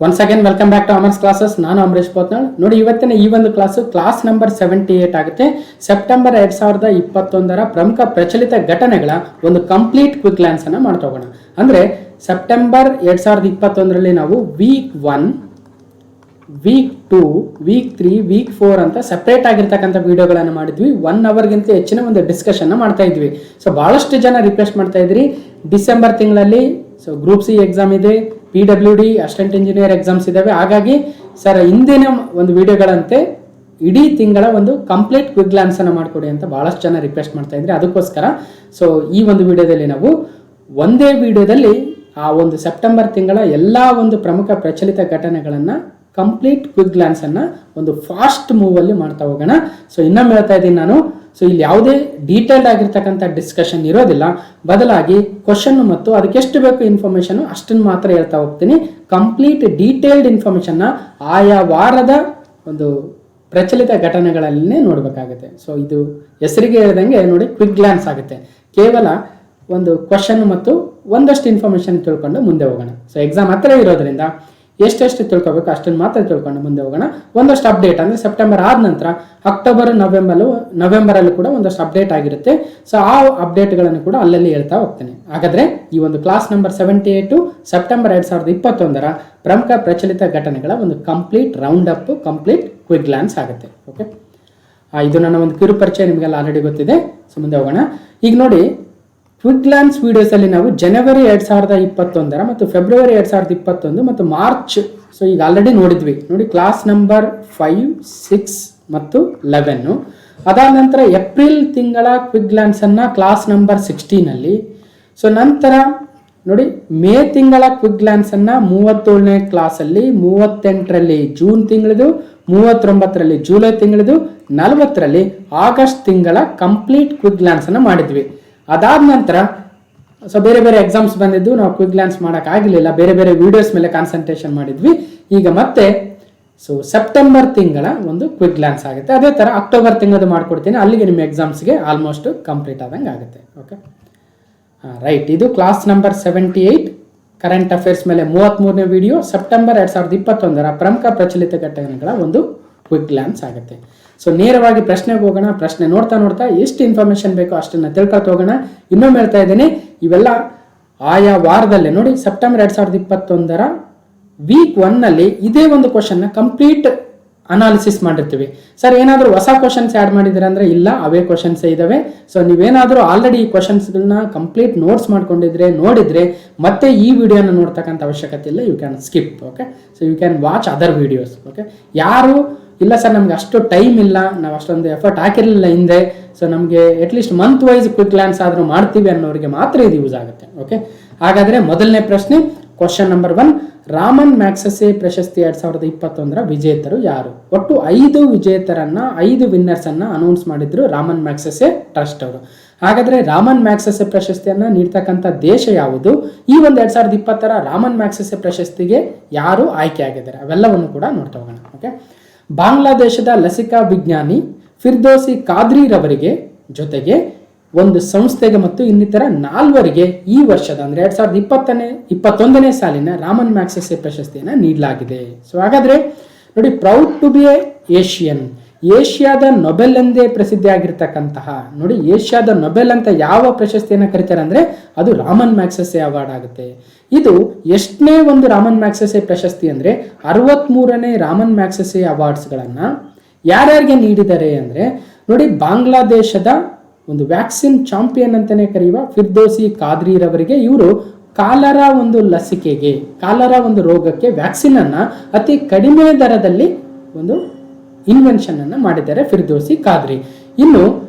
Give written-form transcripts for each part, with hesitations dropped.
Once again welcome back to Amar's classes. ನಾನು ಅಮರೇಶ್ ಪೋತ್ನಾಳ್. ನೋಡಿ, ಇವತ್ತಿನ ಈ ಒಂದು ಕ್ಲಾಸ್ ನಂಬರ್ 78 ಆಗುತ್ತೆ. ಸೆಪ್ಟೆಂಬರ್ 2021 ಪ್ರಮುಖ ಪ್ರಚಲಿತ ಘಟನೆಗಳ ಒಂದು ಕಂಪ್ಲೀಟ್ ಕ್ವಿಕ್ ಗ್ಲಾನ್ಸ್ ಅನ್ನ ಮಾಡ್ತೋಗೋಣ. ಅಂದ್ರೆ ಸೆಪ್ಟೆಂಬರ್ 2021ರಲ್ಲಿ ನಾವು ವೀಕ್ 1, ವೀಕ್ 2, ವೀಕ್ 3, ವೀಕ್ 4 ಅಂತ ಸೆಪರೇಟ್ ಆಗಿರ್ತಕ್ಕಂಥ ವಿಡಿಯೋಗಳನ್ನು ಮಾಡಿದ್ವಿ. 1 ಅವರ್ಗಿಂತ ಹೆಚ್ಚಿನ ಒಂದು ಡಿಸ್ಕಷನ್ ಮಾಡ್ತಾ ಇದ್ವಿ. ಸೊ ಬಹಳಷ್ಟು ಜನ ರಿಕ್ವೆಸ್ಟ್ ಮಾಡ್ತಾ ಇದ್ರಿ, ಡಿಸೆಂಬರ್ ತಿಂಗಳಲ್ಲಿ ಸೊ ಗ್ರೂಪ್ ಸಿ ಎಕ್ಸಾಮ್ ಇದೆ, PWD ಅಸಿಸ್ಟೆಂಟ್ ಇಂಜಿನಿಯರ್ ಎಕ್ಸಾಮ್ಸ್ ಇದಾವೆ. ಹಾಗಾಗಿ ಸರ್ ಹಿಂದಿನ ಒಂದು ವಿಡಿಯೋಗಳಂತೆ ಇಡೀ ತಿಂಗಳ ಒಂದು ಕಂಪ್ಲೀಟ್ ಕ್ವಿಕ್ ಗ್ಲಾನ್ಸ್ ಅನ್ನು ಮಾಡಿಕೊಡಿ ಅಂತ ಬಹಳಷ್ಟು ಜನ ರಿಕ್ವೆಸ್ಟ್ ಮಾಡ್ತಾ ಇದ್ರಿ. ಅದಕ್ಕೋಸ್ಕರ ಸೊ ಈ ಒಂದು ವಿಡಿಯೋದಲ್ಲಿ ನಾವು ಒಂದೇ ವಿಡಿಯೋದಲ್ಲಿ ಆ ಒಂದು ಸೆಪ್ಟೆಂಬರ್ ತಿಂಗಳ ಎಲ್ಲ ಒಂದು ಪ್ರಮುಖ ಪ್ರಚಲಿತ ಘಟನೆಗಳನ್ನು ಕಂಪ್ಲೀಟ್ ಕ್ವಿಕ್ ಗ್ಲಾನ್ಸ್ ಅನ್ನ ಒಂದು ಫಾಸ್ಟ್ ಮೂವ್ ಅಲ್ಲಿ ಮಾಡ್ತಾ ಹೋಗೋಣ. ಸೊ ಇನ್ನೊಮ್ಮೆ ಹೇಳ್ತಾ ಇದ್ದೀನಿ ನಾನು, ಸೊ ಇಲ್ಲಿ ಯಾವುದೇ ಡೀಟೇಲ್ಡ್ ಆಗಿರ್ತಕ್ಕಂಥ ಡಿಸ್ಕಷನ್ ಇರೋದಿಲ್ಲ, ಬದಲಾಗಿ ಕ್ವಶನ್ ಮತ್ತು ಅದಕ್ಕೆ ಎಷ್ಟು ಬೇಕು ಇನ್ಫಾರ್ಮೇಶನ್ ಅಷ್ಟನ್ನು ಮಾತ್ರ ಹೇಳ್ತಾ ಹೋಗ್ತೀನಿ. ಕಂಪ್ಲೀಟ್ ಡೀಟೇಲ್ಡ್ ಇನ್ಫಾರ್ಮೇಶನ್ ಆಯಾ ವಾರದ ಒಂದು ಪ್ರಚಲಿತ ಘಟನೆಗಳನ್ನೇ ನೋಡಬೇಕಾಗುತ್ತೆ. ಸೊ ಇದು ಹೆಸರಿಗೆ ಹೇಳ್ದಂಗೆ ನೋಡಿ, ಕ್ವಿಕ್ ಗ್ಲಾನ್ಸ್ ಆಗುತ್ತೆ. ಕೇವಲ ಒಂದು ಕ್ವಶನ್ ಮತ್ತು ಒಂದಷ್ಟು ಇನ್ಫಾರ್ಮೇಶನ್ ತಿಳ್ಕೊಂಡು ಮುಂದೆ ಹೋಗೋಣ. ಸೊ ಎಕ್ಸಾಮ್ ಹತ್ರ ಇರೋದ್ರಿಂದ ಎಷ್ಟೆಷ್ಟು ತಿಳ್ಕೊಬೇಕು ಅಷ್ಟನ್ನು ಮಾತ್ರ ತಿಳ್ಕೊಂಡು ಮುಂದೆ ಹೋಗೋಣ. ಒಂದಷ್ಟು ಅಪ್ಡೇಟ್ ಅಂದರೆ ಸೆಪ್ಟೆಂಬರ್ ಆದ ನಂತರ ಅಕ್ಟೋಬರ್ ನವೆಂಬರಲ್ಲೂ ಕೂಡ ಒಂದಷ್ಟು ಅಪ್ಡೇಟ್ ಆಗಿರುತ್ತೆ. ಸೊ ಆ ಅಪ್ಡೇಟ್ಗಳನ್ನು ಕೂಡ ಅಲ್ಲಲ್ಲಿ ಹೇಳ್ತಾ ಹೋಗ್ತೇನೆ. ಹಾಗಾದರೆ ಈ ಒಂದು ಕ್ಲಾಸ್ ನಂಬರ್ 78 ಸೆಪ್ಟೆಂಬರ್ 2021 ಪ್ರಮುಖ ಪ್ರಚಲಿತ ಘಟನೆಗಳ ಒಂದು complete round up, complete quick glance ಆಗುತ್ತೆ. ಓಕೆ, ಇದು ನನ್ನ ಒಂದು ಕಿರು ಪರಿಚಯ, ನಿಮಗೆಲ್ಲ ಆಲ್ರೆಡಿ ಗೊತ್ತಿದೆ. ಸೊ ಮುಂದೆ ಹೋಗೋಣ. ಈಗ ನೋಡಿ, ಕ್ವಿಕ್ ಗ್ಲಾನ್ಸ್ ವಿಡಿಯೋಸ್ ಅಲ್ಲಿ ನಾವು ಜನವರಿ 2021 ಮತ್ತು ಫೆಬ್ರವರಿ 2021 ಮತ್ತು ಮಾರ್ಚ್, ಸೊ ಈಗ ಆಲ್ರೆಡಿ ನೋಡಿದ್ವಿ. ನೋಡಿ, ಕ್ಲಾಸ್ ನಂಬರ್ 5, 6 ಮತ್ತು 11. ಅದಾದ ನಂತರ ಏಪ್ರಿಲ್ ತಿಂಗಳ ಕ್ವಿಕ್ ಗ್ಲಾನ್ಸ್ ಅನ್ನ ಕ್ಲಾಸ್ ನಂಬರ್ 16 ಅಲ್ಲಿ. ಸೊ ನಂತರ ನೋಡಿ, ಮೇ ತಿಂಗಳ ಕ್ವಿಕ್ ಗ್ಲಾನ್ಸ್ ಅನ್ನ 37ನೇ ಕ್ಲಾಸ್ ಅಲ್ಲಿ, 38ರಲ್ಲಿ ಜೂನ್ ತಿಂಗಳದು, 39ರಲ್ಲಿ ಜುಲೈ ತಿಂಗಳದು, 40ರಲ್ಲಿ ಆಗಸ್ಟ್ ತಿಂಗಳ ಕಂಪ್ಲೀಟ್ ಕ್ವಿಕ್ ಗ್ಲಾನ್ಸ್ ಅನ್ನ ಮಾಡಿದ್ವಿ. ಅದಾದ ನಂತರ ಸೊ ಬೇರೆ ಬೇರೆ ಎಕ್ಸಾಮ್ಸ್ ಬಂದಿದ್ದು, ನಾವು ಕ್ವಿಕ್ ಗ್ಲಾನ್ಸ್ ಮಾಡೋಕ್ಕಾಗಲಿಲ್ಲ, ಬೇರೆ ಬೇರೆ ವಿಡಿಯೋಸ್ ಮೇಲೆ ಕಾನ್ಸಂಟ್ರೇಷನ್ ಮಾಡಿದ್ವಿ. ಈಗ ಮತ್ತೆ ಸೊ ಸೆಪ್ಟೆಂಬರ್ ತಿಂಗಳ ಒಂದು ಕ್ವಿಕ್ ಗ್ಲಾನ್ಸ್ ಆಗುತ್ತೆ. ಅದೇ ಥರ ಅಕ್ಟೋಬರ್ ತಿಂಗಳದು ಮಾಡ್ಕೊಡ್ತೀನಿ, ಅಲ್ಲಿಗೆ ನಿಮ್ಮ ಎಕ್ಸಾಮ್ಸ್ಗೆ ಆಲ್ಮೋಸ್ಟ್ ಕಂಪ್ಲೀಟ್ ಆದಂಗೆ ಆಗುತ್ತೆ. Okay, right. ಇದು ಕ್ಲಾಸ್ ನಂಬರ್ 78 ಕರೆಂಟ್ ಅಫೇರ್ಸ್ ಮೇಲೆ 33ನೇ ವಿಡಿಯೋ. ಸೆಪ್ಟೆಂಬರ್ 2021 ಪ್ರಮುಖ ಪ್ರಚಲಿತ ಘಟನೆಗಳ ಒಂದು ಕ್ವಿಕ್ ಗ್ಲಾನ್ಸ್ ಆಗುತ್ತೆ. ಸೊ ನೇರವಾಗಿ ಪ್ರಶ್ನೆಗೆ ಹೋಗೋಣ. ಪ್ರಶ್ನೆ ನೋಡ್ತಾ ನೋಡ್ತಾ ಎಷ್ಟು ಇನ್ಫಾರ್ಮೇಶನ್ ಬೇಕೋ ಅಷ್ಟನ್ನು ತಿಳ್ಕೊಳ್ತಾ ಹೋಗೋಣ. ಇನ್ನೊಮ್ಮೆ ಹೇಳ್ತಾ ಇದ್ದೀನಿ, ಇವೆಲ್ಲ ಆಯಾ ವಾರದಲ್ಲೇ ನೋಡಿ. ಸೆಪ್ಟೆಂಬರ್ 2021 ವೀಕ್ 1ನಲ್ಲಿ ಇದೇ ಒಂದು ಕ್ವಶನ್ನ ಕಂಪ್ಲೀಟ್ ಅನಾಲಿಸಿಸ್ ಮಾಡಿರ್ತೀವಿ. ಸರ್ ಏನಾದರೂ ಹೊಸ ಕ್ವಶನ್ಸ್ ಆ್ಯಡ್ ಮಾಡಿದ್ದೀರಾ ಅಂದರೆ ಇಲ್ಲ, ಅವೇ ಕ್ವಶನ್ಸೇ ಇದ್ದಾವೆ. ಸೊ ನೀವೇನಾದರೂ ಆಲ್ರೆಡಿ ಈ ಕ್ವಶನ್ಸ್ಗಳನ್ನ ಕಂಪ್ಲೀಟ್ ನೋಟ್ಸ್ ಮಾಡ್ಕೊಂಡಿದ್ರೆ, ನೋಡಿದರೆ ಮತ್ತೆ ಈ ವಿಡಿಯೋನ ನೋಡ್ತಕ್ಕಂಥ ಅವಶ್ಯಕತೆ ಇಲ್ಲ. You can skip. Okay, so you can watch other videos. Okay, ಯಾರು ಇಲ್ಲ ಸರ್ ನಮ್ಗೆ ಅಷ್ಟು ಟೈಮ್ ಇಲ್ಲ, ನಾವು ಅಷ್ಟೊಂದು ಎಫರ್ಟ್ ಹಾಕಿರಲಿಲ್ಲ ಹಿಂದೆ, ಸೊ ನಮಗೆ at least month wise quick glance ಆದರೂ ಮಾಡ್ತೀವಿ ಅನ್ನೋರಿಗೆ ಮಾತ್ರ ಇದು ಯೂಸ್ ಆಗುತ್ತೆ. ಓಕೆ, ಹಾಗಾದರೆ ಮೊದಲನೇ ಪ್ರಶ್ನೆ, ಕ್ವಶನ್ ನಂಬರ್ 1, ರಾಮನ್ ಮ್ಯಾಗ್ಸೆಸೆ ಪ್ರಶಸ್ತಿ 2021 ವಿಜೇತರು ಯಾರು? ಒಟ್ಟು 5 ವಿಜೇತರನ್ನ, 5 ವಿನ್ನರ್ಸ್ ಅನ್ನ ಅನೌನ್ಸ್ ಮಾಡಿದ್ರು ರಾಮನ್ ಮ್ಯಾಗ್ಸೆಸೆ ಟ್ರಸ್ಟ್ ಅವರು. ಹಾಗಾದ್ರೆ ರಾಮನ್ ಮ್ಯಾಗ್ಸೆಸೆ ಪ್ರಶಸ್ತಿಯನ್ನ ನೀಡ್ತಕ್ಕಂಥ ದೇಶ ಯಾವುದು? ಈ ಒಂದು 2020 ರಾಮನ್ ಮ್ಯಾಗ್ಸೆಸೆ ಪ್ರಶಸ್ತಿಗೆ ಯಾರು ಆಯ್ಕೆ ಆಗಿದ್ದಾರೆ ಅವೆಲ್ಲವನ್ನು ಕೂಡ ನೋಡ್ತಾ ಹೋಗೋಣ. ಓಕೆ, ಬಾಂಗ್ಲಾದೇಶದ ಲಸಿಕಾ ವಿಜ್ಞಾನಿ ಫಿರ್ದೋಸಿ ಕಾದ್ರಿ ರವರಿಗೆ ಜೊತೆಗೆ ಒಂದು ಸಂಸ್ಥೆಗೆ ಮತ್ತು ಇನ್ನಿತರ 4ವರಿಗೆ ಈ ವರ್ಷದ ಅಂದ್ರೆ 2021ನೇ ಸಾಲಿನ ರಾಮನ್ ಮ್ಯಾಗ್ಸೆಸೆ ಪ್ರಶಸ್ತಿಯನ್ನು ನೀಡಲಾಗಿದೆ. ಸೊ ಹಾಗಾದ್ರೆ ನೋಡಿ, ಪ್ರೌಡ್ ಟು ಬಿ ಏಷಿಯನ್, ಏಷ್ಯಾದ ನೊಬೆಲ್ ಎಂದೇ ಪ್ರಸಿದ್ಧಿ ಆಗಿರ್ತಕ್ಕಂತಹ, ನೋಡಿ ಏಷ್ಯಾದ ನೊಬೆಲ್ ಅಂತ ಯಾವ ಪ್ರಶಸ್ತಿಯನ್ನು ಕರೀತಾರೆ ಅಂದ್ರೆ ಅದು ರಾಮನ್ ಮ್ಯಾಗ್ಸೆಸೆ ಅವಾರ್ಡ್ ಆಗುತ್ತೆ. ಇದು ಎಷ್ಟನೇ ಒಂದು ರಾಮನ್ ಮ್ಯಾಗ್ಸೆಸೆ ಪ್ರಶಸ್ತಿ ಅಂದ್ರೆ 63ನೇ ರಾಮನ್ ಮ್ಯಾಗ್ಸೆಸೆ ಅವಾರ್ಡ್ಸ್ಗಳನ್ನ ಯಾರ್ಯಾರಿಗೆ ನೀಡಿದ್ದಾರೆ ಅಂದ್ರೆ ನೋಡಿ, ಬಾಂಗ್ಲಾದೇಶದ ಒಂದು ವ್ಯಾಕ್ಸಿನ್ ಚಾಂಪಿಯನ್ ಅಂತಾನೆ ಕರೆಯುವ ಫಿರ್ದೋಸಿ ಕಾದ್ರಿ ರವರಿಗೆ, ಇವರು ಕಾಲರಾ ಒಂದು ಲಸಿಕೆಗೆ, ಕಾಲರಾ ಒಂದು ರೋಗಕ್ಕೆ ವ್ಯಾಕ್ಸಿನ್ ಅನ್ನ ಅತಿ ಕಡಿಮೆ ದರದಲ್ಲಿ ಒಂದು ಇನ್ವೆನ್ಷನ್ ಅನ್ನ ಮಾಡಿದ್ದಾರೆ ಫಿರ್ದೋಸಿ ಕಾದ್ರಿ. ಇನ್ನು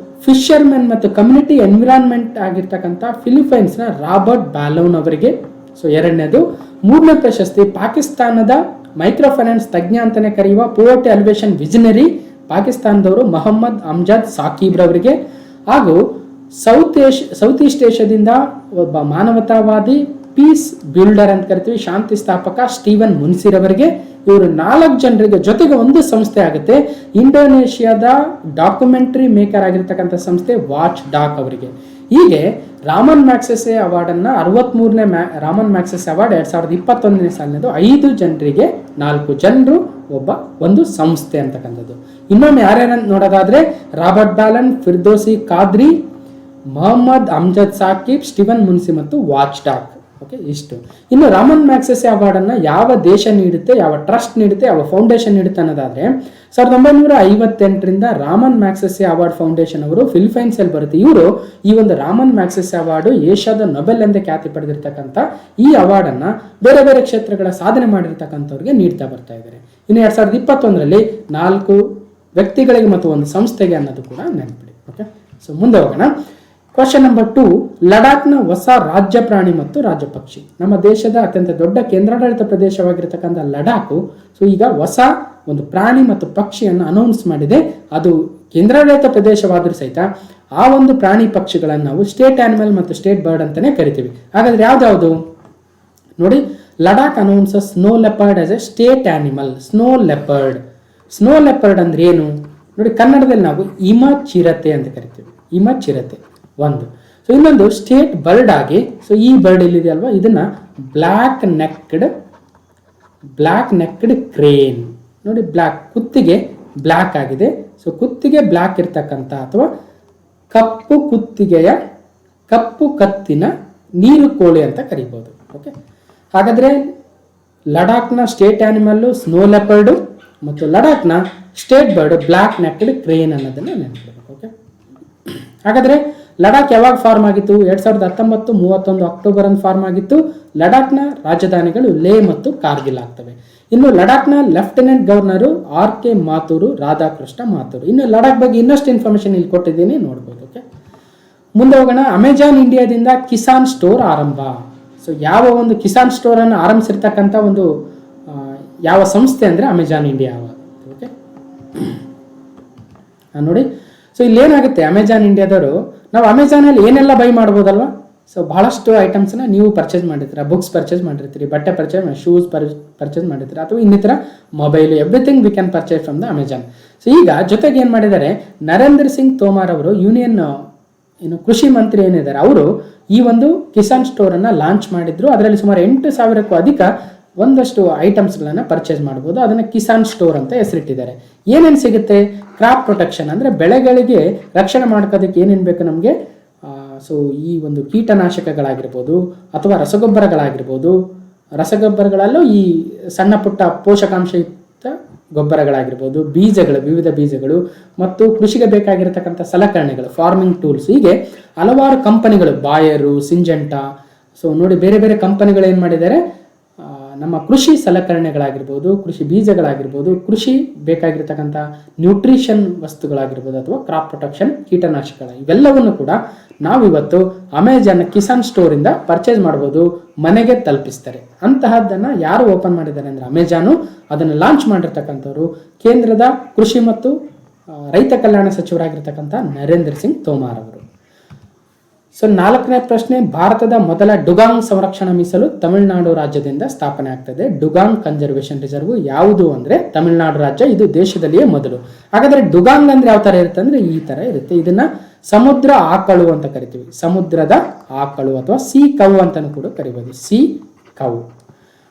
ಫಿಶರ್ಮೆನ್ ಮತ್ತು ಕಮ್ಯುನಿಟಿ ಎನ್ವಿರಾನ್ಮೆಂಟ್ ಆಗಿರ್ತಕ್ಕಂಥ ಫಿಲಿಪೈನ್ಸ್ನ ರಾಬರ್ಟ್ ಬ್ಯಾಲೋನ್ ಅವರಿಗೆ. ಸೊ ಎರಡನೇದು. 3ನೇ ಪ್ರಶಸ್ತಿ ಪಾಕಿಸ್ತಾನದ ಮೈಕ್ರೋ ಫೈನಾನ್ಸ್ ತಜ್ಞ ಅಂತಾನೆ ಕರೆಯುವ ಪೋವರ್ಟಿ ಅಲಿವೇಷನ್ ವಿಜನರಿ ಪಾಕಿಸ್ತಾನದವರು ಮೊಹಮ್ಮದ್ ಅಮ್ಜದ್ ಸಾಕಿಬ್ ರವರಿಗೆ. ಹಾಗೂ ಸೌತ್ ಈಸ್ಟ್ ಏಷ್ಯಾದಿಂದ ಒಬ್ಬ ಮಾನವತಾವಾದಿ, ಪೀಸ್ ಬಿಲ್ಡರ್ ಅಂತ ಕರಿತೀವಿ, ಶಾಂತಿ ಸ್ಥಾಪಕ ಸ್ಟೀವನ್ ಮುನ್ಸಿರ್ ಅವರಿಗೆ. ಇವರು 4 ಜನರಿಗೆ ಜೊತೆಗೆ ಒಂದು ಸಂಸ್ಥೆ ಆಗುತ್ತೆ, ಇಂಡೋನೇಷಿಯಾದ ಡಾಕ್ಯುಮೆಂಟರಿ ಮೇಕರ್ ಆಗಿರ್ತಕ್ಕಂಥ ಸಂಸ್ಥೆ ವಾಚ್ ಡಾಕ್ ಅವರಿಗೆ. ಹೀಗೆ ರಾಮನ್ ಮ್ಯಾಗ್ಸೆಸೆ ಅವಾರ್ಡನ್ನು 63ನೇ ರಾಮನ್ ಮ್ಯಾಗ್ಸೆಸೆ ಅವಾರ್ಡ್ 2021ನೇ ಸಾಲಿನದು 5 ಜನರಿಗೆ 4 ಜನರು ಒಂದು ಸಂಸ್ಥೆ ಅಂತಕ್ಕಂಥದ್ದು. ಇನ್ನೊಮ್ಮೆ ಯಾರ್ಯಾರಂತ ನೋಡೋದಾದ್ರೆ ರಾಬರ್ಟ್ ಬ್ಯಾಲನ್, ಫಿರ್ದೋಸಿ ಕಾದ್ರಿ, ಮೊಹಮ್ಮದ್ ಅಮ್ಜದ್ ಸಾಕಿಬ್, ಸ್ಟೀವನ್ ಮುನ್ಸಿ ಮತ್ತು ವಾಚ್ ಡಾಗ್. ಓಕೆ, ಇಷ್ಟು. ಇನ್ನು ರಾಮನ್ ಮ್ಯಾಗ್ಸೆಸೆ ಅವಾರ್ಡನ್ನು ಯಾವ ದೇಶ ನೀಡುತ್ತೆ, ಯಾವ ಟ್ರಸ್ಟ್ ನೀಡುತ್ತೆ, ಯಾವ ಫೌಂಡೇಶನ್ ನೀಡುತ್ತೆ ಅನ್ನೋದಾದ್ರೆ 1958ರಿಂದ ರಾಮನ್ ಮ್ಯಾಗ್ಸೆಸೆ ಅವಾರ್ಡ್ ಫೌಂಡೇಶನ್ ಅವರು ಫಿಲಿಪೈನ್ಸ್ ಅಲ್ಲಿ ಬರುತ್ತೆ. ಇವರು ಈ ಒಂದು ರಾಮನ್ ಮ್ಯಾಗ್ಸೆಸೆ ಅವಾರ್ಡ್ ಏಷ್ಯಾದ ನೊಬೆಲ್ ಎಂದೇ ಖ್ಯಾತಿ ಪಡೆದಿರ್ತಕ್ಕಂಥ ಈ ಅವಾರ್ಡನ್ನು ಬೇರೆ ಬೇರೆ ಕ್ಷೇತ್ರಗಳ ಸಾಧನೆ ಮಾಡಿರ್ತಕ್ಕಂಥವ್ರಿಗೆ ನೀಡ್ತಾ ಬರ್ತಾ ಇದ್ದಾರೆ. ಇನ್ನು 2021ರಲ್ಲಿ 4 ವ್ಯಕ್ತಿಗಳಿಗೆ ಮತ್ತು ಒಂದು ಸಂಸ್ಥೆಗೆ ಅನ್ನೋದು ಕೂಡ ನೆನಪಿಡಿ. ಓಕೆ, ಸೊ ಮುಂದೆ ಹೋಗೋಣ. ಕ್ವಶನ್ ನಂಬರ್ 2, ಲಡಾಖ್ನ ಹೊಸ ರಾಜ್ಯ ಪ್ರಾಣಿ ಮತ್ತು ರಾಜ್ಯ ಪಕ್ಷಿ. ನಮ್ಮ ದೇಶದ ಅತ್ಯಂತ ದೊಡ್ಡ ಕೇಂದ್ರಾಡಳಿತ ಪ್ರದೇಶವಾಗಿರ್ತಕ್ಕಂಥ ಲಡಾಖ್ ಸೊ ಈಗ ಹೊಸ ಒಂದು ಪ್ರಾಣಿ ಮತ್ತು ಪಕ್ಷಿಯನ್ನು ಅನೌನ್ಸ್ ಮಾಡಿದೆ. ಅದು ಕೇಂದ್ರಾಡಳಿತ ಪ್ರದೇಶವಾದರೂ ಸಹಿತ ಆ ಒಂದು ಪ್ರಾಣಿ ಪಕ್ಷಿಗಳನ್ನು ನಾವು ಸ್ಟೇಟ್ ಆನಿಮಲ್ ಮತ್ತು ಸ್ಟೇಟ್ ಬರ್ಡ್ ಅಂತಾನೆ ಕರಿತೀವಿ. ಹಾಗಾದ್ರೆ ಯಾವ್ದಾವುದು ನೋಡಿ, Ladakh announces snow leopard as A state animal. Snow leopard ಅಂದ್ರೆ ಏನು ನೋಡಿ, ಕನ್ನಡದಲ್ಲಿ ನಾವು ಹಿಮ ಚಿರತೆ ಅಂತ ಕರಿತೀವಿ. ಹಿಮ ಚಿರತೆ ಒಂದು. ಸೊ ಇನ್ನೊಂದು ಸ್ಟೇಟ್ ಬರ್ಡ್ ಆಗಿ, ಸೊ ಈ ಬರ್ಡ್ ಇಲ್ಲಿದೆ ಅಲ್ವಾ, ಇದನ್ನ ಬ್ಲ್ಯಾಕ್ ನೆಕ್ಡ್ ಕ್ರೇನ್ ನೋಡಿ. ಕುತ್ತಿಗೆ ಬ್ಲ್ಯಾಕ್ ಆಗಿದೆ. ಸೊ ಕುತ್ತಿಗೆ ಬ್ಲ್ಯಾಕ್ ಇರ್ತಕ್ಕಂಥ ಅಥವಾ ಕಪ್ಪು ಕತ್ತಿನ ನೀರು ಕೋಳಿ ಅಂತ ಕರಿಬಹುದು. ಓಕೆ, ಹಾಗಾದ್ರೆ ಲಡಾಖ್ನ ಸ್ಟೇಟ್ ಆನಿಮಲ್ ಸ್ನೋ ಲೆಪರ್ಡ್ ಮತ್ತು ಲಡಾಖ್ನ state board black necked crane ಅನ್ನೋದನ್ನ ನೆನಪಿಡಬೇಕು. ಓಕೆ, ಹಾಗಾದ್ರೆ ಲಡಾಖ್ ಯಾವಾಗ ಫಾರ್ಮ್ ಆಗಿತ್ತು? 2019 31 ಅಕ್ಟೋಬರ್ ಅಂತ ಫಾರ್ಮ್ ಆಗಿತ್ತು. ಲಡಾಖ್ನ ರಾಜಧಾನಿಗಳು ಲೇ ಮತ್ತು ಕಾರ್ಗಿಲ್ ಆಗ್ತವೆ. ಇನ್ನು ಲಡಾಖ್ನ ಲೆಫ್ಟಿನೆಂಟ್ ಗವರ್ನರು RK ಮಾಥೂರು, ರಾಧಾಕೃಷ್ಣ ಮಾಥೂರು. ಇನ್ನು ಲಡಾಖ್ ಬಗ್ಗೆ ಇನ್ನಷ್ಟು ಇನ್ಫಾರ್ಮೇಶನ್ ಇಲ್ಲಿ ಕೊಟ್ಟಿದ್ದೀನಿ, ನೋಡ್ಬೋದು. ಓಕೆ, ಮುಂದೆ ಹೋಗೋಣ. ಅಮೆಜಾನ್ ಇಂಡಿಯಾದಿಂದ ಕಿಸಾನ್ ಸ್ಟೋರ್ ಆರಂಭ. ಸೊ ಯಾವ ಒಂದು ಕಿಸಾನ್ ಸ್ಟೋರ್ ಅನ್ನು ಆರಂಭಿಸಿರ್ತಕ್ಕಂಥ ಒಂದು ಯಾವ ಸಂಸ್ಥೆ ಅಂದ್ರೆ ಅಮೆಜಾನ್ ಇಂಡಿಯಾ. ಓಕೆ, ನೋಡಿ, ಸೊ ಇಲ್ಲೇನಾಗುತ್ತೆ, ಅಮೆಜಾನ್ ಇಂಡಿಯಾದವರು ನಾವು ಅಮೆಜಾನಲ್ಲಿ ಏನೆಲ್ಲ ಬೈ ಮಾಡ್ಬೋದಲ್ವಾ. ಸೊ ಬಹಳಷ್ಟು ಐಟಮ್ಸ್ನ ನೀವು ಪರ್ಚೇಸ್ ಮಾಡಿರ್ತೀರ, ಬುಕ್ಸ್ ಪರ್ಚೇಸ್ ಮಾಡಿರ್ತೀರಿ, ಬಟ್ಟೆ ಪರ್ಚೇಸ್, ಶೂಸ್ ಪರ್ಚೇಸ್ ಮಾಡಿರ್ತೀರ, ಅಥವಾ ಇನ್ನಿತರ mobile, everything we can purchase from the Amazon. So ಈಗ ಜೊತೆಗೆ ಏನು ಮಾಡಿದ್ದಾರೆ, ನರೇಂದ್ರ ಸಿಂಗ್ ತೋಮಾರ್ ಅವರು ಯೂನಿಯನ್ ಕೃಷಿ ಮಂತ್ರಿ ಏನಿದ್ದಾರೆ ಅವರು ಈ ಒಂದು ಕಿಸಾನ್ ಸ್ಟೋರ್ ಅನ್ನ ಲಾಂಚ್ ಮಾಡಿದ್ರು. ಅದರಲ್ಲಿ ಸುಮಾರು 8,000ಕ್ಕೂ ಅಧಿಕ ಒಂದಷ್ಟು ಐಟಮ್ಸ್ಗಳನ್ನು ಪರ್ಚೇಸ್ ಮಾಡ್ಬೋದು. ಅದನ್ನು ಕಿಸಾನ್ ಸ್ಟೋರ್ ಅಂತ ಹೆಸರಿಟ್ಟಿದ್ದಾರೆ. ಏನೇನು ಸಿಗುತ್ತೆ? ಕ್ರಾಪ್ ಪ್ರೊಟೆಕ್ಷನ್ ಅಂದರೆ ಬೆಳೆಗಳಿಗೆ ರಕ್ಷಣೆ ಮಾಡ್ಕೋದಕ್ಕೆ ಏನೇನು ಬೇಕು ನಮಗೆ. ಸೊ ಈ ಒಂದು ಕೀಟನಾಶಕಗಳಾಗಿರ್ಬೋದು ಅಥವಾ ರಸಗೊಬ್ಬರಗಳಲ್ಲೂ ಈ ಸಣ್ಣ ಪುಟ್ಟ ಪೋಷಕಾಂಶಯುಕ್ತ ಗೊಬ್ಬರಗಳಾಗಿರ್ಬೋದು, ವಿವಿಧ ಬೀಜಗಳು ಮತ್ತು ಕೃಷಿಗೆ ಬೇಕಾಗಿರತಕ್ಕಂಥ ಸಲಕರಣೆಗಳು, ಫಾರ್ಮಿಂಗ್ ಟೂಲ್ಸ್, ಹೀಗೆ ಹಲವಾರು ಕಂಪನಿಗಳು, ಬಾಯರು, ಸಿಂಜೆಂಟಾ, ಸೊ ನೋಡಿ ಬೇರೆ ಬೇರೆ ಕಂಪನಿಗಳು ಏನು ಮಾಡಿದ್ದಾರೆ, ನಮ್ಮ ಕೃಷಿ ಸಲಕರಣೆಗಳಾಗಿರ್ಬೋದು, ಕೃಷಿ ಬೀಜಗಳಾಗಿರ್ಬೋದು, ಕೃಷಿ ಬೇಕಾಗಿರ್ತಕ್ಕಂಥ ನ್ಯೂಟ್ರಿಷನ್ ವಸ್ತುಗಳಾಗಿರ್ಬೋದು ಅಥವಾ ಕ್ರಾಪ್ ಪ್ರೊಟೆಕ್ಷನ್ ಕೀಟನಾಶಕಗಳ ಇವೆಲ್ಲವನ್ನು ಕೂಡ ನಾವಿವತ್ತು ಅಮೆಜಾನ್ ಕಿಸಾನ್ ಸ್ಟೋರಿಂದ ಪರ್ಚೇಸ್ ಮಾಡ್ಬೋದು, ಮನೆಗೆ ತಲುಪಿಸ್ತಾರೆ. ಅಂತಹದ್ದನ್ನು ಯಾರು ಓಪನ್ ಮಾಡಿದ್ದಾರೆ ಅಂದರೆ ಅಮೆಜಾನು. ಅದನ್ನು ಲಾಂಚ್ ಮಾಡಿರ್ತಕ್ಕಂಥವ್ರು ಕೇಂದ್ರದ ಕೃಷಿ ಮತ್ತು ರೈತ ಕಲ್ಯಾಣ ಸಚಿವರಾಗಿರ್ತಕ್ಕಂಥ ನರೇಂದ್ರ ಸಿಂಗ್ ತೋಮಾರ್ ಅವರು. ಸೊ 4ನೇ ಪ್ರಶ್ನೆ, ಭಾರತದ ಮೊದಲ ಡುಗಾಂಗ್ ಸಂರಕ್ಷಣಾ ಮೀಸಲು ತಮಿಳುನಾಡು ರಾಜ್ಯದಿಂದ ಸ್ಥಾಪನೆ ಆಗ್ತದೆ. ಡುಗಾಂಗ್ ಕನ್ಸರ್ವೇಷನ್ ರಿಸರ್ವ್ ಯಾವುದು ಅಂದ್ರೆ ತಮಿಳುನಾಡು ರಾಜ್ಯ, ಇದು ದೇಶದಲ್ಲಿಯೇ ಮೊದಲು. ಹಾಗಾದ್ರೆ ಡುಗಾಂಗ್ ಅಂದ್ರೆ ಯಾವ ತರ ಇರುತ್ತೆ ಅಂದ್ರೆ ಈ ತರ ಇರುತ್ತೆ. ಇದನ್ನ ಸಮುದ್ರ ಆಕಳು ಅಂತ ಕರಿತೀವಿ, ಸಮುದ್ರದ ಆಕಳು ಅಥವಾ ಸಿ ಕೌ ಅಂತಾನು ಕೂಡ ಕರಿಬಹುದು, ಸಿ ಕೌ.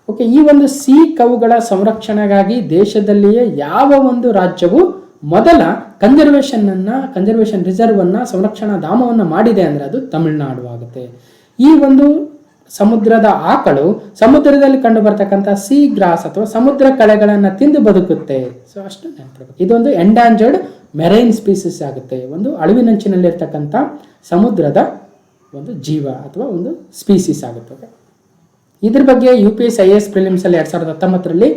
ಓಕೆ, ಈ ಒಂದು ಸಿ ಕೌಗಳ ಸಂರಕ್ಷಣೆಗಾಗಿ ದೇಶದಲ್ಲಿಯೇ ಯಾವ ಒಂದು ರಾಜ್ಯವು ಮೊದಲ ಕನ್ಸರ್ವೇಷನ್ ರಿಸರ್ವ್ ಅನ್ನ ಸಂರಕ್ಷಣಾ ಧಾಮವನ್ನು ಮಾಡಿದೆ ಅಂದ್ರೆ ಅದು ತಮಿಳುನಾಡು ಆಗುತ್ತೆ. ಈ ಒಂದು ಸಮುದ್ರದ ಆಕಳು ಸಮುದ್ರದಲ್ಲಿ ಕಂಡು ಬರ್ತಕ್ಕಂಥ ಸಿ ಗ್ರಾಸ್ ಅಥವಾ ಸಮುದ್ರ ಕಳೆಗಳನ್ನ ತಿಂದು ಬದುಕುತ್ತೆ. ಸೊ ಅಷ್ಟು ನೆನಪಿರಬೇಕು. ಇದೊಂದು ಎಂಡಾಂಜರ್ಡ್ ಮೆರೈನ್ ಸ್ಪೀಸಿಸ್ ಆಗುತ್ತೆ, ಒಂದು ಅಳಿವಿನಂಚಿನಲ್ಲಿರ್ತಕ್ಕಂಥ ಸಮುದ್ರದ ಒಂದು ಜೀವ ಅಥವಾ ಒಂದು ಸ್ಪೀಸಿಸ್ ಆಗುತ್ತೆ. ಇದ್ರ ಬಗ್ಗೆ UPSC IAS ಪ್ರಿಲಿಮ್ಸ್ ಅಲ್ಲಿ 2019ರಲ್ಲಿ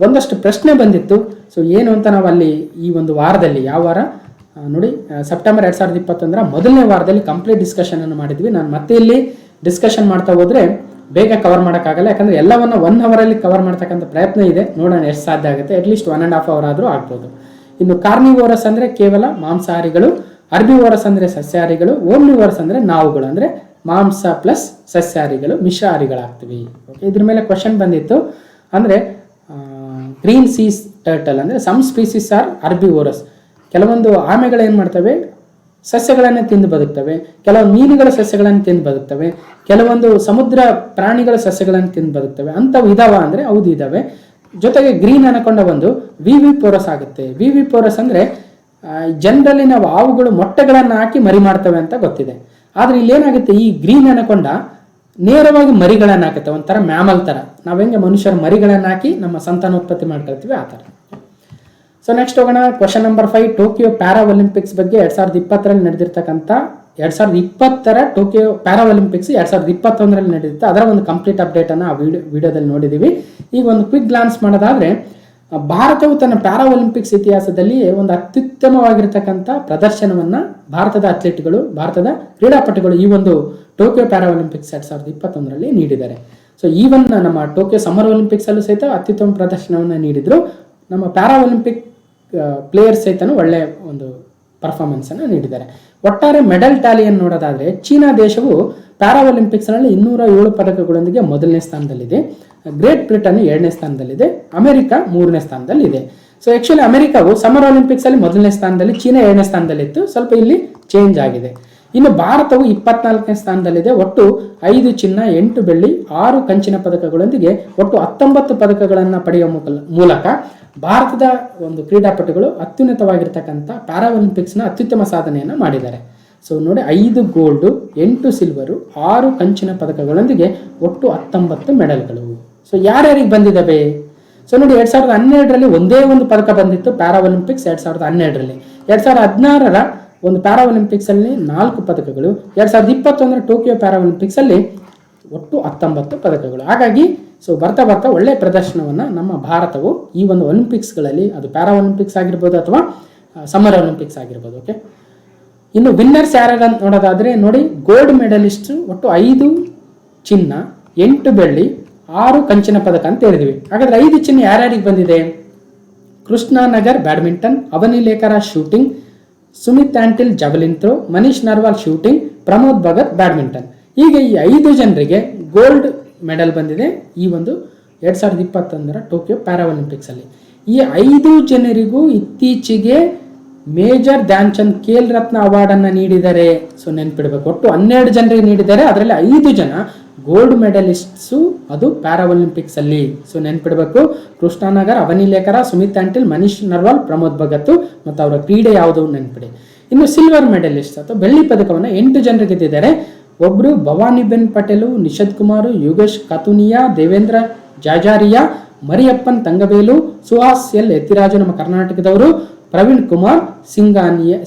ಒಂದಷ್ಟು ಪ್ರಶ್ನೆ ಬಂದಿತ್ತು. ಸೊ ಏನು ಅಂತ ನಾವು ಅಲ್ಲಿ ಈ ಒಂದು ವಾರದಲ್ಲಿ, ಯಾವ ವಾರ ನೋಡಿ, ಸೆಪ್ಟೆಂಬರ್ 2021 ಮೊದಲನೇ ವಾರದಲ್ಲಿ ಕಂಪ್ಲೀಟ್ ಡಿಸ್ಕಷನ್ ಅನ್ನು ಮಾಡಿದ್ವಿ. ನಾನು ಮತ್ತೆ ಇಲ್ಲಿ ಡಿಸ್ಕಷನ್ ಮಾಡ್ತಾ ಹೋದ್ರೆ ಬೇಗ ಕವರ್ ಮಾಡೋಕ್ಕಾಗಲ್ಲ, ಯಾಕಂದ್ರೆ ಎಲ್ಲವನ್ನ 1 ಅವರಲ್ಲಿ ಕವರ್ ಮಾಡ್ತಕ್ಕಂಥ ಪ್ರಯತ್ನ ಇದೆ. ನೋಡೋಣ ಎಷ್ಟು ಸಾಧ್ಯ ಆಗುತ್ತೆ. ಅಟ್ಲೀಸ್ಟ್ 1.5 ಅವರ್ ಆದರೂ ಆಗ್ಬೋದು. ಇನ್ನು ಕಾರ್ನಿವೋರಸ್ ಅಂದ್ರೆ ಕೇವಲ ಮಾಂಸಾಹಾರಿಗಳು, ಅರ್ಬಿವೋರಸ್ ಅಂದ್ರೆ ಸಸ್ಯಾಹಾರಿಗಳು, ಓಮ್ನಿವೋರಸ್ ಅಂದ್ರೆ ನಾವುಗಳು ಅಂದ್ರೆ ಮಾಂಸ ಪ್ಲಸ್ ಸಸ್ಯಾಹಾರಿಗಳು, ಮಿಶ್ರಾಹಾರಿಗಳಾಗ್ತೀವಿ. ಓಕೆ, ಇದ್ರ ಮೇಲೆ ಕ್ವಶನ್ ಬಂದಿತ್ತು. ಅಂದ್ರೆ ಗ್ರೀನ್ ಸೀಸ್ ಟರ್ಟಲ್ ಅಂದರೆ ಸಮ್ ಸ್ಪೀಸಿಸ್ ಆರ್ ಅರ್ಬಿವೋರಸ್. ಕೆಲವೊಂದು ಆಮೆಗಳು ಏನು ಮಾಡ್ತವೆ, ಸಸ್ಯಗಳನ್ನು ತಿಂದು ಬದುಕ್ತವೆ, ಕೆಲವು ಮೀನುಗಳ ಸಸ್ಯಗಳನ್ನು ತಿಂದು ಬದುಕ್ತವೆ, ಕೆಲವೊಂದು ಸಮುದ್ರ ಪ್ರಾಣಿಗಳ ಸಸ್ಯಗಳನ್ನು ತಿಂದು ಬದುಕ್ತವೆ. ಅಂಥವು ಇದಾವ ಅಂದರೆ ಹೌದು ಇದಾವೆ. ಜೊತೆಗೆ ಗ್ರೀನ್ ಅನಕೊಂಡ ಒಂದು ವಿವಿ ಪೋರಸ್ ಆಗುತ್ತೆ. ವಿವಿ ಪೋರಸ್ ಅಂದರೆ ಜನರಲಿ ನಾವು ಹಾವುಗಳು ಮೊಟ್ಟೆಗಳನ್ನು ಹಾಕಿ ಮರಿ ಮಾಡ್ತವೆ ಅಂತ ಗೊತ್ತಿದೆ. ಆದರೆ ಇಲ್ಲೇನಾಗುತ್ತೆ, ಈ ಗ್ರೀನ್ ಅನಕೊಂಡ ನೇರವಾಗಿ ಮರಿಗಳನ್ನು ಹಾಕುತ್ತೆ, ಒಂಥರ ಮ್ಯಾಮಲ್ ಥರ. ನಾವು ಹೆಂಗೆ ಮನುಷ್ಯರ ಮರಿಗಳನ್ನು ಹಾಕಿ ನಮ್ಮ ಸಂತಾನೋತ್ಪತ್ತಿ ಮಾಡ್ಕೊಳ್ತೀವಿ ಆ ಥರ. ಸೊ ನೆಕ್ಸ್ಟ್ ಹೋಗೋಣ, question number 5. Tokyo para Olympics ಬಗ್ಗೆ 2020ರಲ್ಲಿ ನಡೆದಿರ್ತಕ್ಕಂಥ 2020ರ ಟೋಕಿಯೋ ಪ್ಯಾರಾ ಒಲಿಂಪಿಕ್ಸ್ 2021ರಲ್ಲಿ ನಡೆದಿತ್ತು. ಅದರ ಒಂದು ಕಂಪ್ಲೀಟ್ ಅಪ್ಡೇಟನ್ನು ಆ ವಿಡಿಯೋದಲ್ಲಿ ನೋಡಿದ್ದೀವಿ. ಈಗ ಒಂದು ಕ್ವಿಕ್ ಗ್ಲಾನ್ಸ್ ಮಾಡೋದಾದರೆ, ಭಾರತವು ತನ್ನ ಪ್ಯಾರಾ ಒಲಿಂಪಿಕ್ಸ್ ಇತಿಹಾಸದಲ್ಲಿ ಒಂದು ಅತ್ಯುತ್ತಮವಾಗಿರ್ತಕ್ಕಂಥ ಪ್ರದರ್ಶನವನ್ನು ಭಾರತದ ಅಥ್ಲೀಟ್ಗಳು, ಭಾರತದ ಕ್ರೀಡಾಪಟುಗಳು ಈ ಒಂದು ಟೋಕಿಯೋ ಪ್ಯಾರಾ ಒಲಿಂಪಿಕ್ಸ್ 2021ರಲ್ಲಿ ನೀಡಿದ್ದಾರೆ. ಸೊ ಈವನ್ ನಮ್ಮ ಟೋಕಿಯೋ ಸಮ್ಮರ್ ಒಲಿಂಪಿಕ್ಸಲ್ಲೂ ಸಹಿತ ಅತ್ಯುತ್ತಮ ಪ್ರದರ್ಶನವನ್ನು ನೀಡಿದ್ರು. ನಮ್ಮ ಪ್ಯಾರಾ ಒಲಿಂಪಿಕ್ ಪ್ಲೇಯರ್ಸ್ ಸಹಿತನೂ ಒಳ್ಳೆಯ ಒಂದು ಪರ್ಫಾರ್ಮೆನ್ಸನ್ನು ನೀಡಿದ್ದಾರೆ. ಒಟ್ಟಾರೆ ಮೆಡಲ್ ಟ್ಯಾಲಿಯನ್ನು ನೋಡೋದಾದರೆ, ಚೀನಾ ದೇಶವು ಪ್ಯಾರಾ ಒಲಿಂಪಿಕ್ಸ್ನಲ್ಲಿ 207 ಪದಕಗಳೊಂದಿಗೆ ಮೊದಲನೇ ಸ್ಥಾನದಲ್ಲಿದೆ. ಗ್ರೇಟ್ ಬ್ರಿಟನ್ 2ನೇ ಸ್ಥಾನದಲ್ಲಿದೆ. ಅಮೆರಿಕ 3ನೇ ಸ್ಥಾನದಲ್ಲಿದೆ. ಸೊ ಆ್ಯಕ್ಚುಲಿ ಅಮೆರಿಕವು ಸಮ್ಮರ್ ಒಲಿಂಪಿಕ್ಸಲ್ಲಿ ಮೊದಲನೇ ಸ್ಥಾನದಲ್ಲಿ, ಚೀನಾ 2ನೇ ಸ್ಥಾನದಲ್ಲಿತ್ತು. ಸ್ವಲ್ಪ ಇಲ್ಲಿ ಚೇಂಜ್ ಆಗಿದೆ. ಇನ್ನು ಭಾರತವು 24ನೇ ಸ್ಥಾನದಲ್ಲಿದೆ. ಒಟ್ಟು 5 ಚಿನ್ನ, 8 ಬೆಳ್ಳಿ, 6 ಕಂಚಿನ ಪದಕಗಳೊಂದಿಗೆ ಒಟ್ಟು 19 ಪದಕಗಳನ್ನು ಪಡೆಯುವ ಮೂಲಕ ಭಾರತದ ಒಂದು ಕ್ರೀಡಾಪಟುಗಳು ಅತ್ಯುನ್ನತವಾಗಿರ್ತಕ್ಕಂಥ ಪ್ಯಾರಾ ಒಲಿಂಪಿಕ್ಸ್ನ ಅತ್ಯುತ್ತಮ ಸಾಧನೆಯನ್ನು ಮಾಡಿದ್ದಾರೆ. ಸೊ ನೋಡಿ, 5 ಗೋಲ್ಡು, 8 ಸಿಲ್ವರು, 6 ಕಂಚಿನ ಪದಕಗಳೊಂದಿಗೆ ಒಟ್ಟು 19 ಮೆಡಲ್ಗಳು. ಸೊ ಯಾರ್ಯಾರಿಗೆ ಬಂದಿದ್ದಾವೆ? ಸೊ ನೋಡಿ, 2012ರಲ್ಲಿ ಒಂದೇ ಒಂದು ಪದಕ ಬಂದಿತ್ತು ಪ್ಯಾರಾ ಒಲಿಂಪಿಕ್ಸ್ 2012ರಲ್ಲಿ. 2016ರ ಒಂದು ಪ್ಯಾರಾ ಒಲಿಂಪಿಕ್ಸಲ್ಲಿ 4 ಪದಕಗಳು, 2021ರ ಟೋಕಿಯೋ ಪ್ಯಾರಾ ಒಲಿಂಪಿಕ್ಸಲ್ಲಿ ಒಟ್ಟು 19 ಪದಕಗಳು. ಹಾಗಾಗಿ ಸೊ ಬರ್ತಾ ಬರ್ತಾ ಒಳ್ಳೆಯ ಪ್ರದರ್ಶನವನ್ನು ನಮ್ಮ ಭಾರತವು ಈ ಒಂದು ಒಲಿಂಪಿಕ್ಸ್ಗಳಲ್ಲಿ, ಅದು ಪ್ಯಾರಾ ಒಲಿಂಪಿಕ್ಸ್ ಆಗಿರ್ಬೋದು ಅಥವಾ ಸಮ್ಮರ್ ಒಲಿಂಪಿಕ್ಸ್ ಆಗಿರ್ಬೋದು. ಓಕೆ, ಇನ್ನು ವಿನ್ನರ್ಸ್ ಯಾರ್ಯಾರು ನೋಡೋದಾದರೆ ನೋಡಿ, ಗೋಲ್ಡ್ ಮೆಡಲಿಸ್ಟ್ ಒಟ್ಟು 5 ಚಿನ್ನ, 8 ಬೆಳ್ಳಿ, 6 ಕಂಚಿನ ಪದಕ ಅಂತ ಹೇಳಿದ್ವಿ. ಹಾಗಾದ್ರೆ 5 ಚಿನ್ನ ಯಾರ್ಯಾರಿಗೆ ಬಂದಿದೆ? ಕೃಷ್ಣಾನಗರ್ ಬ್ಯಾಡ್ಮಿಂಟನ್, ಅವನಿ Lekhara shooting, Sumit until javelin throw, Manish Narwal shooting, Pramod Bhagat badminton. ಹೀಗೆ ಈ 5 ಜನರಿಗೆ ಗೋಲ್ಡ್ ಮೆಡಲ್ ಬಂದಿದೆ ಈ ಒಂದು 2021ರ ಟೋಕಿಯೋ ಪ್ಯಾರಾ ಒಲಿಂಪಿಕ್ಸಲ್ಲಿ. ಈ 5 ಜನರಿಗೂ ಇತ್ತೀಚೆಗೆ ಮೇಜರ್ ಧ್ಯಾನ್ ಚಂದ್ ಖೇಲ್ ರತ್ನ ಅವಾರ್ಡನ್ನು ನೀಡಿದ್ದಾರೆ. ಸೊ ನೆನ್ಪಿಡ್ಬೇಕು, ಒಟ್ಟು 12 ಜನರಿಗೆ ನೀಡಿದ್ದಾರೆ. ಅದರಲ್ಲಿ 5 ಜನ ಗೋಲ್ಡ್ ಮೆಡಲಿಸ್ಟ್ಸು, ಅದು ಪ್ಯಾರಾ ಒಲಿಂಪಿಕ್ಸಲ್ಲಿ. ಸೊ ನೆನ್ಪಿಡ್ಬೇಕು, ಕೃಷ್ಣಾನಗರ್, ಅವನಿ ಲೇಖರ, ಸುಮಿತ್ ಆಂಟಿಲ್, ಮನೀಶ್ ನರ್ವಾಲ್, ಪ್ರಮೋದ್ ಭಗತ್ ಮತ್ತು ಅವರ ಕ್ರೀಡೆ ಯಾವುದು ನೆನ್ಪಿಡಿ. ಇನ್ನು ಸಿಲ್ವರ್ ಮೆಡಲಿಸ್ಟ್ ಅಥವಾ ಬೆಳ್ಳಿ ಪದಕವನ್ನು 8 ಜನರು ಗೆದ್ದಿದ್ದಾರೆ. ಒಬ್ಬರು ಭವಾನಿಬೆನ್ ಪಟೇಲು, ನಿಷದ್ ಕುಮಾರ್, ಯೋಗೇಶ್ ಕತುನಿಯಾ, ದೇವೇಂದ್ರ ಜಾಜಾರಿಯಾ, ಮರಿಯಪ್ಪನ್ ತಂಗಬೇಲು, ಸುಹಾಸ್ ಎಲ್ ಎತ್ತಿರಾಜು ನಮ್ಮ ಕರ್ನಾಟಕದವರು, ಪ್ರವೀಣ್ ಕುಮಾರ್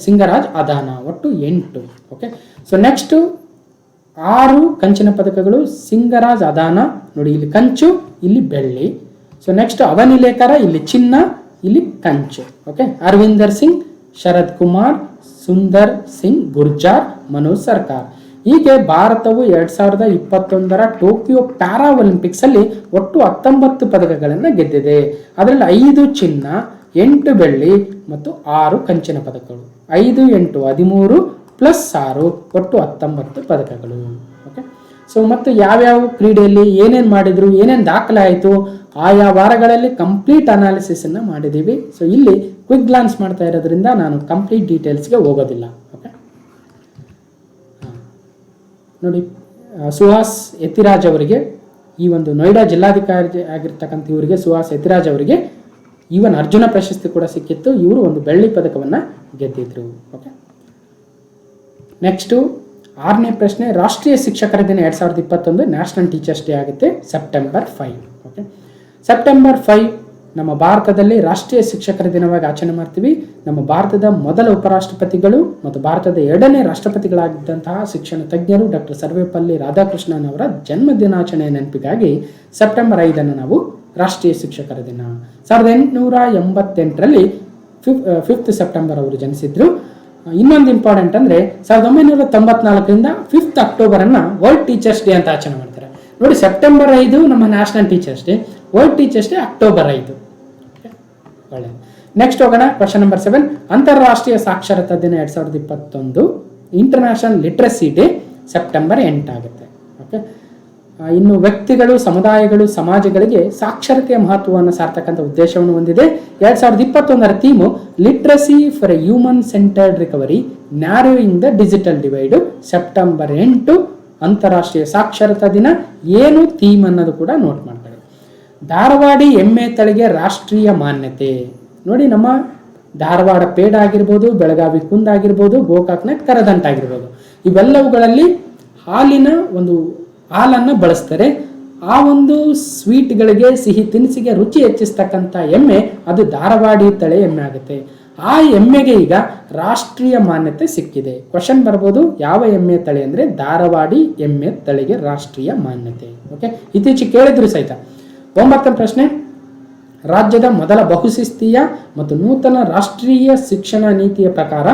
ಸಿಂಗರಾಜ್ ಅದಾನ, ಒಟ್ಟು 8. ಓಕೆ, ಸೊ ನೆಕ್ಸ್ಟ್ 6 ಕಂಚಿನ ಪದಕಗಳು ಸಿಂಗರಾಜ್ ಅದಾನ, ನೋಡಿ ಇಲ್ಲಿ ಕಂಚು, ಇಲ್ಲಿ ಬೆಳ್ಳಿ. ಸೊ ನೆಕ್ಸ್ಟ್ ಅವನಿ ಲೇಖರ, ಇಲ್ಲಿ ಚಿನ್ನ, ಇಲ್ಲಿ ಕಂಚು. ಓಕೆ, ಅರವಿಂದರ್ ಸಿಂಗ್, ಶರದ್ ಕುಮಾರ್, ಸುಂದರ್ ಸಿಂಗ್ ಗುರ್ಜಾರ್, ಮನೋಜ್ ಸರ್ಕಾರ್. ಹೀಗೆ ಭಾರತವು 2021ರ ಟೋಕಿಯೋ ಪ್ಯಾರಾ ಒಲಿಂಪಿಕ್ಸಲ್ಲಿ ಒಟ್ಟು 19 ಪದಕಗಳನ್ನು ಗೆದ್ದಿದೆ. ಅದರಲ್ಲಿ 5 ಚಿನ್ನ, 8 ಬೆಳ್ಳಿ ಮತ್ತು 6 ಕಂಚಿನ ಪದಕಗಳು. 5, 8, 13 ಪ್ಲಸ್ 6 ಒಟ್ಟು 19 ಪದಕಗಳು. ಓಕೆ, ಸೊ ಮತ್ತು ಯಾವ್ಯಾವ ಕ್ರೀಡೆಯಲ್ಲಿ ಏನೇನು ಮಾಡಿದ್ರು, ಏನೇನು ದಾಖಲೆ ಆಯಿತು, ಆಯಾ ವಾರಗಳಲ್ಲಿ ಕಂಪ್ಲೀಟ್ ಅನಾಲಿಸಿಸನ್ನು ಮಾಡಿದ್ದೀವಿ. ಸೊ ಇಲ್ಲಿ ಕ್ವಿಕ್ ಗ್ಲಾನ್ಸ್ ಮಾಡ್ತಾ ಇರೋದ್ರಿಂದ ನಾನು ಕಂಪ್ಲೀಟ್ ಡೀಟೇಲ್ಸ್ಗೆ ಹೋಗೋದಿಲ್ಲ. ಓಕೆ, ನೋಡಿ, ಸುಹಾಸ್ ಎತ್ತಿರಾಜ್ ಅವರಿಗೆ, ಈ ಒಂದು ನೋಯ್ಡಾ ಜಿಲ್ಲಾಧಿಕಾರಿ ಆಗಿರ್ತಕ್ಕಂಥ ಇವರಿಗೆ, ಸುಹಾಸ್ ಎತ್ತಿರಾಜ್ ಅವರಿಗೆ ಈವನ್ ಅರ್ಜುನ ಪ್ರಶಸ್ತಿ ಕೂಡ ಸಿಕ್ಕಿತ್ತು. ಇವರು ಒಂದು ಬೆಳ್ಳಿ ಪದಕವನ್ನು ಗೆದ್ದಿದ್ರು. ಓಕೆ, ನೆಕ್ಸ್ಟು 6ನೇ ಪ್ರಶ್ನೆ, ರಾಷ್ಟ್ರೀಯ ಶಿಕ್ಷಕರ ದಿನ 2021 ನ್ಯಾಷನಲ್ ಟೀಚರ್ಸ್ ಡೇ ಆಗುತ್ತೆ ಸೆಪ್ಟೆಂಬರ್ 5. ಓಕೆ, ಸೆಪ್ಟೆಂಬರ್ 5 ನಮ್ಮ ಭಾರತದಲ್ಲಿ ರಾಷ್ಟ್ರೀಯ ಶಿಕ್ಷಕರ ದಿನವಾಗಿ ಆಚರಣೆ ಮಾಡ್ತೀವಿ. ನಮ್ಮ ಭಾರತದ ಮೊದಲ ಉಪರಾಷ್ಟ್ರಪತಿಗಳು ಮತ್ತು ಭಾರತದ 2ನೇ ರಾಷ್ಟ್ರಪತಿಗಳಾಗಿದ್ದಂತಹ ಶಿಕ್ಷಣ ತಜ್ಞರು ಡಾಕ್ಟರ್ ಸರ್ವೇಪಲ್ಲಿ ರಾಧಾಕೃಷ್ಣನ್ ಅವರ ಜನ್ಮ ದಿನಾಚರಣೆಯ ನೆನಪಿಗಾಗಿ ಸೆಪ್ಟೆಂಬರ್ 5 ನಾವು ರಾಷ್ಟ್ರೀಯ ಶಿಕ್ಷಕರ ದಿನ. 1888ರಲ್ಲಿ 5th ಸೆಪ್ಟೆಂಬರ್ ಅವರು ಜನಿಸಿದ್ರು. ಇನ್ನೊಂದು ಇಂಪಾರ್ಟೆಂಟ್ ಅಂದರೆ 1994ರಿಂದ 5th ಅಕ್ಟೋಬರನ್ನು ವರ್ಲ್ಡ್ ಟೀಚರ್ಸ್ ಡೇ ಅಂತ ಆಚರಣೆ ಮಾಡ್ತಾರೆ. ನೋಡಿ, ಸೆಪ್ಟೆಂಬರ್ 5 ನಮ್ಮ national teachers day, world teachers day October 5. ಒಳ್ಳೆ. ನೆಕ್ಸ್ಟ್ ಹೋಗೋಣ, ಕ್ವಶನ್ ನಂಬರ್ 7. ಅಂತಾರಾಷ್ಟ್ರೀಯ ಸಾಕ್ಷರತಾ ದಿನ 2021, ಇಂಟರ್ನ್ಯಾಷನಲ್ ಲಿಟ್ರಸಿ ಡೇ ಸೆಪ್ಟೆಂಬರ್ 8 ಆಗುತ್ತೆ. ಓಕೆ, ಇನ್ನು ವ್ಯಕ್ತಿಗಳು, ಸಮುದಾಯಗಳು, ಸಮಾಜಗಳಿಗೆ ಸಾಕ್ಷರತೆಯ ಮಹತ್ವವನ್ನು ಸಾರ್ತಕ್ಕಂಥ ಉದ್ದೇಶವನ್ನು ಹೊಂದಿದೆ. 2021ರ theme literacy for a human centred recovery narrowing the digital divide. September 8 ಅಂತಾರಾಷ್ಟ್ರೀಯ ಸಾಕ್ಷರತಾ ದಿನ. ಏನು ಥೀಮ್ ಅನ್ನೋದು ಕೂಡ ನೋಟ್ ಮಾಡ್ಕೊಳ್ಳಿ. ಧಾರವಾಡಿ ಎಮ್ಮೆ ತಳಿಗೆ ರಾಷ್ಟ್ರೀಯ ಮಾನ್ಯತೆ. ನೋಡಿ, ನಮ್ಮ ಧಾರವಾಡ ಪೇಡ ಆಗಿರ್ಬೋದು, ಬೆಳಗಾವಿ ಕುಂದ ಆಗಿರ್ಬೋದು, ಗೋಕಾಕ್ನ ಕರದಂಟ ಆಗಿರ್ಬೋದು, ಇವೆಲ್ಲವುಗಳಲ್ಲಿ ಹಾಲನ್ನು ಬಳಸ್ತಾರೆ. ಆ ಒಂದು ಸ್ವೀಟ್ಗಳಿಗೆ, ಸಿಹಿ ತಿನಿಸಿಗೆ ರುಚಿ ಹೆಚ್ಚಿಸ್ತಕ್ಕಂಥ ಎಮ್ಮೆ ಅದು ಧಾರವಾಡಿ ತಳಿ ಎಮ್ಮೆ ಆಗುತ್ತೆ. ಆ ಎಮ್ಮೆಗೆ ಈಗ ರಾಷ್ಟ್ರೀಯ ಮಾನ್ಯತೆ ಸಿಕ್ಕಿದೆ. ಕ್ವಶನ್ ಬರ್ಬೋದು, ಯಾವ ಎಮ್ಮೆ ತಳಿ ಅಂದರೆ ಧಾರವಾಡಿ ಎಮ್ಮೆ ತಳಿಗೆ ರಾಷ್ಟ್ರೀಯ ಮಾನ್ಯತೆ. ಓಕೆ, ಇತ್ತೀಚೆಗೆ ಕೇಳಿದ್ರು ಸಹಿತ. 9ನೇ ಪ್ರಶ್ನೆ, ರಾಜ್ಯದ ಮೊದಲ ಬಹುಶಿಸ್ತೀಯ ಮತ್ತು ನೂತನ ರಾಷ್ಟ್ರೀಯ ಶಿಕ್ಷಣ ನೀತಿಯ ಪ್ರಕಾರ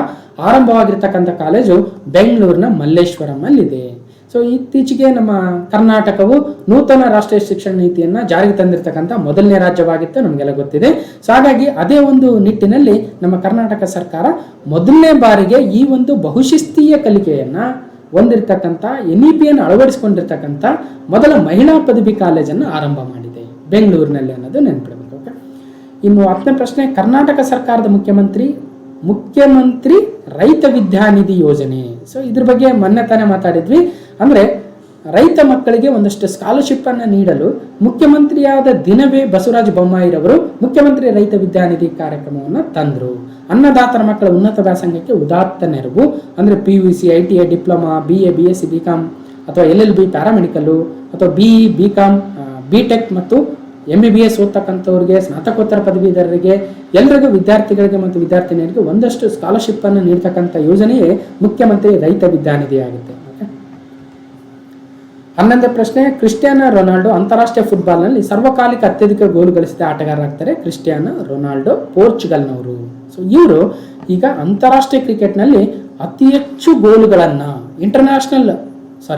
ಆರಂಭವಾಗಿರ್ತಕ್ಕಂಥ ಕಾಲೇಜು ಬೆಂಗಳೂರಿನ ಮಲ್ಲೇಶ್ವರಮಲ್ಲಿದೆ. ಸೊ ಇತ್ತೀಚೆಗೆ ನಮ್ಮ ಕರ್ನಾಟಕವು ನೂತನ ರಾಷ್ಟ್ರೀಯ ಶಿಕ್ಷಣ ನೀತಿಯನ್ನು ಜಾರಿಗೆ ತಂದಿರತಕ್ಕಂಥ ಮೊದಲನೇ ರಾಜ್ಯವಾಗಿತ್ತು, ನಮಗೆಲ್ಲ ಗೊತ್ತಿದೆ. ಸೊ ಹಾಗಾಗಿ ಅದೇ ಒಂದು ನಿಟ್ಟಿನಲ್ಲಿ ನಮ್ಮ ಕರ್ನಾಟಕ ಸರ್ಕಾರ ಮೊದಲನೇ ಬಾರಿಗೆ ಈ ಒಂದು ಬಹುಶಿಸ್ತೀಯ ಕಲಿಕೆಯನ್ನು ಹೊಂದಿರತಕ್ಕಂಥ NEP-ಯನ್ನು ಅಳವಡಿಸಿಕೊಂಡಿರ್ತಕ್ಕಂಥ ಮೊದಲ ಮಹಿಳಾ ಪದವಿ ಕಾಲೇಜನ್ನು ಆರಂಭ ಮಾಡಿದೆ ಬೆಂಗಳೂರಿನಲ್ಲಿ ಅನ್ನೋದು ನೆನಪಿಡಬೇಕು. ಓಕೆ, ಇನ್ನು 10ನೇ ಪ್ರಶ್ನೆ, ಕರ್ನಾಟಕ ಸರ್ಕಾರದ ಮುಖ್ಯಮಂತ್ರಿ ರೈತ ವಿದ್ಯಾನಿಧಿ ಯೋಜನೆ. ಸೊ ಇದ್ರ ಬಗ್ಗೆ ಮೊನ್ನೆ ತಾನೇ ಮಾತಾಡಿದ್ವಿ. ಅಂದರೆ ರೈತ ಮಕ್ಕಳಿಗೆ ಒಂದಷ್ಟು ಸ್ಕಾಲರ್ಶಿಪ್ ಅನ್ನು ನೀಡಲು ಮುಖ್ಯಮಂತ್ರಿಯಾದ ದಿನವೇ ಬಸವರಾಜ ಬೊಮ್ಮಾಯಿರವರು ಮುಖ್ಯಮಂತ್ರಿ ರೈತ ವಿದ್ಯಾನಿಧಿ ಕಾರ್ಯಕ್ರಮವನ್ನು ತಂದರು. ಅನ್ನದಾತರ ಮಕ್ಕಳ ಉನ್ನತ ವ್ಯಾಸಂಗಕ್ಕೆ ಉದಾತ್ತ ನೆರವು. ಅಂದರೆ PUC, ITI, diploma, BA, BSc, BCom ಅಥವಾ LLB, ಪ್ಯಾರಾಮೆಡಿಕಲ್ಲು ಅಥವಾ BE, BCom, BTech ಮತ್ತು MBBS ಓದ್ತಕ್ಕಂಥವ್ರಿಗೆ, ಸ್ನಾತಕೋತ್ತರ ಪದವೀಧರರಿಗೆ, ಎಲ್ಲರಿಗೂ, ವಿದ್ಯಾರ್ಥಿಗಳಿಗೆ ಮತ್ತು ವಿದ್ಯಾರ್ಥಿನಿಯರಿಗೆ ಒಂದಷ್ಟು ಸ್ಕಾಲರ್ಶಿಪ್ ಅನ್ನು ನೀಡ್ತಕ್ಕಂಥ ಯೋಜನೆಯೇ ಮುಖ್ಯಮಂತ್ರಿ ರೈತ ವಿದ್ಯಾನಿಧಿ ಆಗುತ್ತೆ. 11ನೇ ಪ್ರಶ್ನೆ, ಕ್ರಿಸ್ಟಿಯಾನೋ ರೊನಾಲ್ಡೋ ಅಂತಾರಾಷ್ಟ್ರೀಯ ಫುಟ್ಬಾಲ್ನಲ್ಲಿ ಸರ್ವಕಾಲಿಕ ಅತ್ಯಧಿಕ ಗೋಲು ಗಳಿಸಿದ ಆಟಗಾರರಾಗ್ತಾರೆ. ಕ್ರಿಸ್ಟಿಯಾನೋ ರೊನಾಲ್ಡೋ ಪೋರ್ಚುಗಲ್ನವರು. ಸೊ ಇವರು ಈಗ ಅಂತಾರಾಷ್ಟ್ರೀಯ ಕ್ರಿಕೆಟ್ನಲ್ಲಿ ಅತಿ ಹೆಚ್ಚು ಗೋಲುಗಳನ್ನು